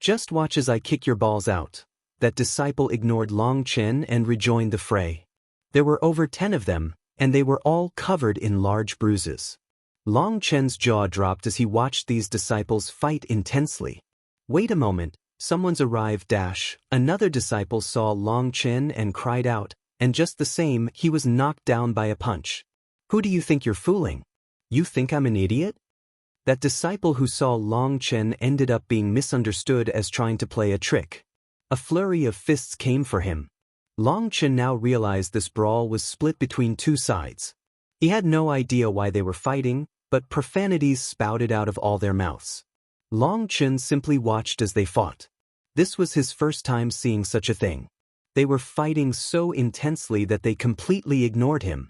Just watch as I kick your balls out. That disciple ignored Long Chen and rejoined the fray. There were over 10 of them, and they were all covered in large bruises. Long Chen's jaw dropped as he watched these disciples fight intensely. Wait a moment, someone's arrived. Another disciple saw Long Chen and cried out, and just the same, he was knocked down by a punch. Who do you think you're fooling? You think I'm an idiot? That disciple who saw Long Chen ended up being misunderstood as trying to play a trick. A flurry of fists came for him. Long Chen now realized this brawl was split between two sides. He had no idea why they were fighting, but profanities spouted out of all their mouths. Long Chen simply watched as they fought. This was his first time seeing such a thing. They were fighting so intensely that they completely ignored him.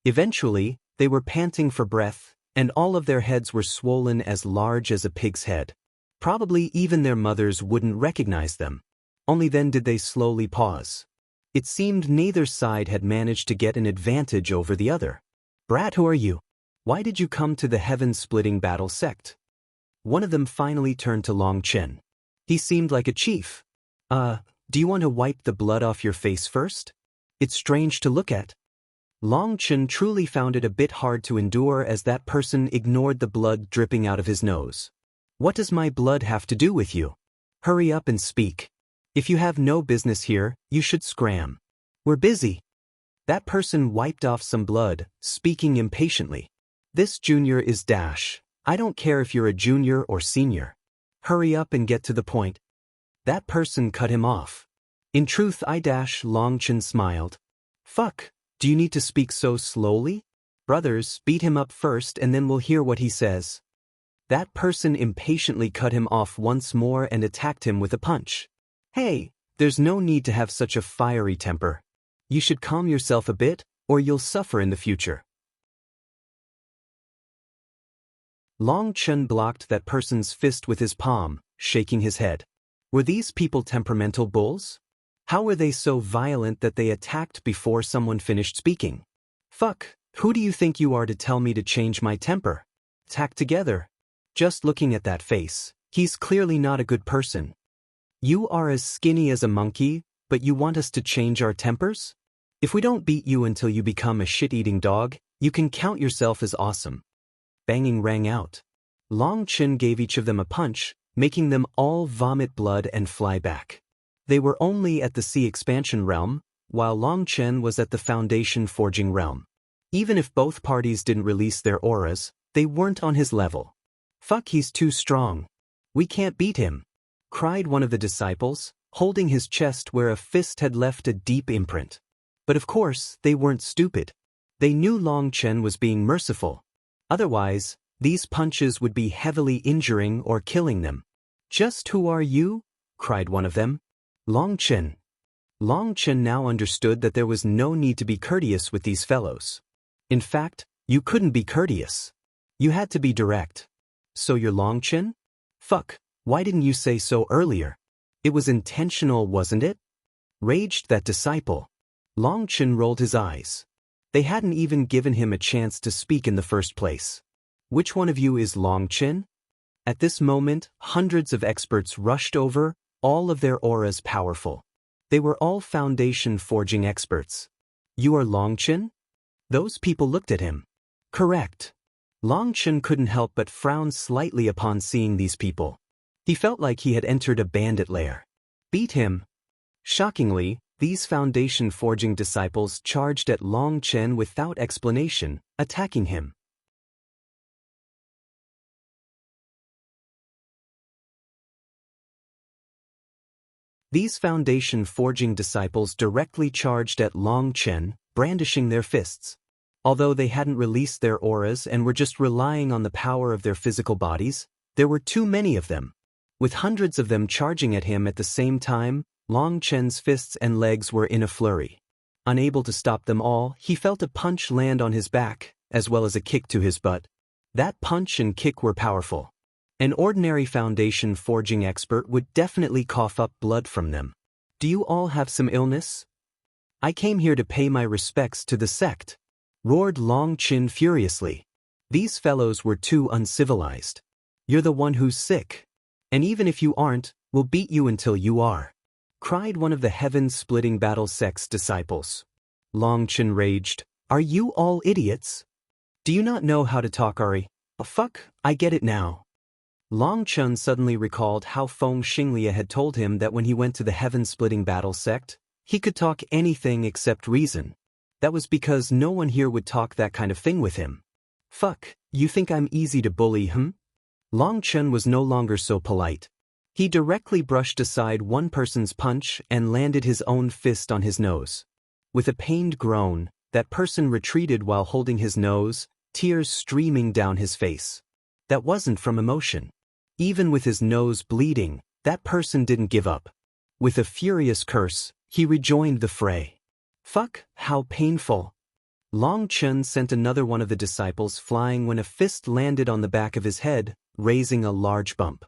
Eventually, they were panting for breath, and all of their heads were swollen as large as a pig's head. Probably even their mothers wouldn't recognize them. Only then did they slowly pause. It seemed neither side had managed to get an advantage over the other. Brat, who are you? Why did you come to the heaven-splitting battle sect? One of them finally turned to Long Chen. He seemed like a chief. Do you want to wipe the blood off your face first? It's strange to look at. Long Chen truly found it a bit hard to endure as that person ignored the blood dripping out of his nose. What does my blood have to do with you? Hurry up and speak. If you have no business here, you should scram. We're busy. That person wiped off some blood, speaking impatiently. This junior is I don't care if you're a junior or senior. Hurry up and get to the point. That person cut him off. In truth, Long Chen smiled. Fuck, do you need to speak so slowly? Brothers, beat him up first and then we'll hear what he says. That person impatiently cut him off once more and attacked him with a punch. Hey, there's no need to have such a fiery temper. You should calm yourself a bit, or you'll suffer in the future. Long Chen blocked that person's fist with his palm, shaking his head. Were these people temperamental bulls? How were they so violent that they attacked before someone finished speaking? Fuck, who do you think you are to tell me to change my temper? Attack together. Just looking at that face, he's clearly not a good person. You are as skinny as a monkey, but you want us to change our tempers? If we don't beat you until you become a shit-eating dog, you can count yourself as awesome. Banging rang out. Long Chen gave each of them a punch, making them all vomit blood and fly back. They were only at the sea expansion realm, while Long Chen was at the foundation forging realm. Even if both parties didn't release their auras, they weren't on his level. Fuck, he's too strong. We can't beat him, cried one of the disciples, holding his chest where a fist had left a deep imprint. But of course, they weren't stupid. They knew Long Chen was being merciful. Otherwise, these punches would be heavily injuring or killing them. Just who are you? Cried one of them. Long Chen. Long Chen now understood that there was no need to be courteous with these fellows. In fact, you couldn't be courteous. You had to be direct. So you're Long Chen? Fuck, why didn't you say so earlier? It was intentional, wasn't it? Raged that disciple. Long Chen rolled his eyes. They hadn't even given him a chance to speak in the first place. Which one of you is Long Chen? At this moment, hundreds of experts rushed over, all of their auras powerful. They were all foundation forging experts. You are Long Chen? Those people looked at him. Correct. Long Chen couldn't help but frown slightly upon seeing these people. He felt like he had entered a bandit lair. Beat him. Shockingly, these foundation forging disciples charged at Long Chen without explanation, attacking him. These foundation forging disciples directly charged at Long Chen, brandishing their fists. Although they hadn't released their auras and were just relying on the power of their physical bodies, there were too many of them. With hundreds of them charging at him at the same time, Long Chen's fists and legs were in a flurry. Unable to stop them all, he felt a punch land on his back, as well as a kick to his butt. That punch and kick were powerful. An ordinary foundation forging expert would definitely cough up blood from them. Do you all have some illness? I came here to pay my respects to the sect, roared Long Chen furiously. These fellows were too uncivilized. You're the one who's sick. And even if you aren't, we'll beat you until you are, cried one of the heaven-splitting battle sect's disciples. Long Chen raged. Are you all idiots? Do you not know how to talk, Ari? Oh, fuck, I get it now. Long Chen suddenly recalled how Feng Xinglia had told him that when he went to the heaven-splitting battle sect, he could talk anything except reason. That was because no one here would talk that kind of thing with him. Fuck, you think I'm easy to bully, Long Chen was no longer so polite. He directly brushed aside one person's punch and landed his own fist on his nose. With a pained groan, that person retreated while holding his nose, tears streaming down his face. That wasn't from emotion. Even with his nose bleeding, that person didn't give up. With a furious curse, he rejoined the fray. Fuck, how painful. Long Chen sent another one of the disciples flying when a fist landed on the back of his head, raising a large bump.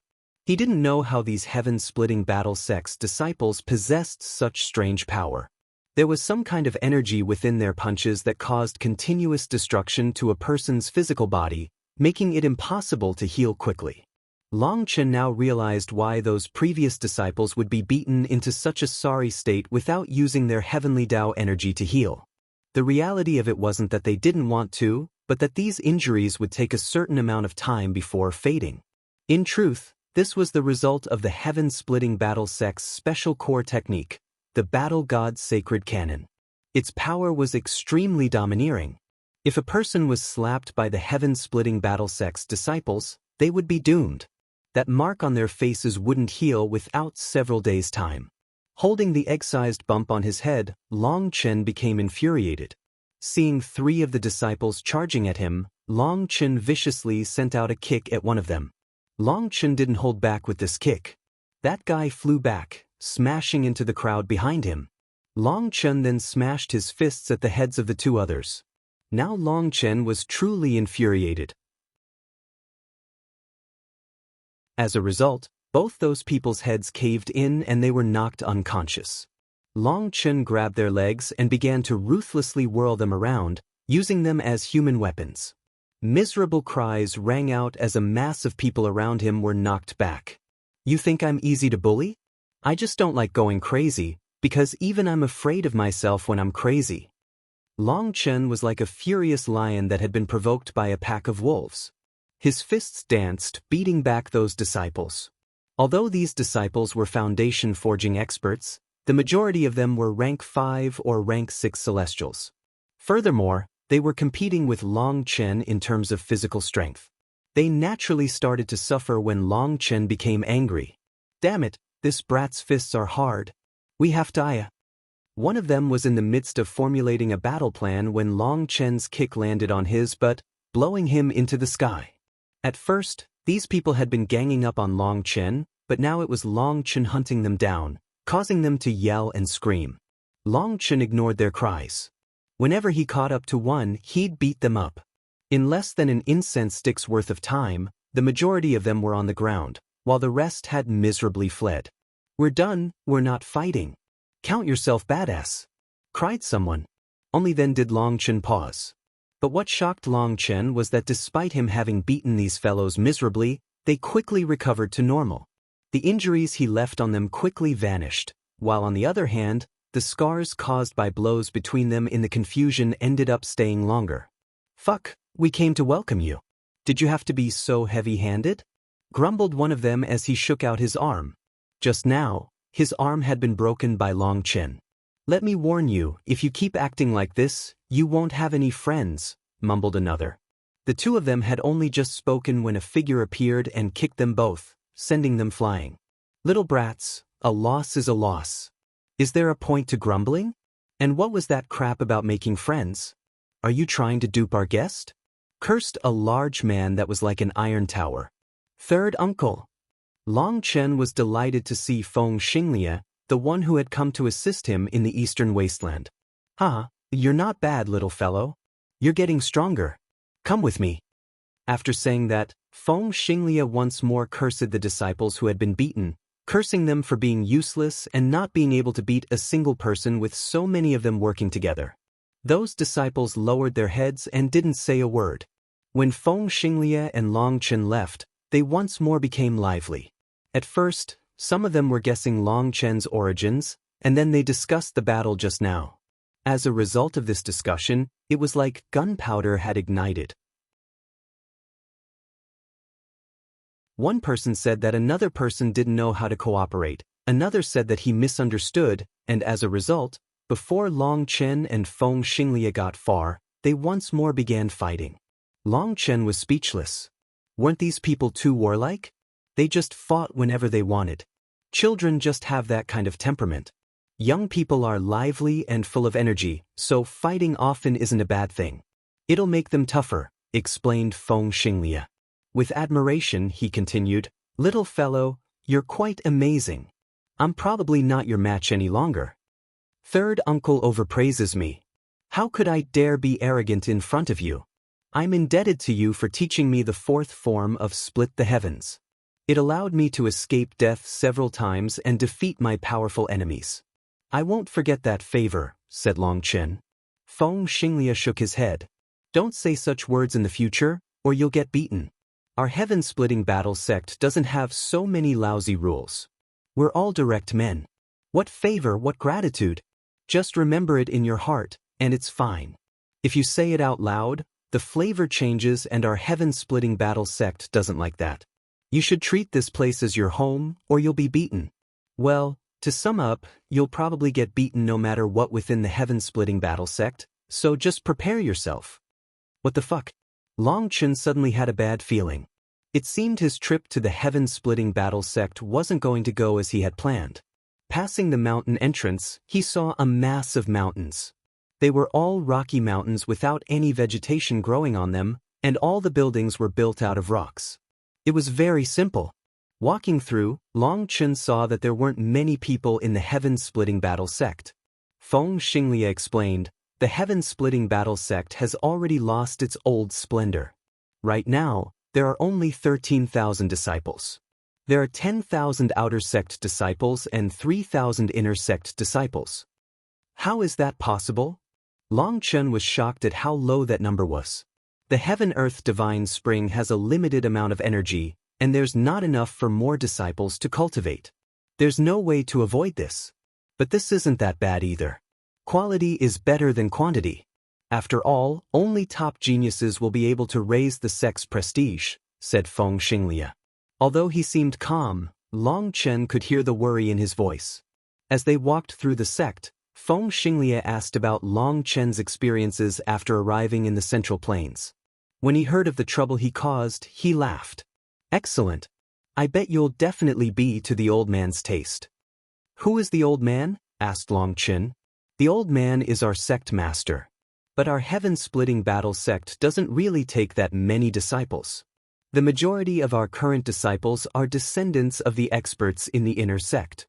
He didn't know how these heaven-splitting battle sect's disciples possessed such strange power. There was some kind of energy within their punches that caused continuous destruction to a person's physical body, making it impossible to heal quickly. Long Chen now realized why those previous disciples would be beaten into such a sorry state without using their heavenly Tao energy to heal. The reality of it wasn't that they didn't want to, but that these injuries would take a certain amount of time before fading. In truth, this was the result of the heaven-splitting battle sect's special core technique, the Battle God's Sacred Cannon. Its power was extremely domineering. If a person was slapped by the heaven-splitting battle sect's disciples, they would be doomed. That mark on their faces wouldn't heal without several days' time. Holding the egg-sized bump on his head, Long Chen became infuriated. Seeing three of the disciples charging at him, Long Chen viciously sent out a kick at one of them. Long Chen didn't hold back with this kick. That guy flew back, smashing into the crowd behind him. Long Chen then smashed his fists at the heads of the two others. Now Long Chen was truly infuriated. As a result, both those people's heads caved in and they were knocked unconscious. Long Chen grabbed their legs and began to ruthlessly whirl them around, using them as human weapons. Miserable cries rang out as a mass of people around him were knocked back. You think I'm easy to bully? I just don't like going crazy, because even I'm afraid of myself when I'm crazy. Long Chen was like a furious lion that had been provoked by a pack of wolves. His fists danced, beating back those disciples. Although these disciples were foundation forging experts, the majority of them were rank 5 or rank 6 celestials. Furthermore, they were competing with Long Chen in terms of physical strength. They naturally started to suffer when Long Chen became angry. Damn it, this brat's fists are hard. We have to. One of them was in the midst of formulating a battle plan when Long Chen's kick landed on his butt, blowing him into the sky. At first, these people had been ganging up on Long Chen, but now it was Long Chen hunting them down, causing them to yell and scream. Long Chen ignored their cries. Whenever he caught up to one, he'd beat them up. In less than an incense stick's worth of time, the majority of them were on the ground, while the rest had miserably fled. "We're done, we're not fighting. Count yourself badass," cried someone. Only then did Long Chen pause. But what shocked Long Chen was that despite him having beaten these fellows miserably, they quickly recovered to normal. The injuries he left on them quickly vanished, while on the other hand, the scars caused by blows between them in the confusion ended up staying longer. "Fuck, we came to welcome you. Did you have to be so heavy-handed?" grumbled one of them as he shook out his arm. Just now, his arm had been broken by Long Chen. "Let me warn you, if you keep acting like this, you won't have any friends," mumbled another. The two of them had only just spoken when a figure appeared and kicked them both, sending them flying. "Little brats, a loss is a loss. Is there a point to grumbling? And what was that crap about making friends? Are you trying to dupe our guest?" cursed a large man that was like an iron tower. "Third uncle." Long Chen was delighted to see Feng Xinglia, the one who had come to assist him in the eastern wasteland. "Ha, you're not bad, little fellow. You're getting stronger. Come with me." After saying that, Feng Xinglia once more cursed the disciples who had been beaten, cursing them for being useless and not being able to beat a single person with so many of them working together. Those disciples lowered their heads and didn't say a word. When Feng Xinglia and Long Chen left, they once more became lively. At first, some of them were guessing Long Chen's origins, and then they discussed the battle just now. As a result of this discussion, it was like gunpowder had ignited. One person said that another person didn't know how to cooperate, another said that he misunderstood, and as a result, before Long Chen and Feng Xinglia got far, they once more began fighting. Long Chen was speechless. Weren't these people too warlike? They just fought whenever they wanted. Children just have that kind of temperament. Young people are lively and full of energy, so fighting often isn't a bad thing. "It'll make them tougher," explained Feng Xinglia. With admiration, he continued, "Little fellow, you're quite amazing. I'm probably not your match any longer. Third uncle overpraises me. How could I dare be arrogant in front of you? I'm indebted to you for teaching me the fourth form of Split the Heavens. It allowed me to escape death several times and defeat my powerful enemies. I won't forget that favor," said Long Chen. Feng Xinglia shook his head. "Don't say such words in the future, or you'll get beaten. Our heaven-splitting battle sect doesn't have so many lousy rules. We're all direct men. What favor, what gratitude? Just remember it in your heart, and it's fine. If you say it out loud, the flavor changes and our heaven-splitting battle sect doesn't like that. You should treat this place as your home, or you'll be beaten. Well, to sum up, you'll probably get beaten no matter what within the heaven-splitting battle sect, so just prepare yourself." What the fuck? Long Chen suddenly had a bad feeling. It seemed his trip to the heaven-splitting battle sect wasn't going to go as he had planned. Passing the mountain entrance, he saw a mass of mountains. They were all rocky mountains without any vegetation growing on them, and all the buildings were built out of rocks. It was very simple. Walking through, Long Chen saw that there weren't many people in the heaven-splitting battle sect. Feng Xinglia explained, "The heaven-splitting battle sect has already lost its old splendor. Right now, there are only 13,000 disciples. There are 10,000 outer sect disciples and 3,000 inner sect disciples." How is that possible? Long Chen was shocked at how low that number was. The Heaven-Earth Divine Spring has a limited amount of energy, and there's not enough for more disciples to cultivate. There's no way to avoid this. But this isn't that bad either. Quality is better than quantity. After all, only top geniuses will be able to raise the sect's prestige, said Feng Xinglia. Although he seemed calm, Long Chen could hear the worry in his voice. As they walked through the sect, Feng Xinglia asked about Long Chen's experiences after arriving in the Central Plains. When he heard of the trouble he caused, he laughed. "Excellent. I bet you'll definitely be to the old man's taste." "Who is the old man?" asked Long Chen. "The old man is our sect master. But our heaven-splitting battle sect doesn't really take that many disciples. The majority of our current disciples are descendants of the experts in the inner sect.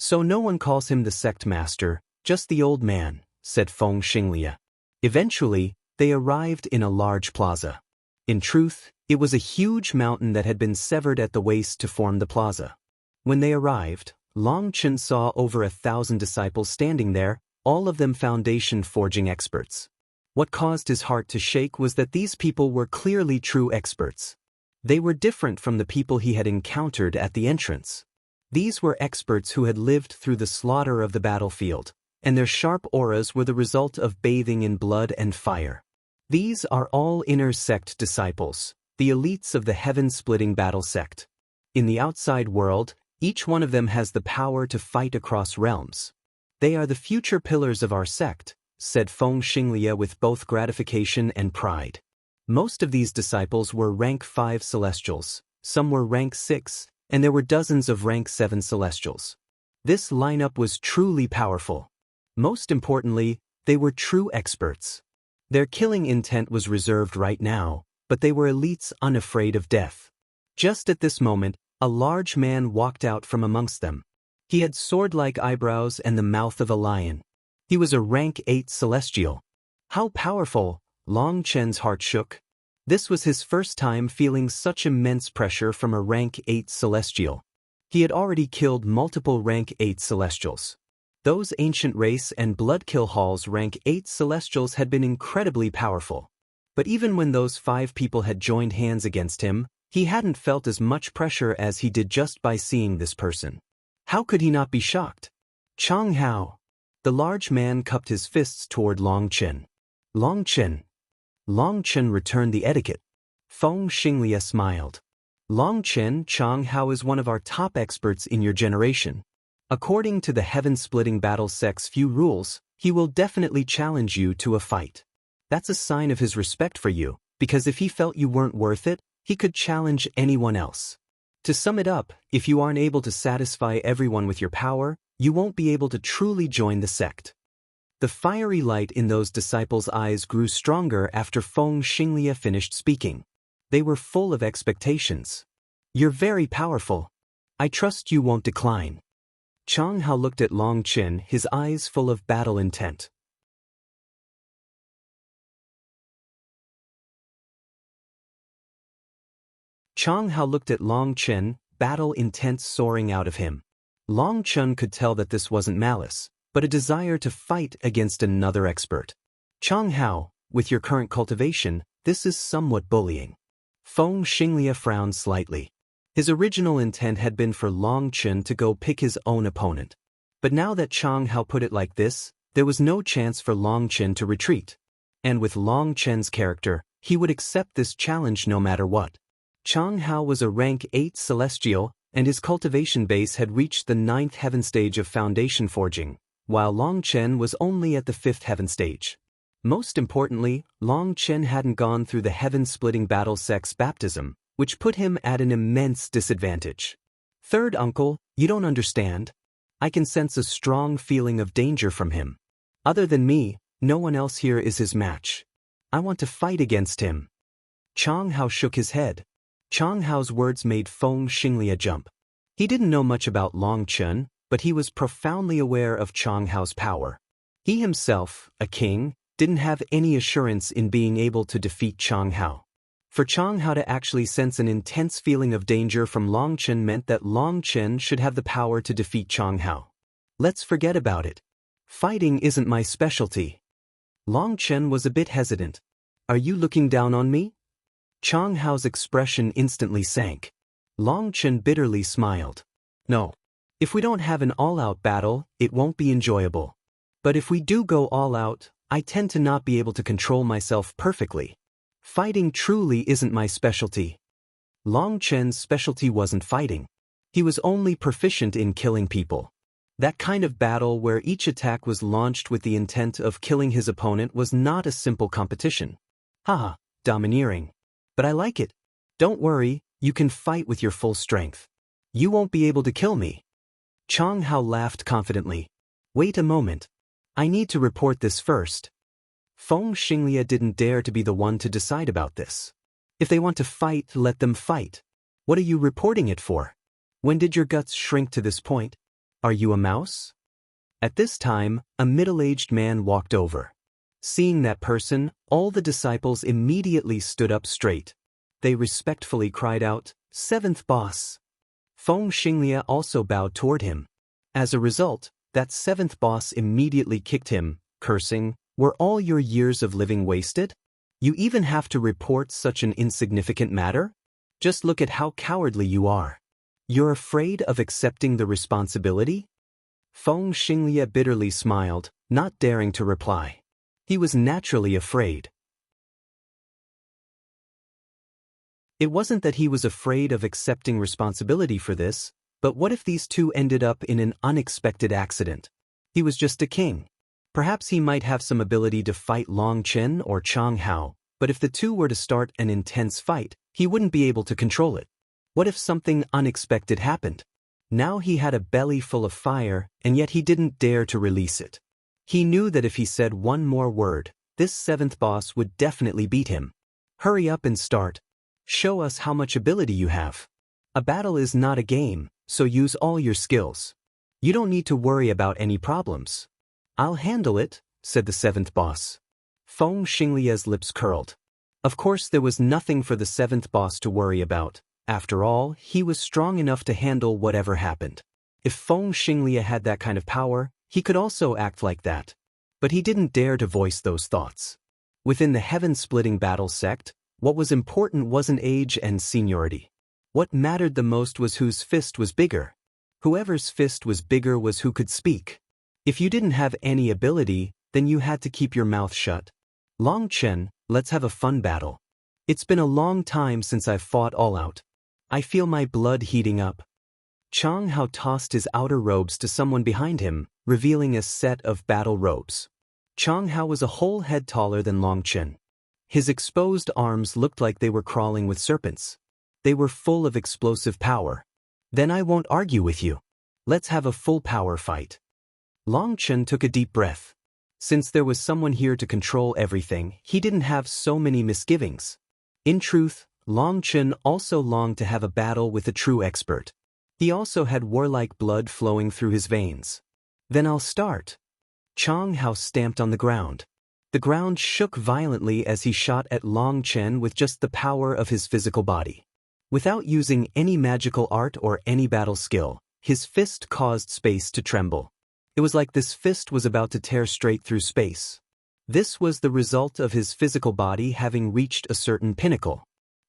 So no one calls him the sect master, just the old man, said Feng Xinglia. Eventually, they arrived in a large plaza. In truth, it was a huge mountain that had been severed at the waist to form the plaza. When they arrived, Long Chen saw over 1,000 disciples standing there, all of them foundation forging experts. What caused his heart to shake was that these people were clearly true experts. They were different from the people he had encountered at the entrance. These were experts who had lived through the slaughter of the battlefield, and their sharp auras were the result of bathing in blood and fire. These are all inner sect disciples, the elites of the heaven-splitting battle sect. In the outside world, each one of them has the power to fight across realms. They are the future pillars of our sect, said Feng Xinglia with both gratification and pride. Most of these disciples were rank 5 celestials, some were rank 6, and there were dozens of rank 7 celestials. This lineup was truly powerful. Most importantly, they were true experts. Their killing intent was reserved right now, but they were elites unafraid of death. Just at this moment, a large man walked out from amongst them. He had sword-like eyebrows and the mouth of a lion. He was a rank 8 celestial. How powerful! Long Chen's heart shook. This was his first time feeling such immense pressure from a rank 8 celestial. He had already killed multiple rank 8 celestials. Those ancient race and bloodkill halls rank 8 celestials had been incredibly powerful. But even when those 5 people had joined hands against him, he hadn't felt as much pressure as he did just by seeing this person. How could he not be shocked? Chang Hao. The large man cupped his fists toward Long Chen. Long Chen. Long Chen returned the etiquette. Feng Xinglia smiled. Long Chen, Chang Hao is one of our top experts in your generation. According to the heaven-splitting battle sect's few rules, he will definitely challenge you to a fight. That's a sign of his respect for you, because if he felt you weren't worth it, he could challenge anyone else. To sum it up, if you aren't able to satisfy everyone with your power, you won't be able to truly join the sect. The fiery light in those disciples' eyes grew stronger after Feng Xinglia finished speaking. They were full of expectations. You're very powerful. I trust you won't decline. Chang Hao looked at Long Chen, his eyes full of battle intent. Chang Hao looked at Long Chen, battle intent soaring out of him. Long Chen could tell that this wasn't malice, but a desire to fight against another expert. Chang Hao, with your current cultivation, this is somewhat bullying. Feng Xinglia frowned slightly. His original intent had been for Long Chen to go pick his own opponent. But now that Chang Hao put it like this, there was no chance for Long Chen to retreat. And with Long Chen's character, he would accept this challenge no matter what. Chang Hao was a rank 8 celestial, and his cultivation base had reached the 9th heaven stage of foundation forging, while Long Chen was only at the 5th heaven stage. Most importantly, Long Chen hadn't gone through the heaven-splitting battle sect's baptism, which put him at an immense disadvantage. Third uncle, you don't understand. I can sense a strong feeling of danger from him. Other than me, no one else here is his match. I want to fight against him. Chang Hao shook his head. Chang Hao's words made Feng Xinglia jump. He didn't know much about Long Chen, but he was profoundly aware of Chang Hao's power. He himself, a king, didn't have any assurance in being able to defeat Chang Hao. For Chang Hao to actually sense an intense feeling of danger from Long Chen meant that Long Chen should have the power to defeat Chang Hao. Let's forget about it. Fighting isn't my specialty. Long Chen was a bit hesitant. Are you looking down on me? Chang Hao's expression instantly sank. Long Chen bitterly smiled. No. If we don't have an all-out battle, it won't be enjoyable. But if we do go all out, I tend to not be able to control myself perfectly. Fighting truly isn't my specialty. Long Chen's specialty wasn't fighting. He was only proficient in killing people. That kind of battle where each attack was launched with the intent of killing his opponent was not a simple competition. Haha, domineering. But I like it. Don't worry, you can fight with your full strength. You won't be able to kill me. Chang Hao laughed confidently. Wait a moment. I need to report this first. Feng Xinglia didn't dare to be the one to decide about this. If they want to fight, let them fight. What are you reporting it for? When did your guts shrink to this point? Are you a mouse? At this time, a middle-aged man walked over. Seeing that person, all the disciples immediately stood up straight. They respectfully cried out, "Seventh boss." Feng Xinglie also bowed toward him. As a result, that seventh boss immediately kicked him, cursing, "Were all your years of living wasted? You even have to report such an insignificant matter? Just look at how cowardly you are. You're afraid of accepting the responsibility?" Feng Xinglie bitterly smiled, not daring to reply. He was naturally afraid. It wasn't that he was afraid of accepting responsibility for this, but what if these two ended up in an unexpected accident? He was just a king. Perhaps he might have some ability to fight Long Chen or Chang Hao, but if the two were to start an intense fight, he wouldn't be able to control it. What if something unexpected happened? Now he had a belly full of fire, and yet he didn't dare to release it. He knew that if he said one more word, this seventh boss would definitely beat him. Hurry up and start. Show us how much ability you have. A battle is not a game, so use all your skills. You don't need to worry about any problems. I'll handle it, said the seventh boss. Feng Xinglie's lips curled. Of course there was nothing for the seventh boss to worry about. After all, he was strong enough to handle whatever happened. If Feng Xinglie had that kind of power, he could also act like that. But he didn't dare to voice those thoughts. Within the heaven-splitting battle sect, what was important wasn't age and seniority. What mattered the most was whose fist was bigger. Whoever's fist was bigger was who could speak. If you didn't have any ability, then you had to keep your mouth shut. Long Chen, let's have a fun battle. It's been a long time since I've fought all out. I feel my blood heating up. Chang Hao tossed his outer robes to someone behind him, revealing a set of battle robes. Chang Hao was a whole head taller than Long Chen. His exposed arms looked like they were crawling with serpents. They were full of explosive power. Then I won't argue with you. Let's have a full power fight. Long Chen took a deep breath. Since there was someone here to control everything, he didn't have so many misgivings. In truth, Long Chen also longed to have a battle with a true expert. He also had warlike blood flowing through his veins. Then I'll start. Chang Hao stamped on the ground. The ground shook violently as he shot at Long Chen with just the power of his physical body. Without using any magical art or any battle skill, his fist caused space to tremble. It was like this fist was about to tear straight through space. This was the result of his physical body having reached a certain pinnacle.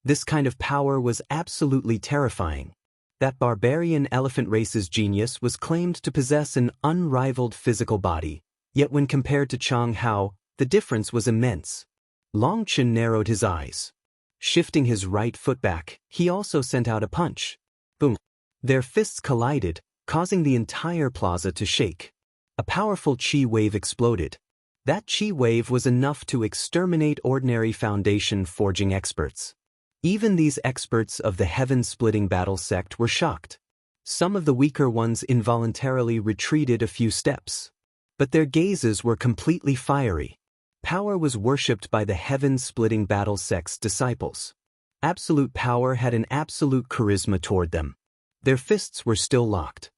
This kind of power was absolutely terrifying. That barbarian elephant race's genius was claimed to possess an unrivaled physical body, yet when compared to Chang Hao, the difference was immense. Long Chen narrowed his eyes. Shifting his right foot back, he also sent out a punch. Boom! Their fists collided, causing the entire plaza to shake. A powerful chi wave exploded. That chi wave was enough to exterminate ordinary foundation forging experts. Even these experts of the heaven-splitting battle sect were shocked. Some of the weaker ones involuntarily retreated a few steps. But their gazes were completely fiery. Power was worshipped by the heaven-splitting battle sect's disciples. Absolute power had an absolute charisma toward them. Their fists were still locked.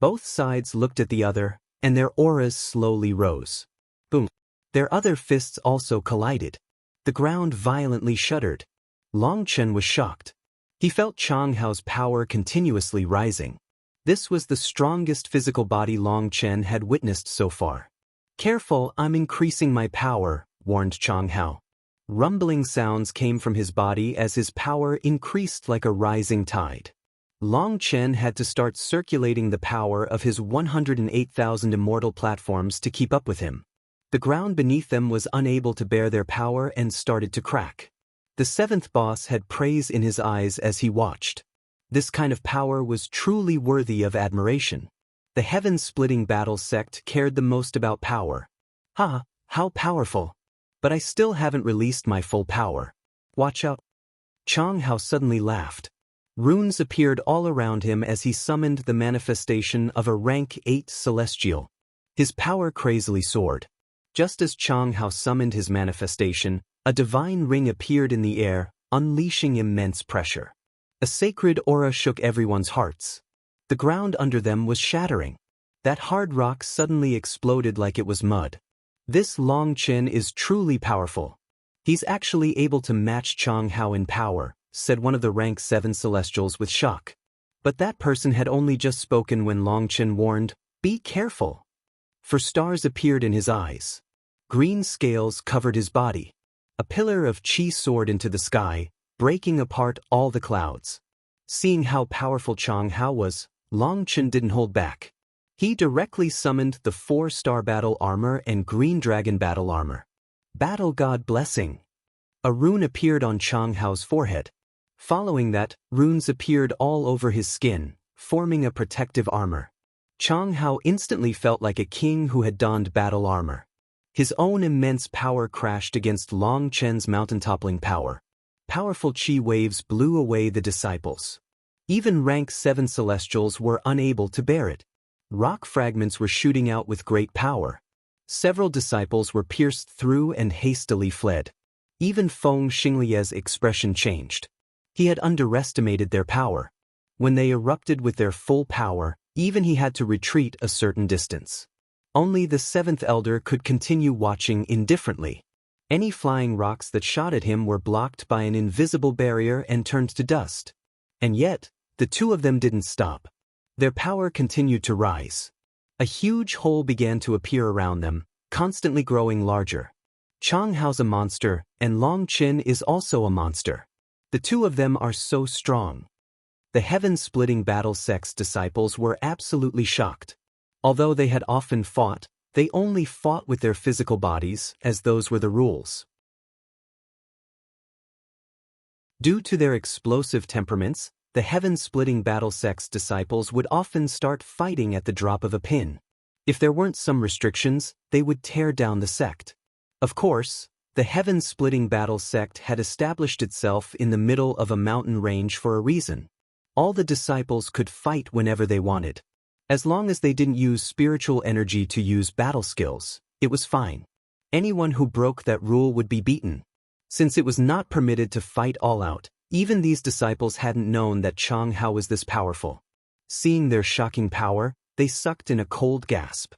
Both sides looked at the other, and their auras slowly rose. Boom! Their other fists also collided. The ground violently shuddered. Long Chen was shocked. He felt Chang Hao's power continuously rising. This was the strongest physical body Long Chen had witnessed so far. Careful, I'm increasing my power, warned Chang Hao. Rumbling sounds came from his body as his power increased like a rising tide. Long Chen had to start circulating the power of his 108,000 immortal platforms to keep up with him. The ground beneath them was unable to bear their power and started to crack. The seventh boss had praise in his eyes as he watched. This kind of power was truly worthy of admiration. The heaven-splitting battle sect cared the most about power. How powerful! But I still haven't released my full power. Watch out! Chang Hao suddenly laughed. Runes appeared all around him as he summoned the manifestation of a rank 8 celestial. His power crazily soared. Just as Chang Hao summoned his manifestation, a divine ring appeared in the air, unleashing immense pressure. A sacred aura shook everyone's hearts. The ground under them was shattering. That hard rock suddenly exploded like it was mud. This Long Chen is truly powerful. He's actually able to match Chang Hao in power, said one of the rank 7 celestials with shock. But that person had only just spoken when Long Chen warned, "Be careful." For stars appeared in his eyes. Green scales covered his body. A pillar of qi soared into the sky, breaking apart all the clouds. Seeing how powerful Chang Hao was, Long Chen didn't hold back. He directly summoned the 4-star battle armor and green dragon battle armor. Battle God Blessing. A rune appeared on Chang Hao's forehead. Following that, runes appeared all over his skin, forming a protective armor. Chang Hao instantly felt like a king who had donned battle armor. His own immense power crashed against Long Chen's mountain-toppling power. Powerful qi waves blew away the disciples. Even rank 7 celestials were unable to bear it. Rock fragments were shooting out with great power. Several disciples were pierced through and hastily fled. Even Feng Xinglie's expression changed. He had underestimated their power. When they erupted with their full power, even he had to retreat a certain distance. Only the 7th elder could continue watching indifferently. Any flying rocks that shot at him were blocked by an invisible barrier and turned to dust. And yet, the two of them didn't stop. Their power continued to rise. A huge hole began to appear around them, constantly growing larger. Chang Hao's a monster, and Long Chen is also a monster. The two of them are so strong. The heaven-splitting battle sect's disciples were absolutely shocked. Although they had often fought, they only fought with their physical bodies, as those were the rules. Due to their explosive temperaments, the heaven-splitting battle sect's disciples would often start fighting at the drop of a pin. If there weren't some restrictions, they would tear down the sect. Of course, the heaven-splitting battle sect had established itself in the middle of a mountain range for a reason. All the disciples could fight whenever they wanted. As long as they didn't use spiritual energy to use battle skills, it was fine. Anyone who broke that rule would be beaten. Since it was not permitted to fight all out, even these disciples hadn't known that Chang Hao was this powerful. Seeing their shocking power, they sucked in a cold gasp.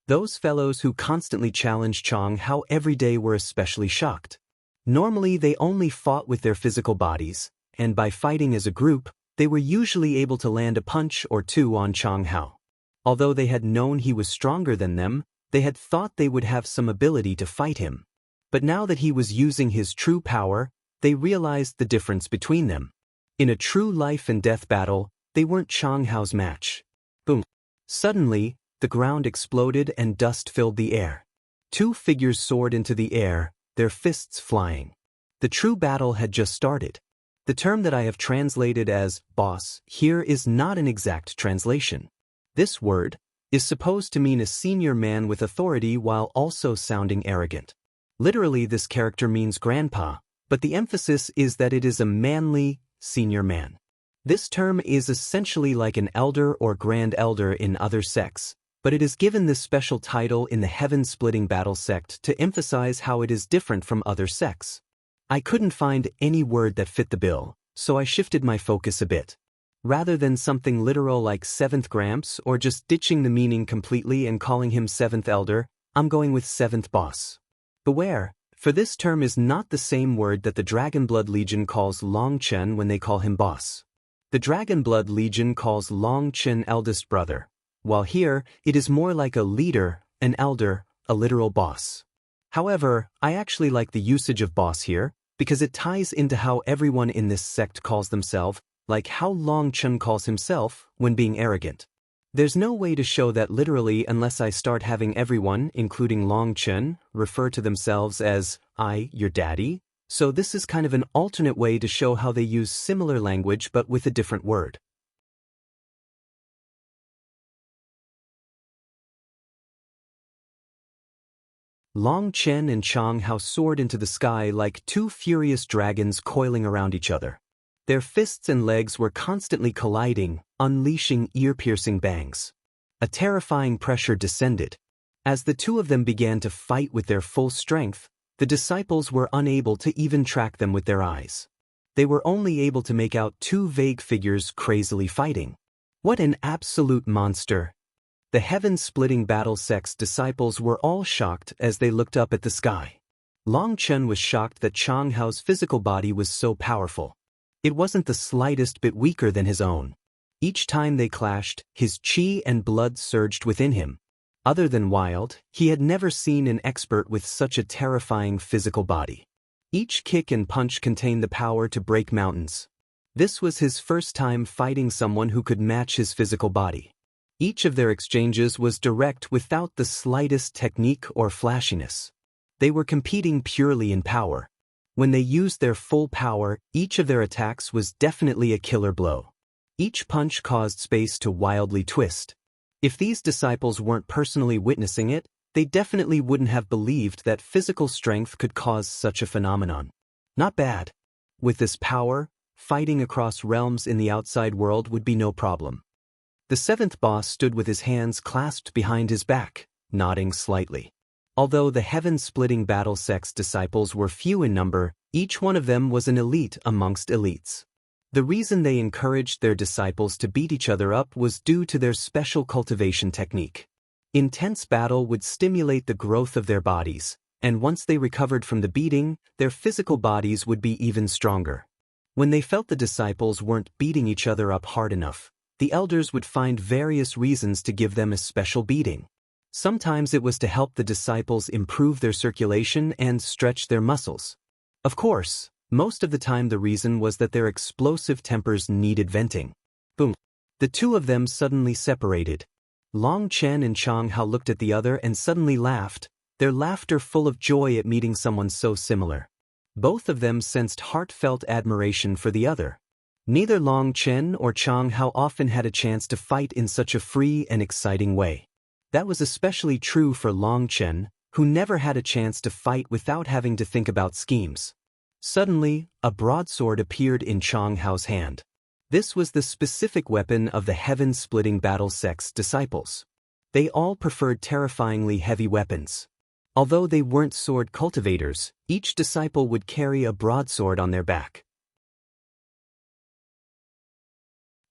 Those fellows who constantly challenged Chang Hao every day were especially shocked. Normally they only fought with their physical bodies, and by fighting as a group, they were usually able to land a punch or two on Chang Hao. Although they had known he was stronger than them, they had thought they would have some ability to fight him. But now that he was using his true power, they realized the difference between them. In a true life and death battle, they weren't Chang Hao's match. Boom. Suddenly, the ground exploded and dust filled the air. Two figures soared into the air, their fists flying. The true battle had just started. The term that I have translated as boss here is not an exact translation. This word is supposed to mean a senior man with authority while also sounding arrogant. Literally, this character means grandpa, but the emphasis is that it is a manly, senior man. This term is essentially like an elder or grand elder in other sects, but it is given this special title in the heaven-splitting battle sect to emphasize how it is different from other sects. I couldn't find any word that fit the bill, so I shifted my focus a bit. Rather than something literal like 7th Gramps or just ditching the meaning completely and calling him 7th Elder, I'm going with 7th Boss. Beware, for this term is not the same word that the Dragonblood Legion calls Long Chen when they call him boss. The Dragonblood Legion calls Long Chen eldest brother, while here it is more like a leader, an elder, a literal boss. However, I actually like the usage of boss here, because it ties into how everyone in this sect calls themselves, like how Long Chen calls himself when being arrogant. There's no way to show that literally unless I start having everyone, including Long Chen, refer to themselves as, I, your daddy, so this is kind of an alternate way to show how they use similar language but with a different word. Long Chen and Chang Hao soared into the sky like two furious dragons coiling around each other. Their fists and legs were constantly colliding, unleashing ear-piercing bangs. A terrifying pressure descended. As the two of them began to fight with their full strength, the disciples were unable to even track them with their eyes. They were only able to make out two vague figures crazily fighting. What an absolute monster! The heaven-splitting battle sex disciples were all shocked as they looked up at the sky. Long Chen was shocked that Chang Hao's physical body was so powerful. It wasn't the slightest bit weaker than his own. Each time they clashed, his qi and blood surged within him. Other than wild, he had never seen an expert with such a terrifying physical body. Each kick and punch contained the power to break mountains. This was his first time fighting someone who could match his physical body. Each of their exchanges was direct without the slightest technique or flashiness. They were competing purely in power. When they used their full power, each of their attacks was definitely a killer blow. Each punch caused space to wildly twist. If these disciples weren't personally witnessing it, they definitely wouldn't have believed that physical strength could cause such a phenomenon. Not bad. With this power, fighting across realms in the outside world would be no problem. The seventh boss stood with his hands clasped behind his back, nodding slightly. Although the heaven-splitting battle sex disciples were few in number, each one of them was an elite amongst elites. The reason they encouraged their disciples to beat each other up was due to their special cultivation technique. Intense battle would stimulate the growth of their bodies, and once they recovered from the beating, their physical bodies would be even stronger. When they felt the disciples weren't beating each other up hard enough, the elders would find various reasons to give them a special beating. Sometimes it was to help the disciples improve their circulation and stretch their muscles. Of course, most of the time the reason was that their explosive tempers needed venting. Boom. The two of them suddenly separated. Long Chen and Chang Hao looked at the other and suddenly laughed, their laughter full of joy at meeting someone so similar. Both of them sensed heartfelt admiration for the other. Neither Long Chen or Chang Hao often had a chance to fight in such a free and exciting way. That was especially true for Long Chen, who never had a chance to fight without having to think about schemes. Suddenly, a broadsword appeared in Chang Hao's hand. This was the specific weapon of the heaven-splitting battle sex disciples. They all preferred terrifyingly heavy weapons. Although they weren't sword cultivators, each disciple would carry a broadsword on their back.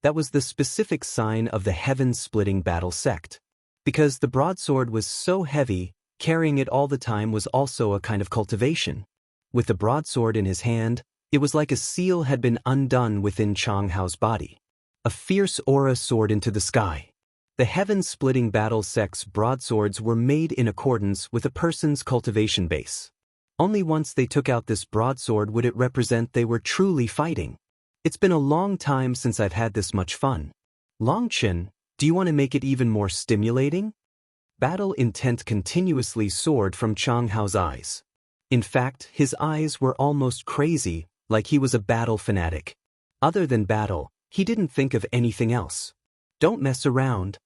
That was the specific sign of the heaven-splitting battle sect. Because the broadsword was so heavy, carrying it all the time was also a kind of cultivation. With the broadsword in his hand, it was like a seal had been undone within Chang Hao's body. A fierce aura soared into the sky. The heaven-splitting battle sex broadswords were made in accordance with a person's cultivation base. Only once they took out this broadsword would it represent they were truly fighting. It's been a long time since I've had this much fun. Long Chen, do you want to make it even more stimulating? Battle intent continuously soared from Chang Hao's eyes. In fact, his eyes were almost crazy, like he was a battle fanatic. Other than battle, he didn't think of anything else. Don't mess around.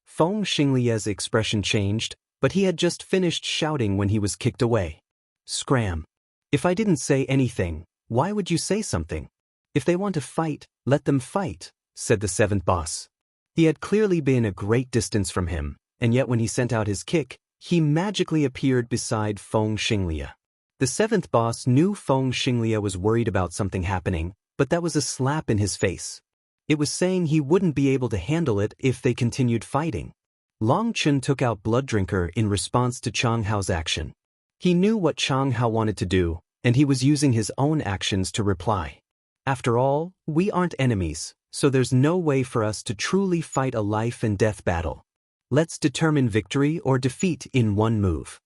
Feng Xinglia's expression changed, but he had just finished shouting when he was kicked away. Scram. If I didn't say anything, why would you say something? If they want to fight, let them fight, said the seventh boss. He had clearly been a great distance from him, and yet when he sent out his kick, he magically appeared beside Feng Xinglia. The seventh boss knew Feng Xinglia was worried about something happening, but that was a slap in his face. It was saying he wouldn't be able to handle it if they continued fighting. Long Chen took out Blood Drinker in response to Chang Hao's action. He knew what Chang Hao wanted to do, and he was using his own actions to reply. After all, we aren't enemies, so there's no way for us to truly fight a life and death battle. Let's determine victory or defeat in one move.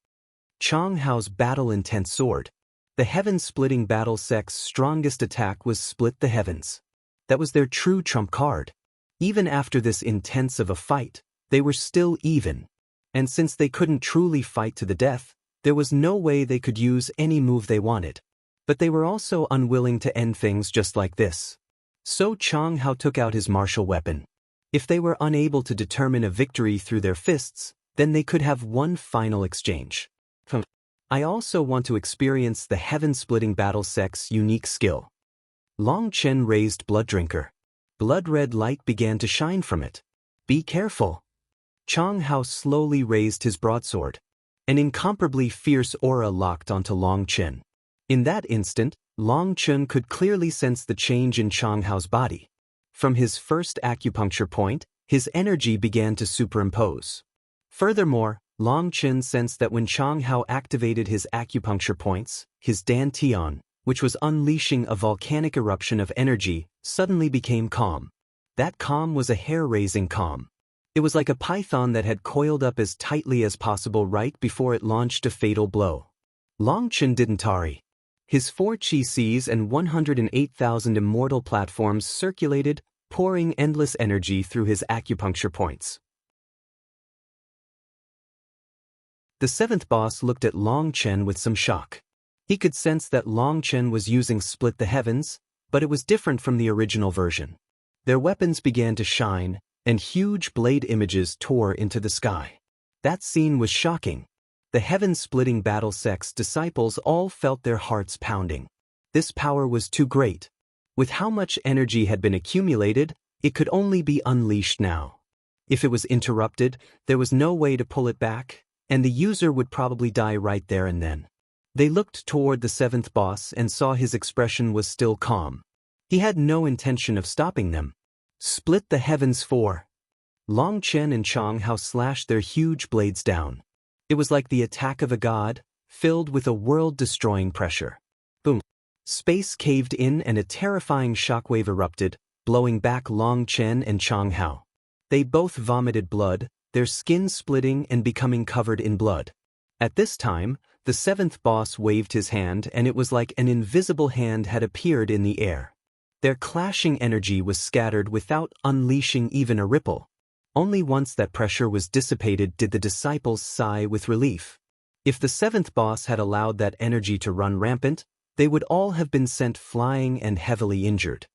Chang Hao's battle intent soared. The heaven-splitting battle sect's strongest attack was Split the Heavens. That was their true trump card. Even after this intense of a fight, they were still even. And since they couldn't truly fight to the death, there was no way they could use any move they wanted. But they were also unwilling to end things just like this. So Chang Hao took out his martial weapon. If they were unable to determine a victory through their fists, then they could have one final exchange. I also want to experience the heaven-splitting battle sect's unique skill. Long Chen raised Blood Drinker. Blood-red light began to shine from it. Be careful. Chang Hao slowly raised his broadsword. An incomparably fierce aura locked onto Long Chen. In that instant, Long Chun could clearly sense the change in Chang Hao's body. From his first acupuncture point, his energy began to superimpose. Furthermore, Long Chun sensed that when Chang Hao activated his acupuncture points, his dantian, which was unleashing a volcanic eruption of energy, suddenly became calm. That calm was a hair-raising calm. It was like a python that had coiled up as tightly as possible right before it launched a fatal blow. Long Chun didn't tarry. His 4 chi Cs and 108,000 immortal platforms circulated, pouring endless energy through his acupuncture points. The 7th boss looked at Long Chen with some shock. He could sense that Long Chen was using Split the Heavens, but it was different from the original version. Their weapons began to shine, and huge blade images tore into the sky. That scene was shocking. The heaven-splitting battle sect's disciples all felt their hearts pounding. This power was too great. With how much energy had been accumulated, it could only be unleashed now. If it was interrupted, there was no way to pull it back, and the user would probably die right there and then. They looked toward the 7th boss and saw his expression was still calm. He had no intention of stopping them. Split the heavens 4. Long Chen and Chang Hao slashed their huge blades down. It was like the attack of a god, filled with a world-destroying pressure. Boom. Space caved in and a terrifying shockwave erupted, blowing back Long Chen and Chang Hao. They both vomited blood, their skin splitting and becoming covered in blood. At this time, the 7th boss waved his hand and it was like an invisible hand had appeared in the air. Their clashing energy was scattered without unleashing even a ripple. Only once that pressure was dissipated did the disciples sigh with relief. If the 7th boss had allowed that energy to run rampant, they would all have been sent flying and heavily injured.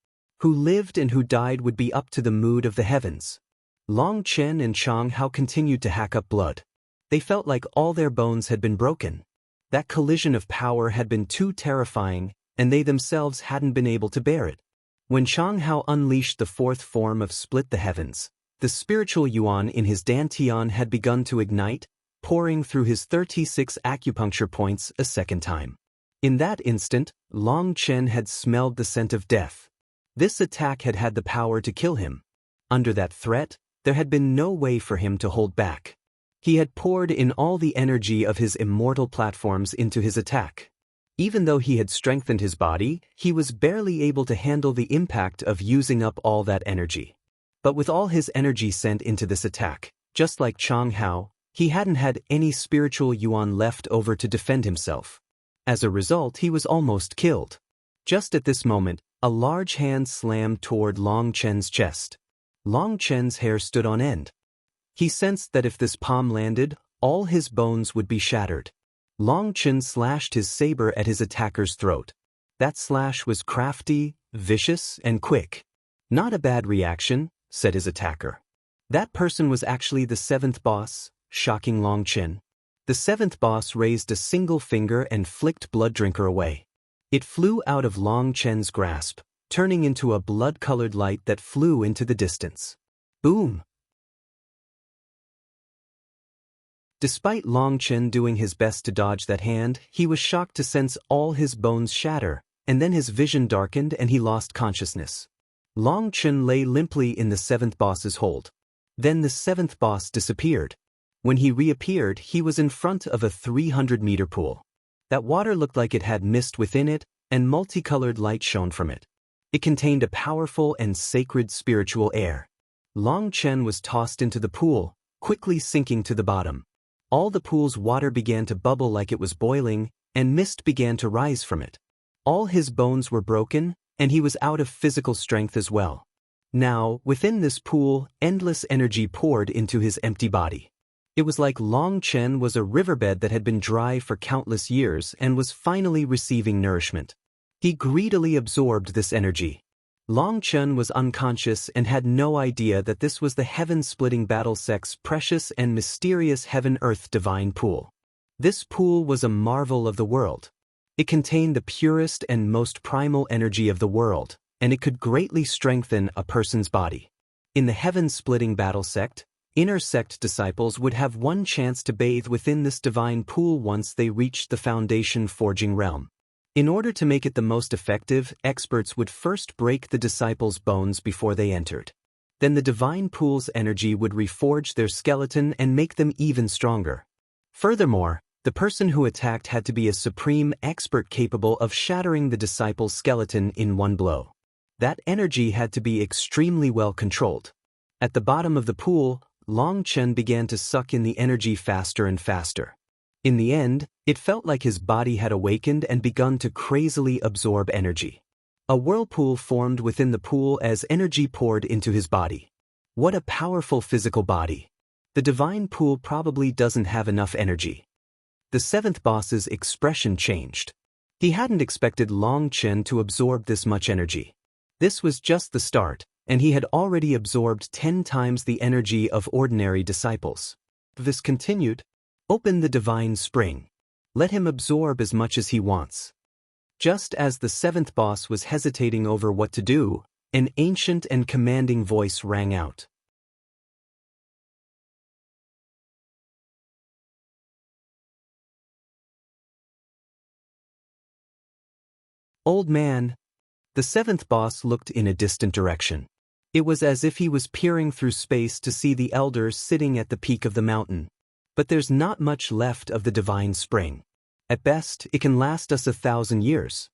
Who lived and who died would be up to the mood of the heavens. Long Chen and Chang Hao continued to hack up blood. They felt like all their bones had been broken. That collision of power had been too terrifying, and they themselves hadn't been able to bear it. When Chang Hao unleashed the 4th form of Split the Heavens, the spiritual yuan in his dantian had begun to ignite, pouring through his 36 acupuncture points a second time. In that instant, Long Chen had smelled the scent of death. This attack had had the power to kill him. Under that threat, there had been no way for him to hold back. He had poured in all the energy of his immortal platforms into his attack. Even though he had strengthened his body, he was barely able to handle the impact of using up all that energy. But with all his energy sent into this attack, just like Chang Hao, he hadn't had any spiritual yuan left over to defend himself. As a result, he was almost killed. Just at this moment, a large hand slammed toward Long Chen's chest. Long Chen's hair stood on end. He sensed that if this palm landed, all his bones would be shattered. Long Chen slashed his saber at his attacker's throat. That slash was crafty, vicious, and quick. Not a bad reaction, said his attacker. That person was actually the 7th boss, shocking Long Chen. The 7th boss raised a single finger and flicked Blood Drinker away. It flew out of Long Chen's grasp, turning into a blood-colored light that flew into the distance. Boom! Despite Long Chen doing his best to dodge that hand, he was shocked to sense all his bones shatter, and then his vision darkened and he lost consciousness. Long Chen lay limply in the 7th boss's hold. Then the 7th boss disappeared. When he reappeared, he was in front of a 300-meter pool. That water looked like it had mist within it, and multicolored light shone from it. It contained a powerful and sacred spiritual air. Long Chen was tossed into the pool, quickly sinking to the bottom. All the pool's water began to bubble like it was boiling, and mist began to rise from it. All his bones were broken, and he was out of physical strength as well. Now, within this pool, endless energy poured into his empty body. It was like Long Chen was a riverbed that had been dry for countless years and was finally receiving nourishment. He greedily absorbed this energy. Long Chen was unconscious and had no idea that this was the heaven-splitting battle sect's precious and mysterious heaven-earth divine pool. This pool was a marvel of the world. It contained the purest and most primal energy of the world, and it could greatly strengthen a person's body. In the heaven-splitting battle sect, inner sect disciples would have one chance to bathe within this divine pool once they reached the foundation forging realm. In order to make it the most effective, experts would first break the disciples' bones before they entered. Then the divine pool's energy would reforge their skeleton and make them even stronger. Furthermore, the person who attacked had to be a supreme expert capable of shattering the disciples' skeleton in one blow. That energy had to be extremely well controlled. At the bottom of the pool, Long Chen began to suck in the energy faster and faster. In the end, it felt like his body had awakened and begun to crazily absorb energy. A whirlpool formed within the pool as energy poured into his body. What a powerful physical body! The divine pool probably doesn't have enough energy. The seventh boss's expression changed. He hadn't expected Long Chen to absorb this much energy. This was just the start, and he had already absorbed 10 times the energy of ordinary disciples. This continued. Open the divine spring. Let him absorb as much as he wants. Just as the seventh boss was hesitating over what to do, an ancient and commanding voice rang out. Old man. The seventh boss looked in a distant direction. It was as if he was peering through space to see the elders sitting at the peak of the mountain. But there's not much left of the divine spring. At best, it can last us 1,000 years.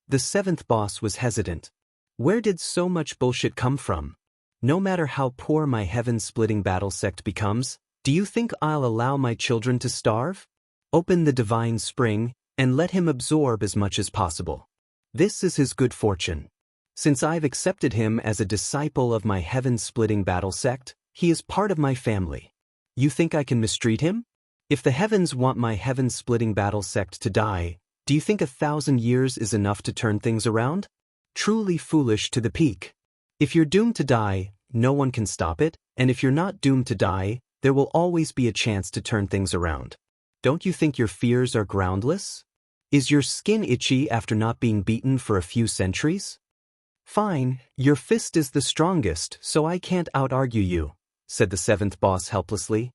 The seventh boss was hesitant. Where did so much bullshit come from? No matter how poor my heaven-splitting battle sect becomes, do you think I'll allow my children to starve? Open the divine spring, and let him absorb as much as possible. This is his good fortune. Since I've accepted him as a disciple of my heaven-splitting battle sect, he is part of my family. You think I can mistreat him? If the heavens want my heaven-splitting battle sect to die, do you think 1,000 years is enough to turn things around? Truly foolish to the peak. If you're doomed to die, no one can stop it, and if you're not doomed to die, there will always be a chance to turn things around. Don't you think your fears are groundless? Is your skin itchy after not being beaten for a few centuries? Fine, your fist is the strongest, so I can't out-argue you, said the seventh boss helplessly.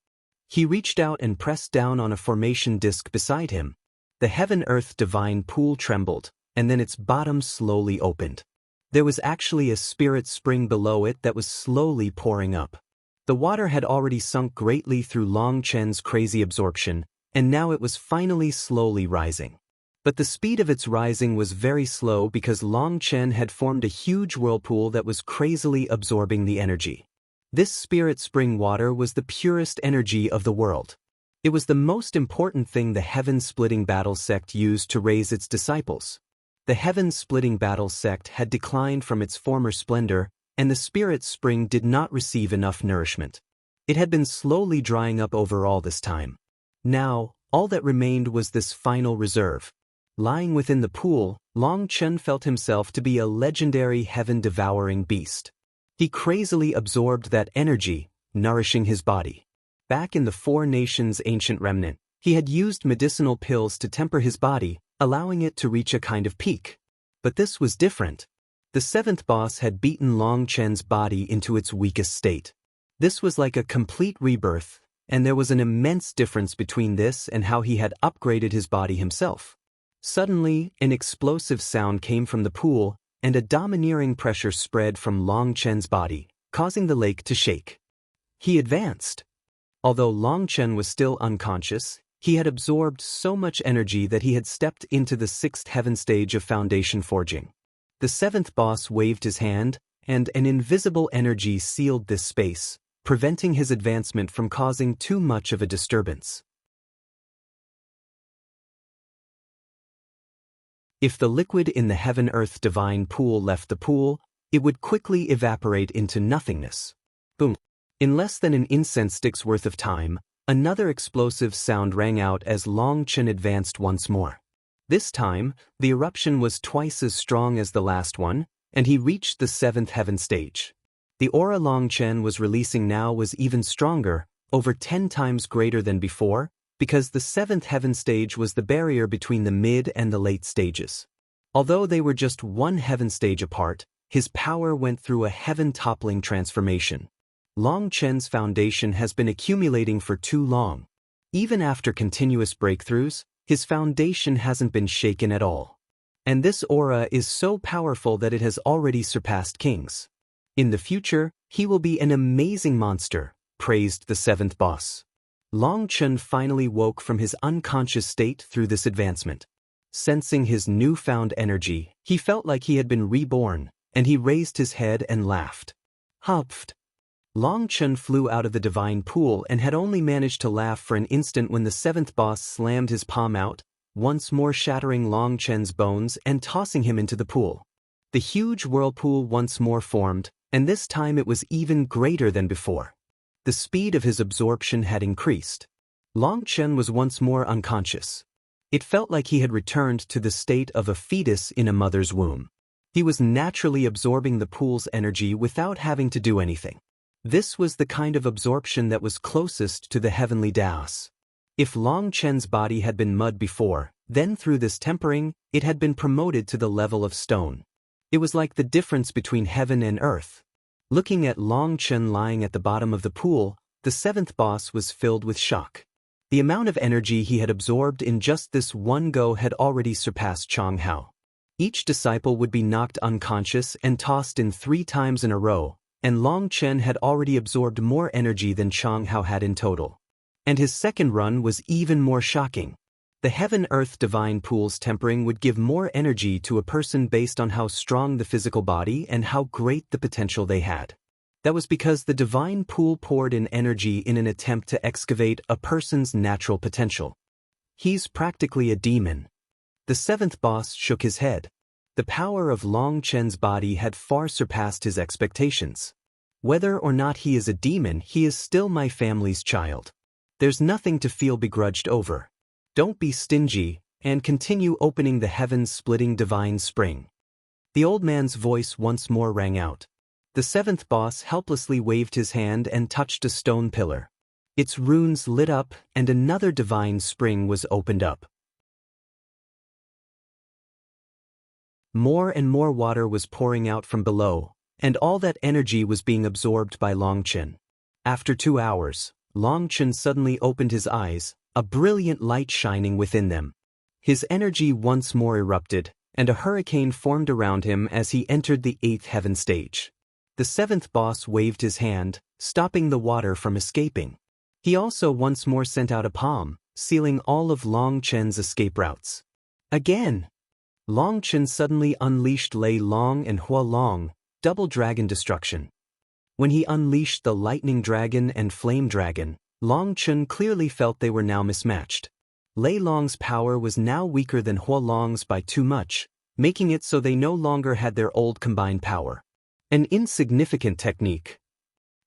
He reached out and pressed down on a formation disc beside him. The heaven-earth divine pool trembled, and then its bottom slowly opened. There was actually a spirit spring below it that was slowly pouring up. The water had already sunk greatly through Long Chen's crazy absorption, and now it was finally slowly rising. But the speed of its rising was very slow because Long Chen had formed a huge whirlpool that was crazily absorbing the energy. This spirit spring water was the purest energy of the world. It was the most important thing the heaven-splitting battle sect used to raise its disciples. The heaven-splitting battle sect had declined from its former splendor, and the spirit spring did not receive enough nourishment. It had been slowly drying up over all this time. Now, all that remained was this final reserve. Lying within the pool, Long Chen felt himself to be a legendary heaven-devouring beast. He crazily absorbed that energy, nourishing his body. Back in the Four Nations' ancient remnant, he had used medicinal pills to temper his body, allowing it to reach a kind of peak. But this was different. The seventh boss had beaten Long Chen's body into its weakest state. This was like a complete rebirth, and there was an immense difference between this and how he had upgraded his body himself. Suddenly, an explosive sound came from the pool, and a domineering pressure spread from Long Chen's body, causing the lake to shake. He advanced. Although Long Chen was still unconscious, he had absorbed so much energy that he had stepped into the sixth heaven stage of foundation forging. The seventh boss waved his hand, and an invisible energy sealed this space, preventing his advancement from causing too much of a disturbance. If the liquid in the heaven-earth divine pool left the pool, it would quickly evaporate into nothingness. Boom. In less than an incense stick's worth of time, another explosive sound rang out as Long Chen advanced once more. This time, the eruption was twice as strong as the last one, and he reached the seventh heaven stage. The aura Long Chen was releasing now was even stronger, over 10 times greater than before, because the seventh heaven stage was the barrier between the mid and the late stages. Although they were just one heaven stage apart, his power went through a heaven-toppling transformation. Long Chen's foundation has been accumulating for too long. Even after continuous breakthroughs, his foundation hasn't been shaken at all. And this aura is so powerful that it has already surpassed kings. In the future, he will be an amazing monster, praised the seventh boss. Long Chen finally woke from his unconscious state through this advancement. Sensing his newfound energy, he felt like he had been reborn, and he raised his head and laughed. Hupft. Long Chen flew out of the divine pool and had only managed to laugh for an instant when the seventh boss slammed his palm out, once more shattering Long Chen's bones and tossing him into the pool. The huge whirlpool once more formed, and this time it was even greater than before. The speed of his absorption had increased. Long Chen was once more unconscious. It felt like he had returned to the state of a fetus in a mother's womb. He was naturally absorbing the pool's energy without having to do anything. This was the kind of absorption that was closest to the heavenly Daos. If Long Chen's body had been mud before, then through this tempering, it had been promoted to the level of stone. It was like the difference between heaven and earth. Looking at Long Chen lying at the bottom of the pool, the seventh boss was filled with shock. The amount of energy he had absorbed in just this one go had already surpassed Chang Hao. Each disciple would be knocked unconscious and tossed in 3 times in a row, and Long Chen had already absorbed more energy than Chang Hao had in total. And his second run was even more shocking. The heaven-earth divine pool's tempering would give more energy to a person based on how strong the physical body and how great the potential they had. That was because the divine pool poured in energy in an attempt to excavate a person's natural potential. He's practically a demon. The seventh boss shook his head. The power of Long Chen's body had far surpassed his expectations. Whether or not he is a demon, he is still my family's child. There's nothing to feel begrudged over. Don't be stingy, and continue opening the heaven-splitting divine spring. The old man's voice once more rang out. The seventh boss helplessly waved his hand and touched a stone pillar. Its runes lit up, and another divine spring was opened up. More and more water was pouring out from below, and all that energy was being absorbed by Long Chen. After 2 hours, Long Chen suddenly opened his eyes, a brilliant light shining within them. His energy once more erupted, and a hurricane formed around him as he entered the 8th heaven stage. The seventh boss waved his hand, stopping the water from escaping. He also once more sent out a palm, sealing all of Long Chen's escape routes. Again! Long Chen suddenly unleashed Lei Long and Hua Long, double dragon destruction. When he unleashed the lightning dragon and flame dragon, Long Chen clearly felt they were now mismatched. Lei Long's power was now weaker than Hua Long's by too much, making it so they no longer had their old combined power. An insignificant technique.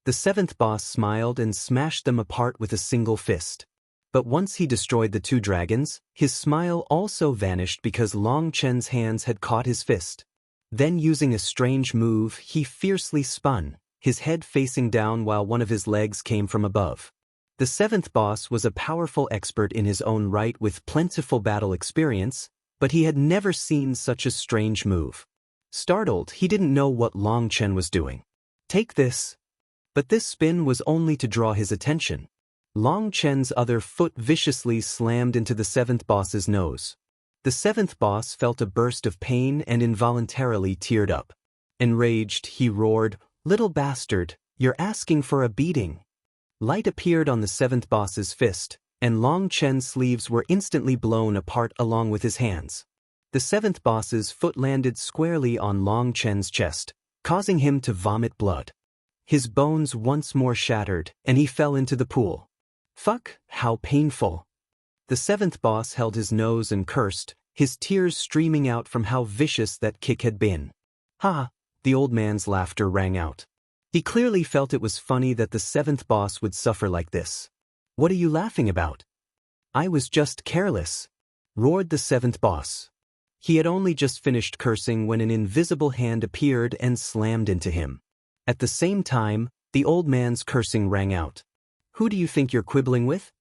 The seventh boss smiled and smashed them apart with a single fist. But once he destroyed the 2 dragons, his smile also vanished because Long Chen's hands had caught his fist. Then using a strange move, he fiercely spun, his head facing down while one of his legs came from above. The seventh boss was a powerful expert in his own right with plentiful battle experience, but he had never seen such a strange move. Startled, he didn't know what Long Chen was doing. Take this. But this spin was only to draw his attention. Long Chen's other foot viciously slammed into the seventh boss's nose. The seventh boss felt a burst of pain and involuntarily teared up. Enraged, he roared, "Little bastard, you're asking for a beating." Light appeared on the seventh boss's fist, and Long Chen's sleeves were instantly blown apart along with his hands. The seventh boss's foot landed squarely on Long Chen's chest, causing him to vomit blood. His bones once more shattered, and he fell into the pool. Fuck, how painful. The seventh boss held his nose and cursed, his tears streaming out from how vicious that kick had been. Ha! The old man's laughter rang out. He clearly felt it was funny that the seventh boss would suffer like this. What are you laughing about? I was just careless, roared the seventh boss. He had only just finished cursing when an invisible hand appeared and slammed into him. At the same time, the old man's cursing rang out. Who do you think you're quibbling with?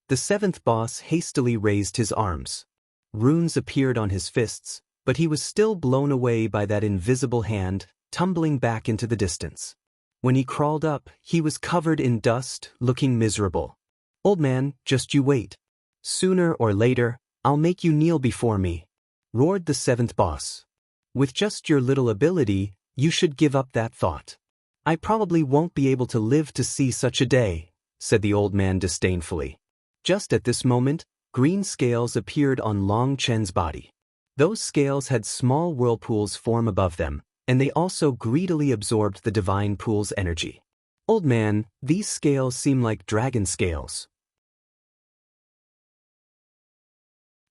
The seventh boss hastily raised his arms. Runes appeared on his fists, but he was still blown away by that invisible hand, tumbling back into the distance. When he crawled up, he was covered in dust, looking miserable. Old man, just you wait. Sooner or later, I'll make you kneel before me. roared the seventh boss. With just your little ability, you should give up that thought. I probably won't be able to live to see such a day, said the old man disdainfully. Just at this moment, green scales appeared on Long Chen's body. Those scales had small whirlpools form above them, and they also greedily absorbed the divine pool's energy. Old man, these scales seem like dragon scales.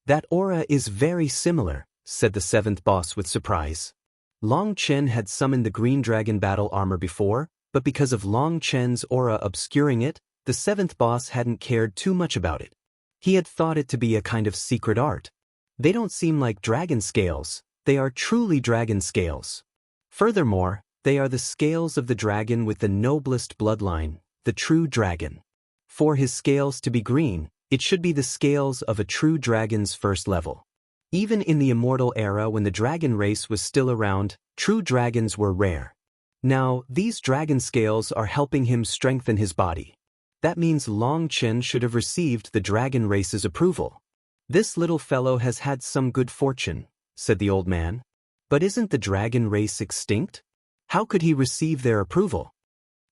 That aura is very similar, said the seventh boss with surprise. Long Chen had summoned the green dragon battle armor before, but because of Long Chen's aura obscuring it, the seventh boss hadn't cared too much about it. He had thought it to be a kind of secret art. They don't seem like dragon scales, they are truly dragon scales. Furthermore, they are the scales of the dragon with the noblest bloodline, the true dragon. For his scales to be green, it should be the scales of a true dragon's first level. Even in the immortal era when the dragon race was still around, true dragons were rare. Now, these dragon scales are helping him strengthen his body. That means Long Chen should have received the dragon race's approval. This little fellow has had some good fortune, said the old man. But isn't the dragon race extinct? How could he receive their approval?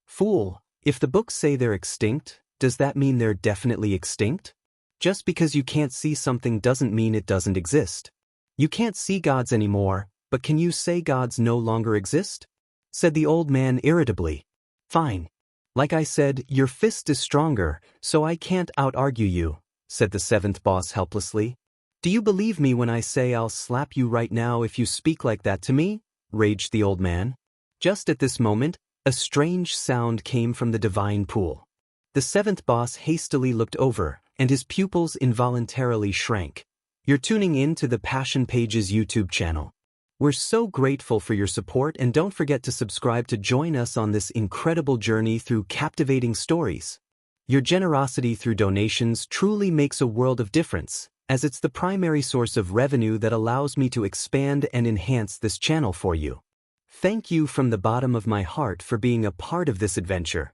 Fool, if the books say they're extinct, does that mean they're definitely extinct? Just because you can't see something doesn't mean it doesn't exist. You can't see gods anymore, but can you say gods no longer exist? Said the old man irritably. Fine. Like I said, your fist is stronger, so I can't out-argue you, said the seventh boss helplessly. Do you believe me when I say I'll slap you right now if you speak like that to me? Raged the old man. Just at this moment, a strange sound came from the divine pool. The seventh boss hastily looked over, and his pupils involuntarily shrank. You're tuning in to the Passion Pages YouTube channel. We're so grateful for your support, and don't forget to subscribe to join us on this incredible journey through captivating stories. Your generosity through donations truly makes a world of difference, as it's the primary source of revenue that allows me to expand and enhance this channel for you. Thank you from the bottom of my heart for being a part of this adventure.